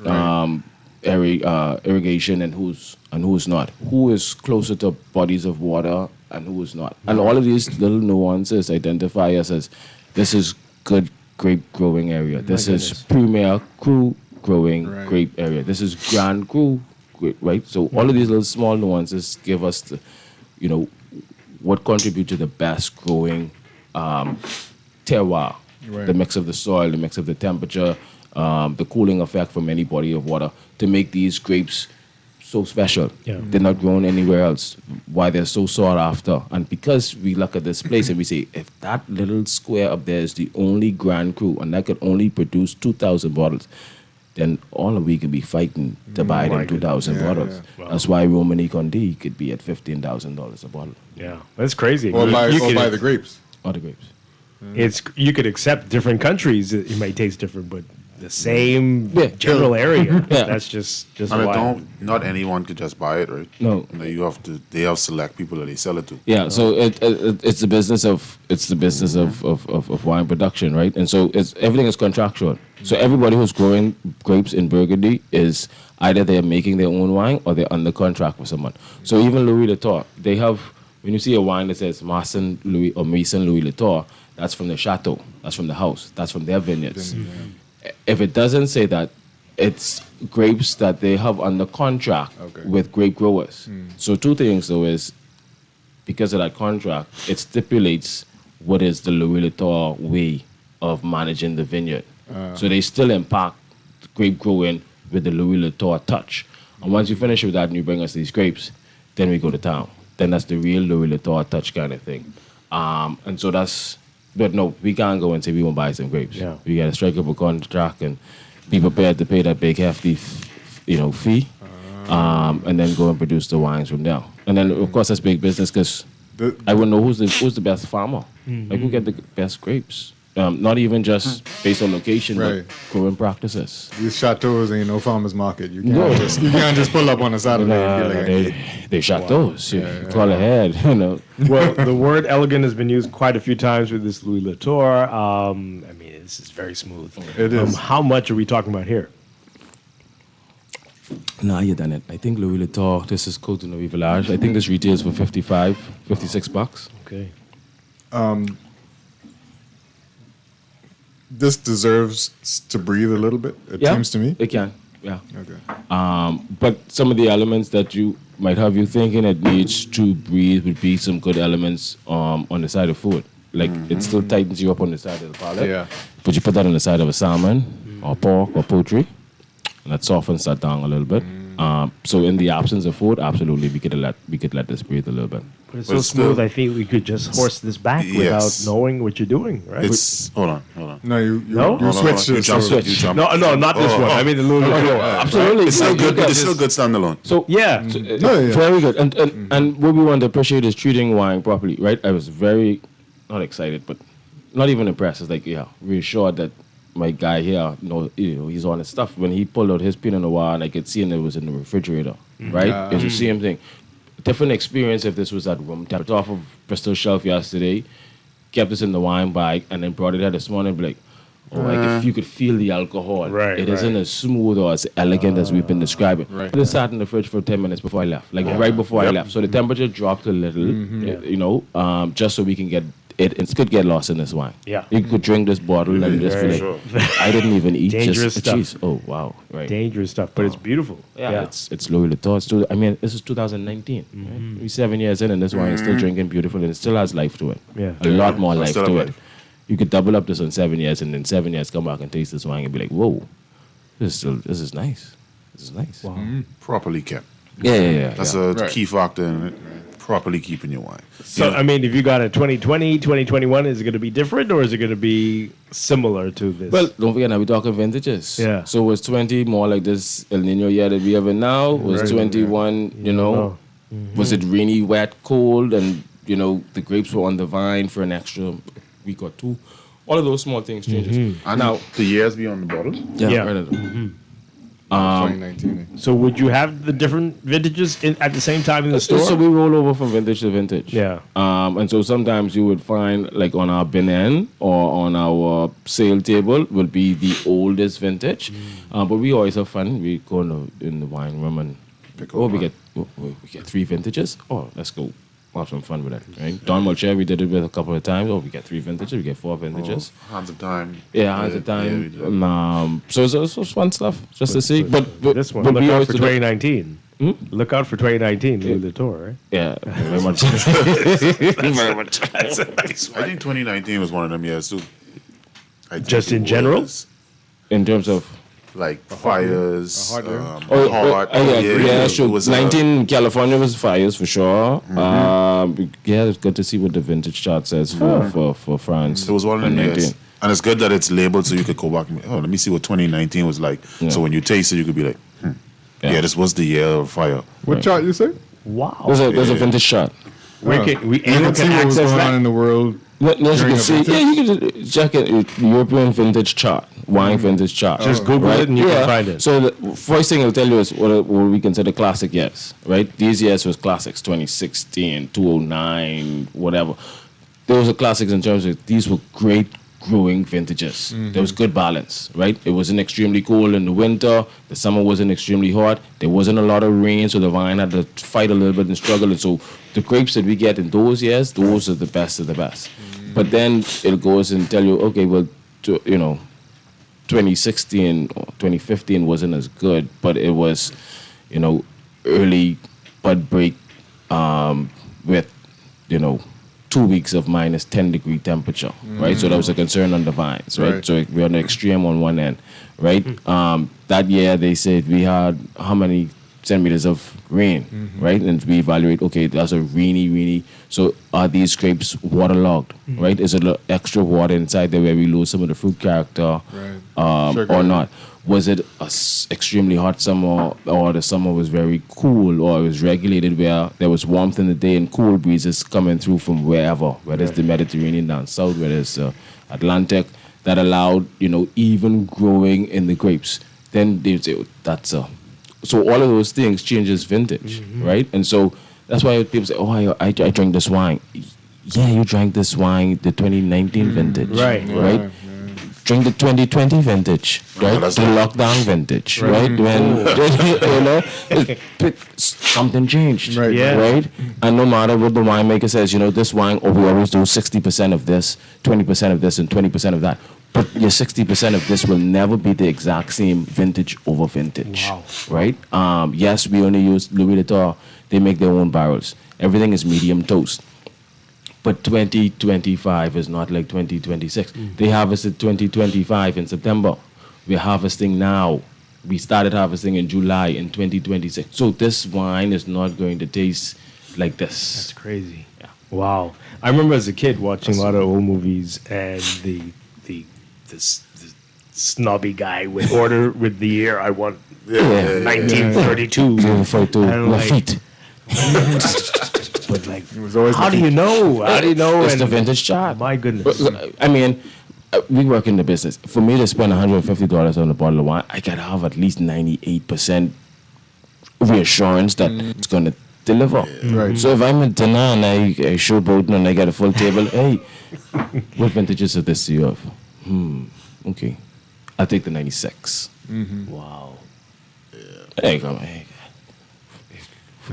irrigation, and who's not? Who is closer to bodies of water and who is not? And all of these little nuances identify us as this is good grape growing area. This is premier cru growing grape area. This is grand cru, right? So all of these little small nuances give us the, what contribute to the best growing terroir. The mix of the soil, the mix of the temperature, the cooling effect from any body of water to make these grapes so special. Yeah. They're not grown anywhere else. Why they're so sought after. And because we look at this place and we say, if that little square up there is the only Grand Cru and that could only produce 2,000 bottles, then all of we could be fighting to buy them 2,000 bottles. Yeah. Wow. That's why Romani Conti could be at $15,000 a bottle. Yeah, that's crazy. Or buy the grapes. Or the grapes. It's you could accept different countries. It may taste different, but the same general area. That's just And wild. not anyone could just buy it, right? No. You have to. They have select people that they sell it to. Yeah, so it's the business of wine production, right? And so everything is contractual. So everybody who's growing grapes in Burgundy is either they're making their own wine or they're under contract with someone. So even Louis Latour, they have, when you see a wine that says Maison Louis or Maison Louis Latour, that's from the chateau, that's from the house, that's from their vineyards. If it doesn't say that, it's grapes that they have under contract with grape growers. So two things though is, because of that contract, it stipulates what is the Louis Latour way of managing the vineyard. So they still impact grape growing with the Louis Latour touch. And once you finish with that and you bring us these grapes, then we go to town. Then that's the real Louis Latour touch kind of thing. And so that's, but no, we can't go and say we won't buy some grapes. Yeah. We got to strike up a contract and be prepared to pay that big hefty, fee, and then go and produce the wines from there. And then of course that's big business because I wouldn't know who's the best farmer, like who get the best grapes. Not even just based on location, but growing practices. These chateaus ain't no farmers market. You can't just pull up on a Saturday and be like, they chateaus. You call ahead, Well, the word elegant has been used quite a few times with this Louis Latour. I mean, this is very smooth. It is. How much are we talking about here? Nah, you done it. I think Louis Latour, this is Côte de Nouveau Village. I think this retails for $56. Okay. This deserves to breathe a little bit, it seems to me. It can, yeah. Okay. But some of the elements that you might have you thinking it needs to breathe would be some good elements on the side of food. Like it still tightens you up on the side of the palate. Yeah. But you put that on the side of a salmon or pork or poultry, and that softens that down a little bit. So in the absence of food, absolutely we could let this breathe a little bit. But it's so smooth, I think we could just horse this back without knowing what you're doing, right? Hold on. No, you switched. You jumped. No, not this one. I mean the Louis Latour. Absolutely. It's still good. It's still good standalone. So very good. And what we want to appreciate is treating wine properly, right? I was very not excited, but not even impressed. It's like reassured that my guy here he's on his stuff. When he pulled out his Pinot Noir, and I could see it was in the refrigerator, right? It's the same thing. Different experience if this was at room temperature off of Bristol shelf yesterday, kept this in the wine bag, and then brought it out this morning. Be like, like if you could feel the alcohol, it isn't as smooth or as elegant as we've been describing. I just sat in the fridge for 10 minutes before I left, right before I left. So the temperature dropped a little, just so we can get it could get lost in this wine. Yeah. You could drink this bottle and just be like, I didn't even eat Dangerous just stuff. cheese. Oh, wow. Right. Dangerous stuff, but it's beautiful. Yeah. It's Louis Latour. This is 2019. Right? We're 7 years in and this wine is still drinking beautiful and it still has life to it. Yeah. A lot more life Still to have it. You could double up this on 7 years and in 7 years come back and taste this wine and be like, whoa, this is nice. This is nice. Wow. Properly kept. Yeah. That's a key factor in it. Properly keeping your wine. So, I mean, if you got a 2020, 2021, is it going to be different or is it going to be similar to this? Well, don't forget now, we're talking vintages. Yeah. So was 20 more like this El Nino year that we have in now? Was 21, was it rainy, wet, cold, and, the grapes were on the vine for an extra week or two? All of those small things changes. And now, the years be on the bottle? Yeah. Right. 2019. So would you have the different vintages at the same time in the store? So we roll over from vintage to vintage. Yeah. And so sometimes you would find, like on our bin or on our sale table, will be the oldest vintage. But we always have fun. We go in the wine room and we get 3 vintages. Oh, let's go. Have some fun with it, right? Don Molcher, we did it with a couple of times. Oh, we get 3 vintages, we get 4 vintages. Hands of time. Yeah, hands of time. So it's fun stuff just to see. But this one, look out for 2019. Look out for 2019, Louis Latour, right? Yeah, very much. Very much. That's a nice one. I think 2019 was one of them years too. Just in general? In terms of? Like fires, hot. Yeah, sure. 19 California was fires for sure. It's good to see what the vintage chart says for France. It was one of the years. And it's good that it's labeled so you could go back and let me see what 2019 was like. Yeah. So when you taste it, you could be like, this was the year of fire. What chart you say? Wow. There's a vintage chart. We can see what was access going that on in the world Unless you During can a see, vintage? yeah, you can just check it. European vintage chart, wine vintage chart. Just Google it and you can find it. So the first thing it'll tell you is what we consider classic years, right? These years was classics, 2016, 2009, whatever. Those are classics in terms of these were great growing vintages. There was good balance, right? It wasn't extremely cold in the winter. The summer wasn't extremely hot. There wasn't a lot of rain, so the vine had to fight a little bit and struggle. And so the grapes that we get in those years, those are the best of the best. But then it goes and tell you, okay, well, 2016 or 2015 wasn't as good, but it was, early bud break with, 2 weeks of minus 10 degree temperature, right? So that was a concern on the vines, right? So we're on the extreme on one end, right? That year they said we had how many centimeters of rain, right? And we evaluate, okay, that's a rainy, so are these grapes waterlogged, right? Is it extra water inside there where we lose some of the fruit character or not? Was it a extremely hot summer, or the summer was very cool, or it was regulated where there was warmth in the day and cool breezes coming through from wherever, whether it's the Mediterranean down south, whether it's Atlantic, that allowed, even growing in the grapes. Then they'd say, so all of those things changes vintage, right? And so that's why people say, I drank this wine. Yeah, you drank this wine, the 2019 vintage, right? Drink the 2020 vintage, right? The lockdown vintage, right? When something changed, right? And no matter what the winemaker says, this wine, we always do 60% of this, 20% of this, and 20% of that. But your 60% of this will never be the exact same vintage over vintage, right? Yes, we only use Louis Vuitton. They make their own barrels. Everything is medium toast. But 2025 is not like 2026. They harvested 2025 in September. We're harvesting now. We started harvesting in July in 2026. So this wine is not going to taste like this. That's crazy. Yeah. Wow. I remember as a kid watching a lot of old movies, and the snobby guy would order with the year I want 1932. And Lafitte. But how do you know? How do you know? It's the vintage chart. My goodness. I mean, we work in the business. For me to spend $150 on a bottle of wine, I gotta have at least 98% reassurance that it's gonna deliver. Right. So if I'm at dinner and I showboat and I get a full table, hey, what vintages of this do you have? Okay, I'll take the 96. Wow. Hey, come on.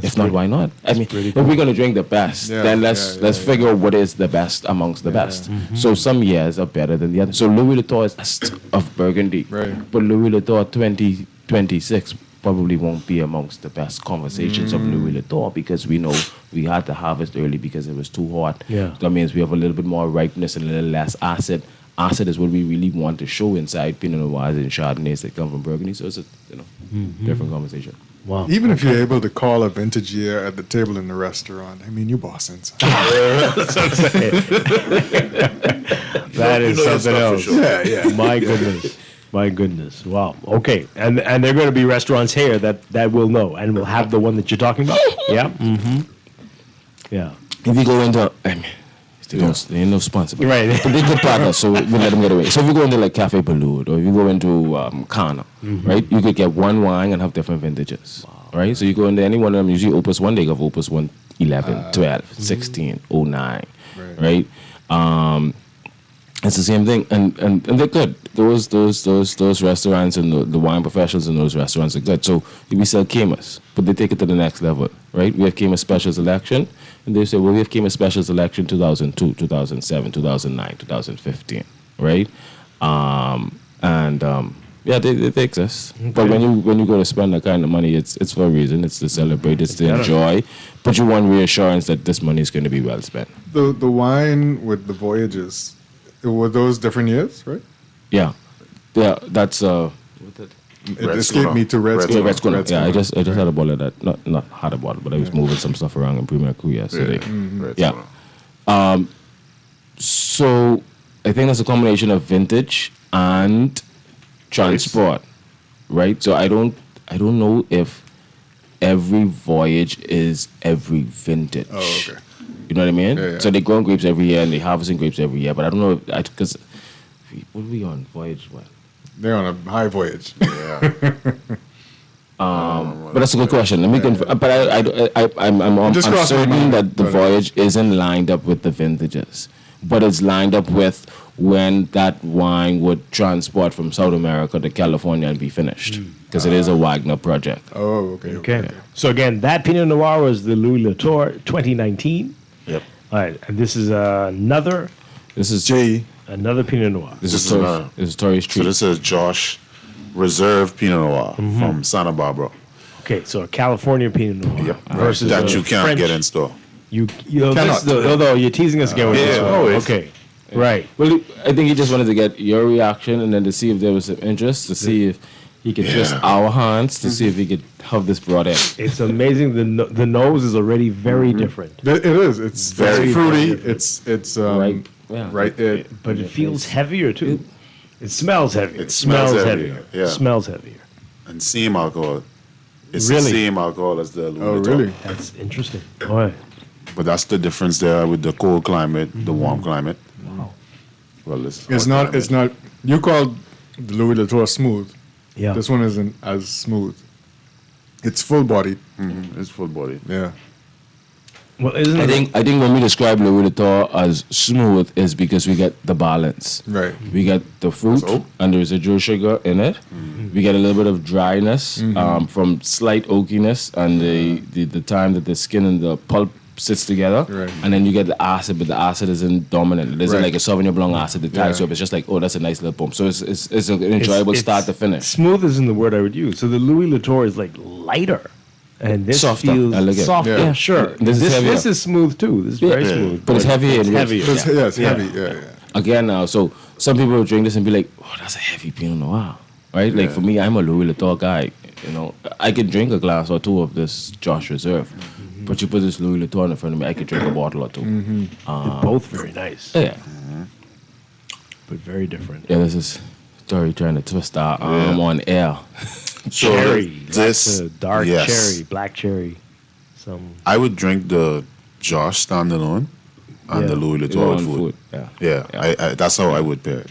If not, why not? I mean, if we're gonna drink the best, then let's figure out what is the best amongst the best. So some years are better than the others. So Louis Vuitton is best of Burgundy, but Louis Vuitton 2026 probably won't be amongst the best conversations of Louis Vuitton, because we know we had to harvest early because it was too hot. That means we have a little bit more ripeness and a little less acid. Acid is what we really want to show inside Pinot Noirs and Chardonnays that come from Burgundy. So it's a different conversation. Wow. Even if you're able to call a vintage year at the table in the restaurant, I mean, you're bossing. That is something else. Yeah. My goodness. Wow. Okay. And there are going to be restaurants here that will know and will have the one that you're talking about. Yeah. Yeah. If you go into, there ain't no sponsor, but right? But they're good partners, so we let them get away. So if you go into like Cafe Balud, or if you go into Kana, right, you could get one wine and have different vintages, right? So you go into any one of them. Usually Opus 1, they have Opus 1, 11, 12, 16, 09, right? It's the same thing, and they're good. Those restaurants and the wine professionals in those restaurants are good. So we sell Camus, but they take it to the next level, right? We have Camus Special Selection, and they say, well, we have Camus Special Selection 2002, 2007, 2009, 2015, right? They exist. Okay. But when you go to spend that kind of money, it's for a reason. It's to celebrate, it's to enjoy, but you want reassurance that this money is going to be well spent. The wine with the voyages, were those different years, right? Yeah, that's it escaped me to Red Schooner. Yeah, I just had a bottle of that. Not had a bottle, but I was moving some stuff around in Premier Cru yesterday. So I think that's a combination of vintage and transport, right? So I don't know if every voyage is every vintage. Oh, okay. You know what I mean? Yeah, yeah. So they growing grapes every year and they harvesting grapes every year. But I don't know because what are we on voyage? What? They're on a high voyage. Yeah. But that's a good question. Let me confirm. But I'm Just crossed my certain mind. that the voyage isn't lined up with the vintages, but it's lined up with when that wine would transport from South America to California and be finished, because it is a Wagner project. Oh, okay. Okay. So again, that Pinot Noir was the Louis Latour 2019. Yep. All right, and this is another. This is J. Another Pinot Noir. This is Torrey Street. So this is Josh Reserve Pinot Noir from Santa Barbara. Okay, so a California Pinot Noir Yep. versus That a you can't French. get in store. You Cannot. although you're teasing us again with this one. always. Okay, right. Well, I think he just wanted to get your reaction and then to see if there was some interest, to see if he could twist our hands, to see if he could have this brought in. It's amazing. The nose is already very different. It is. It's very fruity. different. It's Right. Yeah. right. But it feels heavier too. It smells heavier. It smells heavier, heavier. yeah. Smells heavier. And same alcohol. It's Really? the same alcohol as the Louis Oh, Vuitton. really? That's interesting. All right. But that's the difference there with the cold climate, the warm climate. Wow. Well, this It's not. It's not. You called the Louis Latour smooth. Yeah. This one isn't as smooth. It's full bodied. It's full body. Yeah. Well, isn't I it? think when we describe Louis Vuitton as smooth is because we get the balance. Right. We get the fruit and the residual sugar in it. We get a little bit of dryness from slight oakiness and the time that the skin and the pulp sits together. Right. And then you get the acid, but the acid isn't dominant. It isn't Right. like a Sauvignon Blanc acid that ties Yeah. up. It's just like, oh, that's a nice little bump. So it's an enjoyable start to finish. Smooth isn't the word I would use. So the Louis Latour is like lighter, and this Softer. feels Elegant. soft. Yeah. Yeah, sure. This is heavier. This is smooth too. This is very smooth. But it's heavier. It's and rich. heavier. It's, Yeah. yeah. It's Yeah. heavy. Yeah. Yeah. Again now, so some people will drink this and be like, oh, that's a heavy Pinot Noir, right? Like for me, I'm a Louis Latour guy. You know, I could drink a glass or two of this Josh Reserve, but you put this Louis Latour in front of me, I could drink a bottle or two. They're both very nice, Yeah, but very different. yeah. This is Dory trying to twist our arm on air. So Cherry, this, lots of dark yes. cherry, black cherry, some. I would drink the Josh standalone and the Louis Latour Your with own food. food, Yeah, I that's how I would pair it.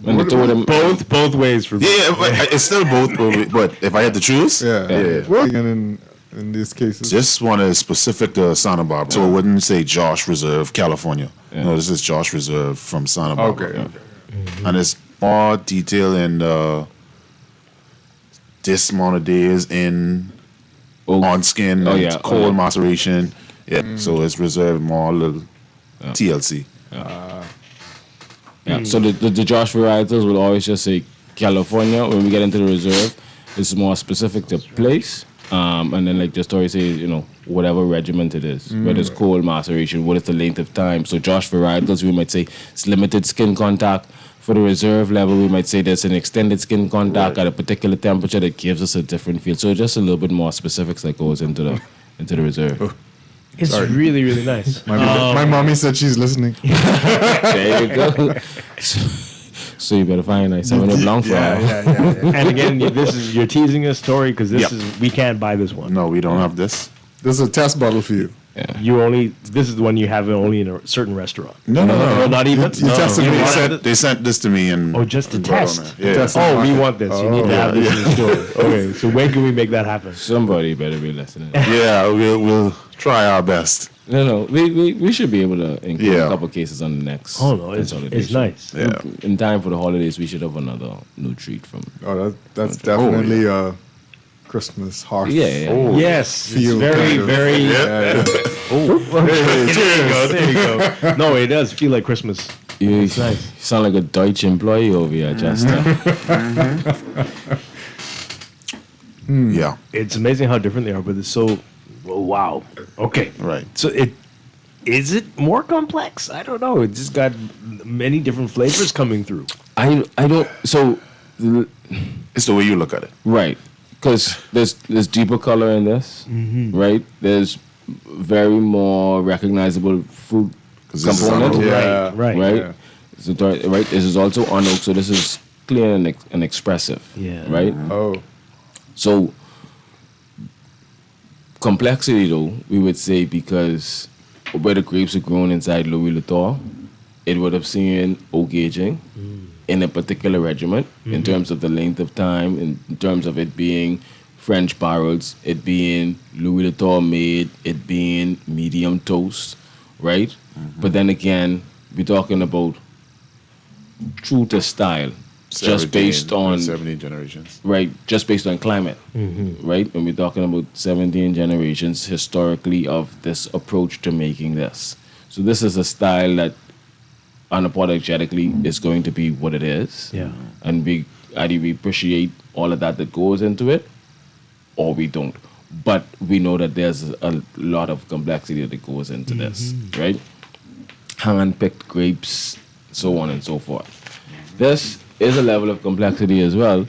And the two of them, Both ways for me. Yeah, but it's still both. But if I had to choose, Yeah. Well, again, in these cases, this one is specific to Santa Barbara, so it wouldn't say Josh Reserve, California. No, this is Josh Reserve from Santa Barbara. Okay. And it's more detail in this amount of days in on skin, and cold maceration. Yeah, so it's reserved more little TLC. yeah. So the Josh varietals will always just say California. When we get into the reserve, it's more specific to place. And then like just always say, you know, whatever regiment it is, whether it's cold maceration, what is the length of time. So Josh varietals, we might say it's limited skin contact. For the reserve level, we might say there's an extended skin contact at a particular temperature that gives us a different feel. So just a little bit more specifics that goes into the reserve. It's Sorry. really, really nice. my mommy said she's listening. There you go. So you better find a nice Sauvignon Blanc for her. And again, you're teasing us, Tori, because we can't buy this one. No, we don't have this. This is a test bottle for you. Yeah. This is the one you have only in a certain restaurant. No, not even. You tested me. They sent this to me and just to and brought test. on it. Yeah. Test. Oh, we want this. You need to have this in the store. Yeah. Okay, so when can we make that happen? Somebody better be listening. Yeah, we'll try our best. No, we should be able to include Yeah. a couple cases on the next. Oh no, it's consolidation. nice. Yeah. In time for the holidays, we should have another new treat from. Oh, that's definitely a Christmas hearth. Yeah. Oh. Yes, Feel it's very, kind of- very. Yeah. Oh, there you go. No, it does feel like Christmas. You It's nice. sound like a Deutsch employee over here, Chester. Yeah. It's amazing how different they are, but it's so. Oh, wow. Okay. Right. So is it more complex? I don't know. It just got many different flavors coming through. I don't. So, It's the way you look at it. right, because there's deeper color in this, right? There's very more recognizable fruit 'Cause this is component, on oak. Yeah. Right. right? Yeah. So, right. This is also on oak, so this is clear and expressive, Yeah. right? Oh. So complexity, though, we would say, because where the grapes are grown inside Louis Latour, it would have seen oak aging in a particular regiment in terms of the length of time, in terms of it being French barrels, it being Louis Latour made, it being medium toast, right? But then again, we're talking about true to style, just based on 17 generations. Right, just based on climate, right? And we're talking about 17 generations historically of this approach to making this. So this is a style that unapologetically is going to be what it is. Yeah. And we either we appreciate all of that goes into it, or we don't. But we know that there's a lot of complexity that goes into this, right? Hand-picked grapes, so on and so forth. This is a level of complexity as well,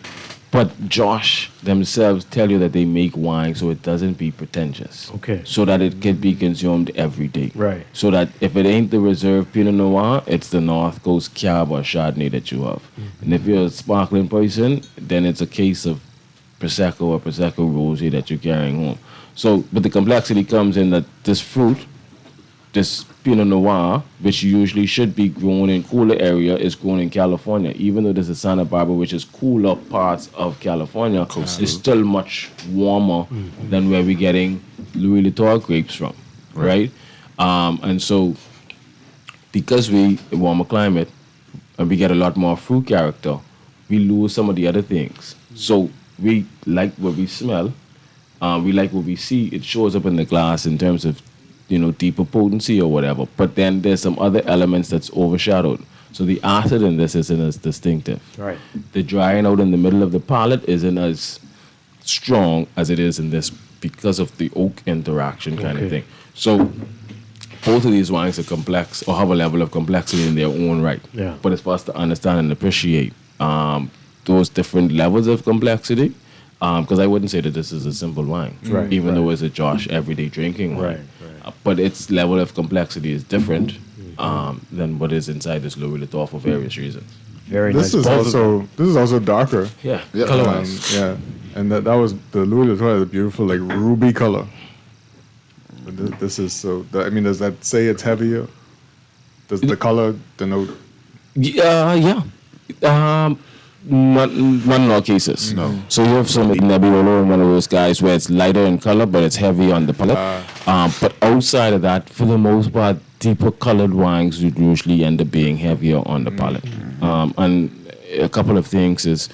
but Josh themselves tell you that they make wine so it doesn't be pretentious. Okay. So that it can be consumed every day. Right. So that if it ain't the reserve Pinot Noir, it's the North Coast Cab or Chardonnay that you have. And if you're a sparkling person, then it's a case of Prosecco or Prosecco Rosé that you're carrying home. So, but the complexity comes in that this fruit, this Pinot Noir, which usually should be grown in cooler area, is grown in California. Even though there's a Santa Barbara, which is cooler parts of California, it's still much warmer than where we're getting Louis Latour grapes from, right? And so, because we warmer climate and we get a lot more fruit character, we lose some of the other things. So we like what we smell, we like what we see. It shows up in the glass in terms of, deeper potency or whatever. But then there's some other elements that's overshadowed. So the acid in this isn't as distinctive. Right. The drying out in the middle of the palate isn't as strong as it is in this because of the oak interaction kind of thing. So both of these wines are complex or have a level of complexity in their own right. Yeah. But it's for us to understand and appreciate those different levels of complexity. Because I wouldn't say that this is a simple wine, Right, even right. though it's a Josh everyday drinking wine. Right, But its level of complexity is different than what is inside this Louis Latour for various reasons. Very This is also darker. Yeah, color-wise. Yeah, and that was the Louis Latour, the beautiful like ruby color. But this is so. Does that say it's heavier? Does the color denote? Yeah. Not in all cases. No. So you have some Nebbiolo, one of those guys where it's lighter in color, but it's heavy on the palate. But outside of that, for the most part, deeper colored wines would usually end up being heavier on the palate. And a couple of things is,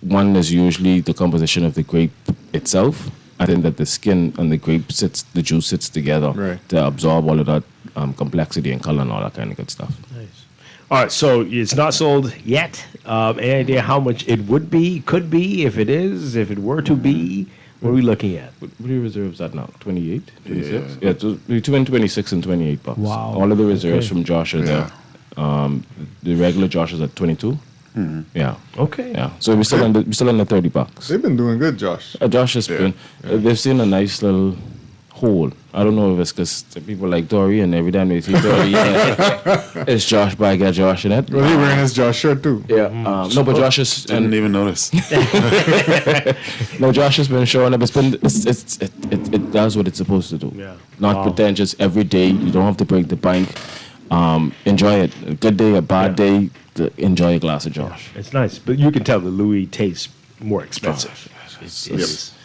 one is usually the composition of the grape itself. I think that the skin and the grape the juice sits together to absorb all of that complexity and color and all that kind of good stuff. Nice. All right, so it's not sold yet. Any idea how much it would be, could be, if it is, if it were to be? What are we looking at? What are your reserves at now? 28? 26? Yeah, between 26 and 28 bucks. Wow. All of the reserves Okay. from Josh are there. The regular Josh is at 22. Yeah. Okay. Yeah. So we're still under $30. They've been doing good, Josh. Josh has been. They've seen a nice little hole. I don't know if it's because people like Dory, and every time they see Dory, it's Josh, but I got Josh in it. Well, he's wearing his Josh shirt too. Yeah. No, but Josh is. Didn't even notice. No, Josh has been showing up. It does what it's supposed to do. Yeah. Not pretentious. Every day, you don't have to break the bank. Enjoy it. A good day, a bad day. Enjoy a glass of Josh. It's nice, but you can tell the Louis tastes more expensive.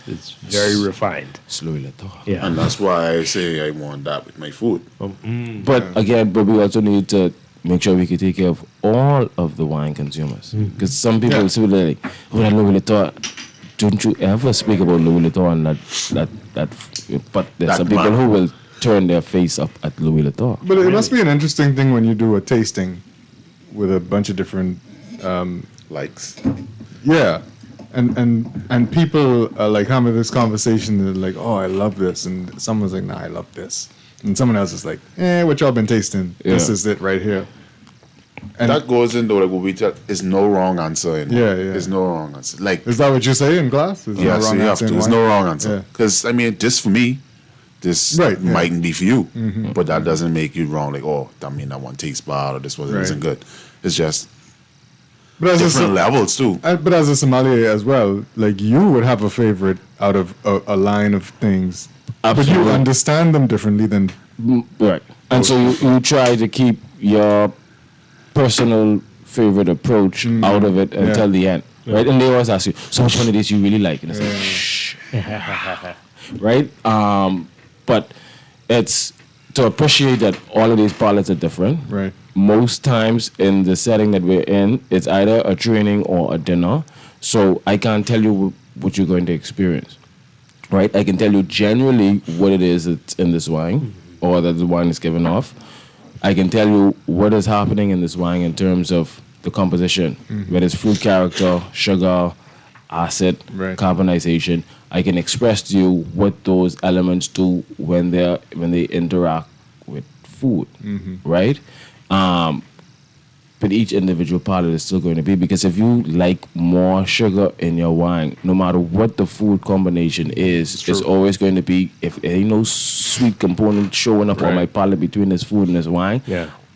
It's very refined. It's Louis Latour. Yeah. And that's why I say I want that with my food. But again, we also need to make sure we can take care of all of the wine consumers. Because some people say like, "Oh, that Louis Latour." Don't you ever speak about Louis Latour and that? But there's That some people man. who will turn their face up at Louis Latour. But it must be an interesting thing when you do a tasting with a bunch of different likes. Yeah. And people are like having this conversation, they're like, oh, I love this, and someone's like, nah, I love this, and someone else is like, what y'all been tasting? This Yeah. is it right here. And that goes into like what we tell is no wrong answer. In Yeah, wine. yeah. There's no wrong answer. Like, is that what you say in class? There's yeah, so you have answer to. in There's wine? no wrong answer. Yeah. Because I mean, just for me, this mightn't be for you, but that doesn't make you wrong. Like, oh, that mean that one tastes bad or this one Right. isn't good. It's just But as different levels too. But as a sommelier as well, like you would have a favorite out of a line of things, but you Absolutely. understand them differently than Right. And so you try to keep your personal favorite approach out of it until the end. Right? And they always ask you, so which one of these you really like? And it's like, shh. Right? But it's to appreciate that all of these palates are different. Right. Most times in the setting that we're in, it's either a training or a dinner. So I can't tell you what you're going to experience. Right? I can tell you generally what it is that's in this wine or that the wine is given off. I can tell you what is happening in this wine in terms of the composition, whether it's fruit character, sugar, acid, carbonization. I can express to you what those elements do when they interact with food, right? But each individual palate is still going to be, because if you like more sugar in your wine, no matter what the food combination is, it's always going to be, if there ain't no sweet component showing up on my palate between this food and this wine,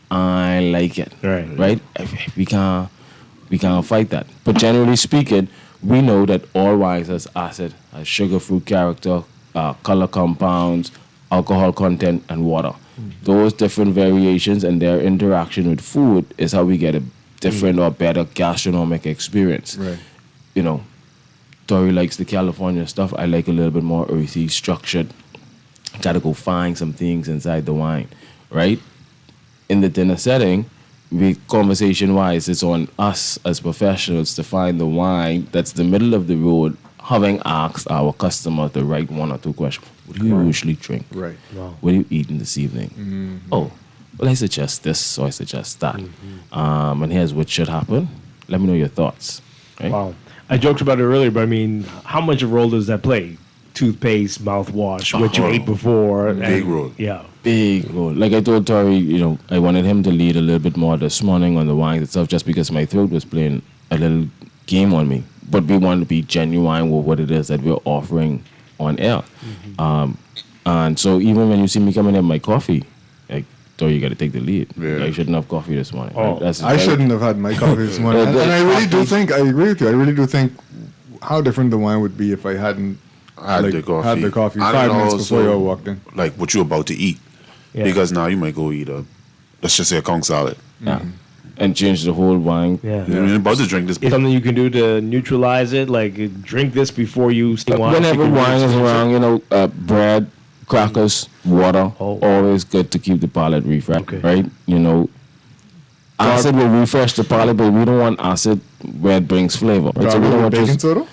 I like it. Right? We can't fight that. But generally speaking, we know that all wines has acid, has sugar, fruit character, color compounds, alcohol content, and water. Those different variations and their interaction with food is how we get a different or better gastronomic experience. Right. You know, Tori likes the California stuff. I like a little bit more earthy, structured. Gotta go find some things inside the wine, right? In the dinner setting, conversation-wise, it's on us as professionals to find the wine that's the middle of the road, having asked our customer the right one or two questions. What do you usually drink? Right. Wow. What are you eating this evening? Oh, well, I suggest this, or I suggest that. And here's what should happen. Let me know your thoughts. Right? Wow. I joked about it earlier, but I mean, how much of a role does that play? Toothpaste, mouthwash, what you ate before. Big role. Yeah. Big role. Like I told Tori, you know, I wanted him to lead a little bit more this morning on the wine itself, just because my throat was playing a little game on me. But we want to be genuine with what it is that we're offering on air. And so even when you see me coming in my coffee, like, Tori, you got to take the lead. Yeah. I shouldn't have coffee this morning. Oh, Right? I shouldn't have had my coffee this morning. And I really do think, I agree with you, I really do think how different the wine would be if I hadn't had the coffee. Had 5 minutes before you all walked in. Like what you're about to eat. Yeah. Because now you might go eat let's just say a conch salad. Yeah. And change the whole wine. Yeah. You're about to drink this. Is something you can do to neutralize it? Like drink this before you steam wine? Whenever wine is around, you know, bread, crackers, water, always good to keep the palate refreshed, right? You know, acid will refresh the palate, but we don't want acid where it brings flavor. Right? So we don't want baking soda?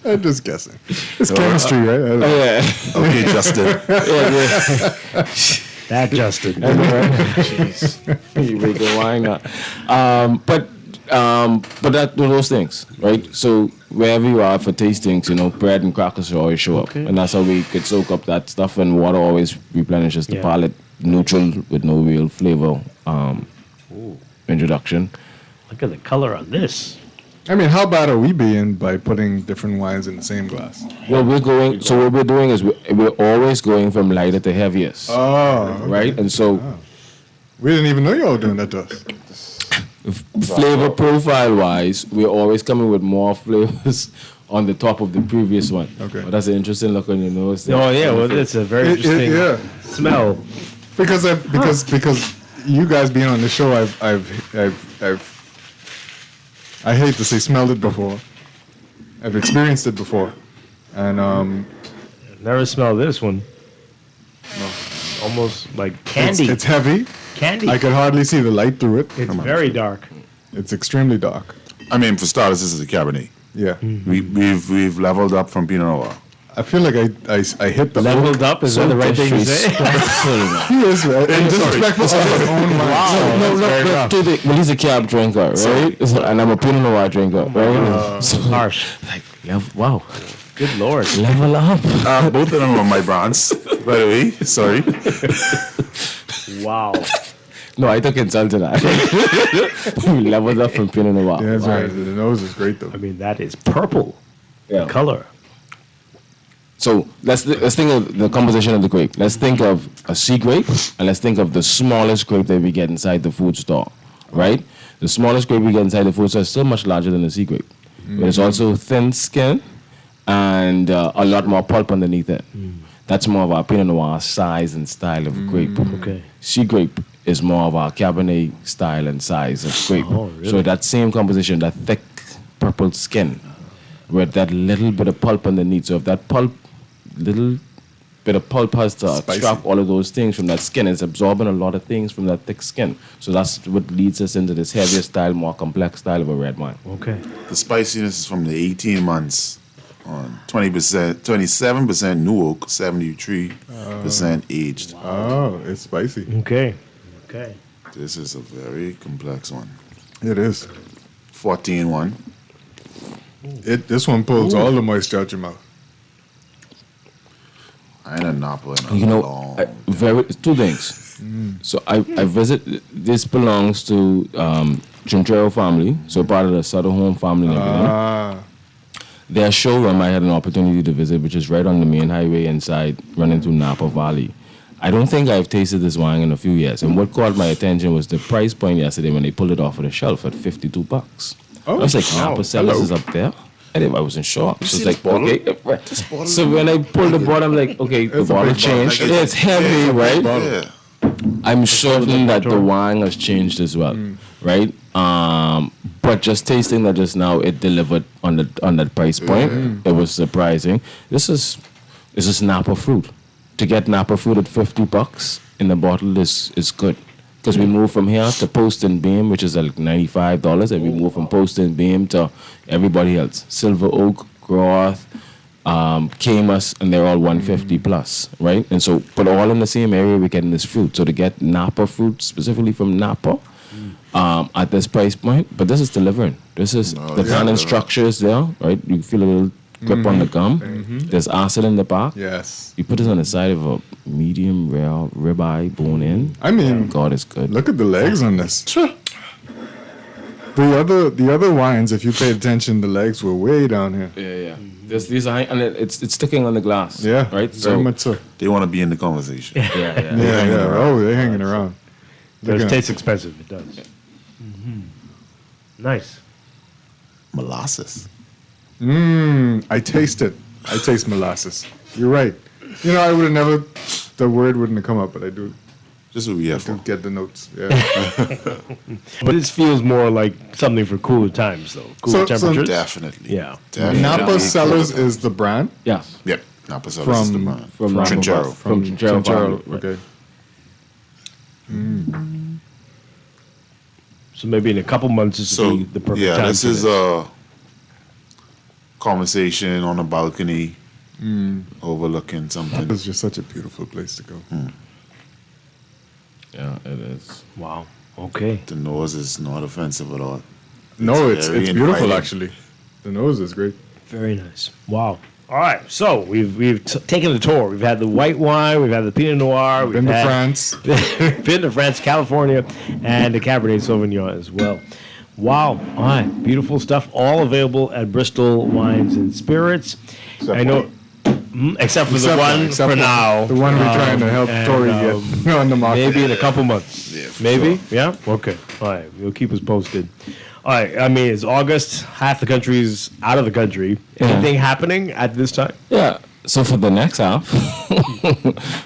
I'm just guessing. It's chemistry, right? Okay, Justin. That Justin. Jeez. You make a wine up. But that those things, right? So wherever you are for tastings, you know, bread and crackers will always show up. And that's how we could soak up that stuff, and water always replenishes the palate, neutral with no real flavor introduction. Look at the color on this. I mean, how bad are we being by putting different wines in the same glass? Well, what we're doing is we're always going from lighter to heaviest. Oh, okay. Right? And so we didn't even know you all were doing that to us. Flavor profile wise, we're always coming with more flavors on the top of the previous one. Okay. Well, that's an interesting look on your nose. Oh yeah, well it's a very interesting smell. Because you guys being on the show, I hate to say smelled it before. I've experienced it before, and never smelled this one. No. Almost like candy. It's heavy. Candy. I could hardly see the light through it. It's very dark. It's extremely dark. I mean, for starters, this is a Cabernet. Yeah. We've leveled up from Pinot Noir. I feel like I hit the leveled up. Is that the right thing to say? He is right. And disrespectful of his own mind. Wow. Well, he's a cab drinker, right? And I'm a Pinot Noir drinker, right? So harsh. Like, wow. Good Lord. Level up. Both of them are my brands, by the way. Sorry. Wow. No, I took insult to that. We leveled up from Pinot Noir. Yeah, that's right. The nose is great, though. I mean, that is purple. Yeah. Color. So let's think of the composition of the grape. Let's think of a C grape, and let's think of the smallest grape that we get inside the food store, right? The smallest grape we get inside the food store is still much larger than the C grape. But it's also thin skin, and a lot more pulp underneath it. That's more of our Pinot Noir size and style of grape. Okay. Sea grape is more of our Cabernet style and size of grape. Oh, really? So that same composition, that thick purple skin, with that little bit of pulp underneath. So if that little bit of pulp has to extract all of those things from that skin, it's absorbing a lot of things from that thick skin. So that's what leads us into this heavier style, more complex style of a red wine. Okay. The spiciness is from the 18 months on 20%, 27% new oak, 73% aged. Oh, it's spicy. Okay. Okay. This is a very complex one. It is. 14-1. This one pulls all the moisture out your mouth. I ain't a Napa in a You know, long two things. So I visit. This belongs to Chinchero family, so part of the Sutter Home family. And everything. Their showroom I had an opportunity to visit, which is right on the main highway inside, running through Napa Valley. I don't think I've tasted this wine in a few years. And what caught my attention was the price point yesterday when they pulled it off of the shelf at $52. I was like, Napa Cellars is up there. I was in shock. So it's like, okay. So when I pulled the bottle, I'm like, okay, the bottle changed. It's heavy, right? Yeah. I'm certain that the wine has changed as well, right? But just tasting that just now, it delivered on that price point. It was surprising. This is Napa fruit. To get Napa fruit at $50 in the bottle is good. Because we moved from here to Post and Beam, which is like $95, and we moved from Post and Beam to everybody else. Silver Oak, Groth, Camus, and they're all 150 plus, right? And so, but all in the same area, we're getting this fruit. So to get Napa fruit specifically from Napa at this price point, but this is delivering. This is the tannin structure is there, right? You feel a little grip on the gum. There's acid in the back. Yes. You put this on the side of a medium rare ribeye bone in. I mean, God is good. Look at the legs on this. The other wines, if you paid attention, the legs were way down here. Yeah. These are, and it's sticking on the glass. Yeah, right. Very much so. They want to be in the conversation. Yeah. Oh, they're hanging around. It tastes expensive. It does. Nice. Molasses. I taste it. I taste molasses. You're right. You know, I would have never, the word wouldn't have come up, but I do. Just what we have to get the notes. Yeah. But this feels more like something for cooler times, though. Cooler temperatures. Definitely. Yeah. Napa Cellars is the brand? Yes. Yep. Napa Cellars is the brand. From Chinchero. From Chinchero. Okay. So maybe in a couple months this will be the perfect time. Yeah, this is a conversation on a balcony overlooking something. It's just such a beautiful place to go. Yeah, it is. Wow. Okay. The nose is not offensive at all. No, it's very beautiful inviting. actually. The nose is great. Very nice. Wow. All right. So we've taken the tour. We've had the white wine. We've had the Pinot Noir. We've Been to had- France. We've been to France, California, and the Cabernet Sauvignon as well. Wow. All right. Beautiful stuff. All available at Bristol Wines and Spirits. I know. Except for the one for now. The one we're trying to help and, Tori get on the market. Maybe in a couple months. Yeah, for Maybe? sure. Yeah? Okay. All right. You'll keep us posted. All right. I mean, it's August. Half the country's out of the country. Anything happening at this time? Yeah. So for the next half,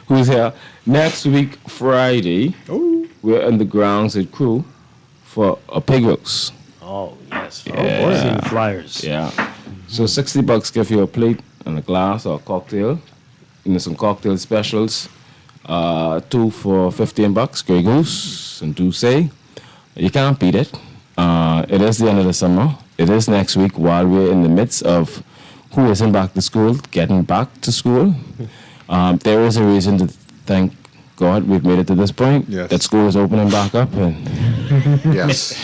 who's here? Next week, Friday, we're in the grounds at Crew for a pig roast. Oh, yes. Yeah. Oh, boy. Seeing flyers. Yeah. So $60 give you a plate and a glass or a cocktail. You know, some cocktail specials. 2 for $15, Grey Goose and Douce. You can't beat it. It is the end of the summer. It is next week while we're in the midst of who isn't back to school, getting back to school. There is a reason to thank God we've made it to this point. Yes. That school is opening back up. And Yes.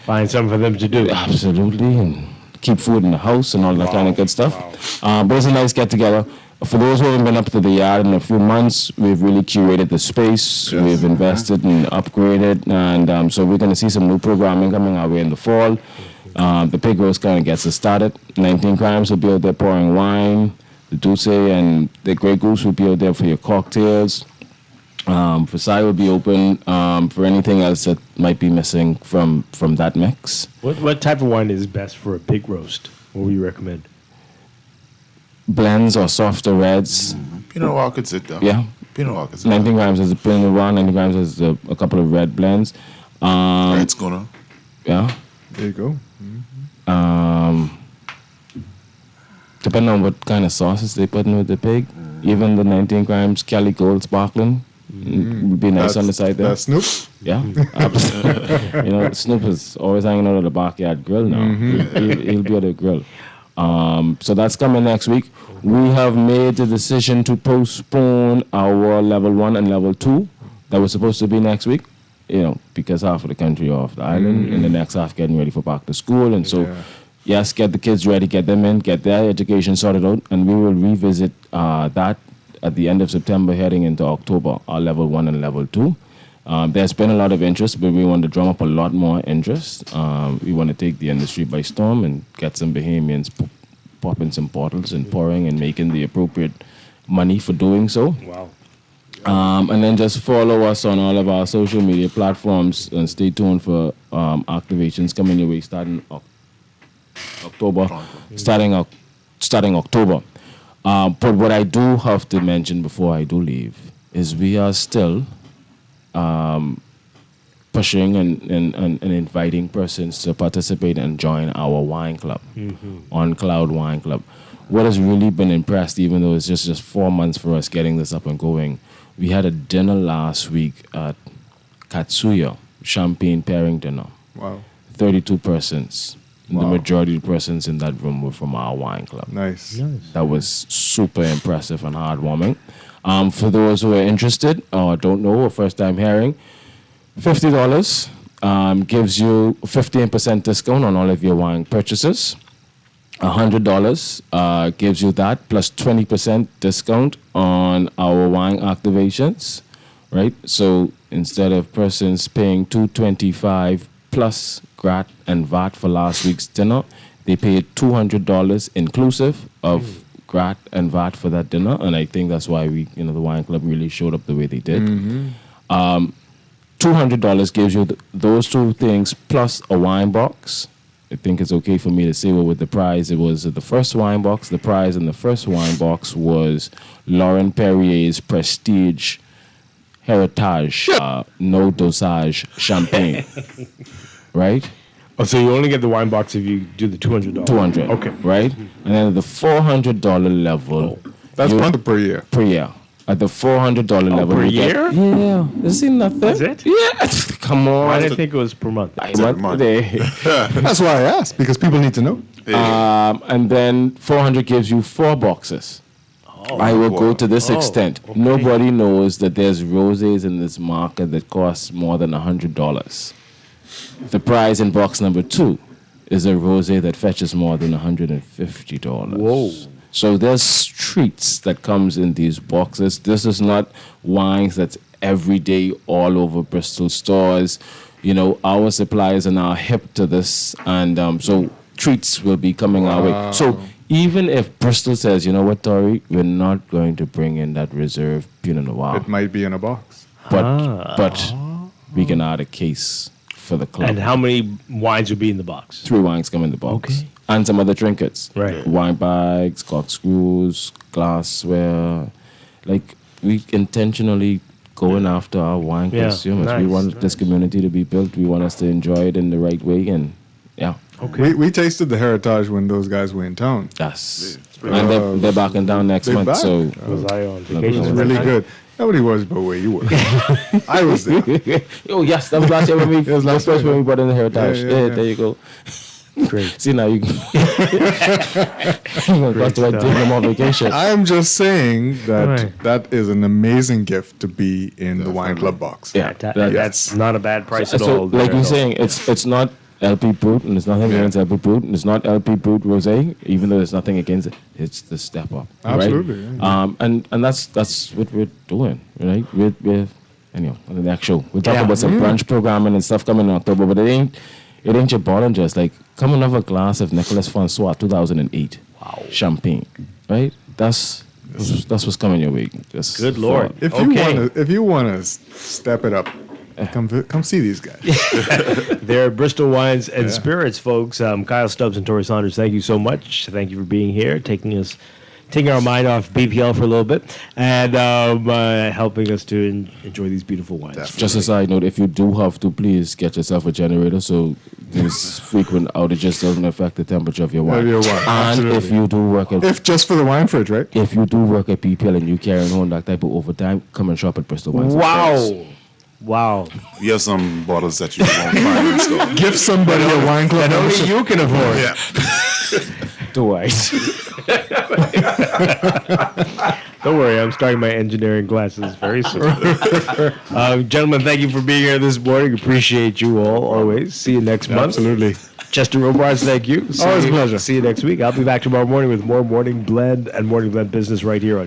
Find something for them to do. Absolutely. And keep food in the house and all that kind of good stuff. But it's a nice get together. For those who haven't been up to the yard in a few months, we've really curated the space. Yes. We've invested and upgraded. And so we're going to see some new programming coming our way in the fall. The pig roast kind of gets us started. 19 Crimes will be out there pouring wine. The Douce and the Grey Goose will be out there for your cocktails. Versailles will be open for anything else that might be missing from that mix. What type of wine is best for a pig roast? What would you recommend? blends or softer reds. Pinot Noir could sit down. Yeah. Pinot Noir could sit 19 grams is a Pinot Noir, 90 grams is a couple of red blends. Red's gonna. Yeah. There you go. Depending on what kind of sauces they put in with the pig, even the 19 grams Cali Gold Sparkling would be nice on the side there. That's Snoop? Yeah, absolutely. You know, Snoop is always hanging out at the backyard grill now. He'll be at the grill. So that's coming next week. We have made the decision to postpone our level 1 and level 2 that was supposed to be next week. You know, because half of the country are off the island, and the next half getting ready for back to school, and so. Yes, get the kids ready, get them in, get their education sorted out, and we will revisit that at the end of September, heading into October, our level 1 and level 2. There's been a lot of interest, but we want to drum up a lot more interest. We want to take the industry by storm and get some Bahamians popping some bottles and pouring and making the appropriate money for doing so. Wow. And then just follow us on all of our social media platforms and stay tuned for activations coming your way starting October, starting October. But what I do have to mention before I do leave is we are still pushing and inviting persons to participate and join our wine club, On Cloud Wine Club. What has really been impressed, even though it's just 4 months for us getting this up and going, we had a dinner last week at Katsuya, champagne pairing dinner. Wow. 32 persons. Wow. The majority of the persons in that room were from our wine club. Nice. That was super impressive and heartwarming. For those who are interested or don't know or first time hearing, $50 gives you 15% discount on all of your wine purchases. $100 gives you that plus 20% discount on our wine activations, right? So instead of persons paying $225 plus GRAT and VAT for last week's dinner, they paid $200 inclusive of GRAT and VAT for that dinner, and I think that's why the wine club really showed up the way they did. $200 gives you those two things plus a wine box. I think it's okay for me to say with the prize, it was the first wine box. The prize in the first wine box was Lauren Perrier's Prestige Heritage No Dosage Champagne. Right? Oh, so you only get the wine box if you do the $200. $200. Okay. Right? And then at the $400 level. That's per year. Per year. At the $400 level. Per year? Yeah. This is nothing. Is it? Yeah. Come on. I didn't think it was per month. That's why I asked, because people need to know. And then 400 gives you 4 boxes. I will go to this extent. Okay. Nobody knows that there's rosés in this market that cost more than $100. The prize in box number 2 is a rosé that fetches more than $150. Whoa. So there's treats that comes in these boxes. This is not wines that's every day all over Bristol stores. You know, our suppliers are now hip to this, and so treats will be coming our way. So even if Bristol says, you know what, Tori, we're not going to bring in that reserve Pinot Noir. It might be in a box. But we can add a case for the club. And how many wines would be in the box? 3 wines come in the box. Okay. And some other trinkets. Right. Wine bags, corkscrews, glassware. Like, we intentionally going after our wine consumers. We want this community to be built. We want us to enjoy it in the right way. And, yeah. Okay. We tasted the Heritage when those guys were in town. Yes. And they're back in town next month. back. So Was I on It vacation? was really good. Nobody was about where you were. I was there. Oh, yes. That was last year when we, when we brought in the Heritage. Yeah. There you go. Great. See, now you can got to take them on vacation. I am just saying that Right. that is an amazing gift to be in the wine club box. Yeah, That's not a bad price at so all. like there, you're though. saying, it's not LP Brut, and there's nothing against LP Brut, and it's not LP Brut Rosé, even though there's nothing against it. It's the step up, Absolutely, right? And that's what we're doing, right? We're anyway on the next show we'll talk about some brunch programming and stuff coming in October, but it ain't your Bollingers. Like, come and have a glass of Nicolas Francois 2008 champagne, right? That's what's coming your way. Just Good Lord. If you wanna step it up, come see these guys. They're Bristol Wines and Spirits, folks. Kyle Stubbs and Tori Saunders, thank you so much. Thank you for being here, taking us taking our mind off BPL for a little bit and helping us to enjoy these beautiful wines. Just a side note, if you do have to, please get yourself a generator so these frequent outages doesn't affect the temperature of your wine. And absolutely. if you do work at... If just for the wine fridge, right? If you do work at BPL and you carry on that type of overtime, come and shop at Bristol Wines. Wow. Wow. We have some bottles that you won't find in store. Give somebody a wine club that only you can afford. Yeah. Dwight. Don't worry, I'm starting my engineering classes very soon. Gentlemen, thank you for being here this morning. Appreciate you all always. See you next month. Absolutely. Chester Robards, thank you. Always a pleasure. See you next week. I'll be back tomorrow morning with more Morning Blend and Morning Blend Business right here on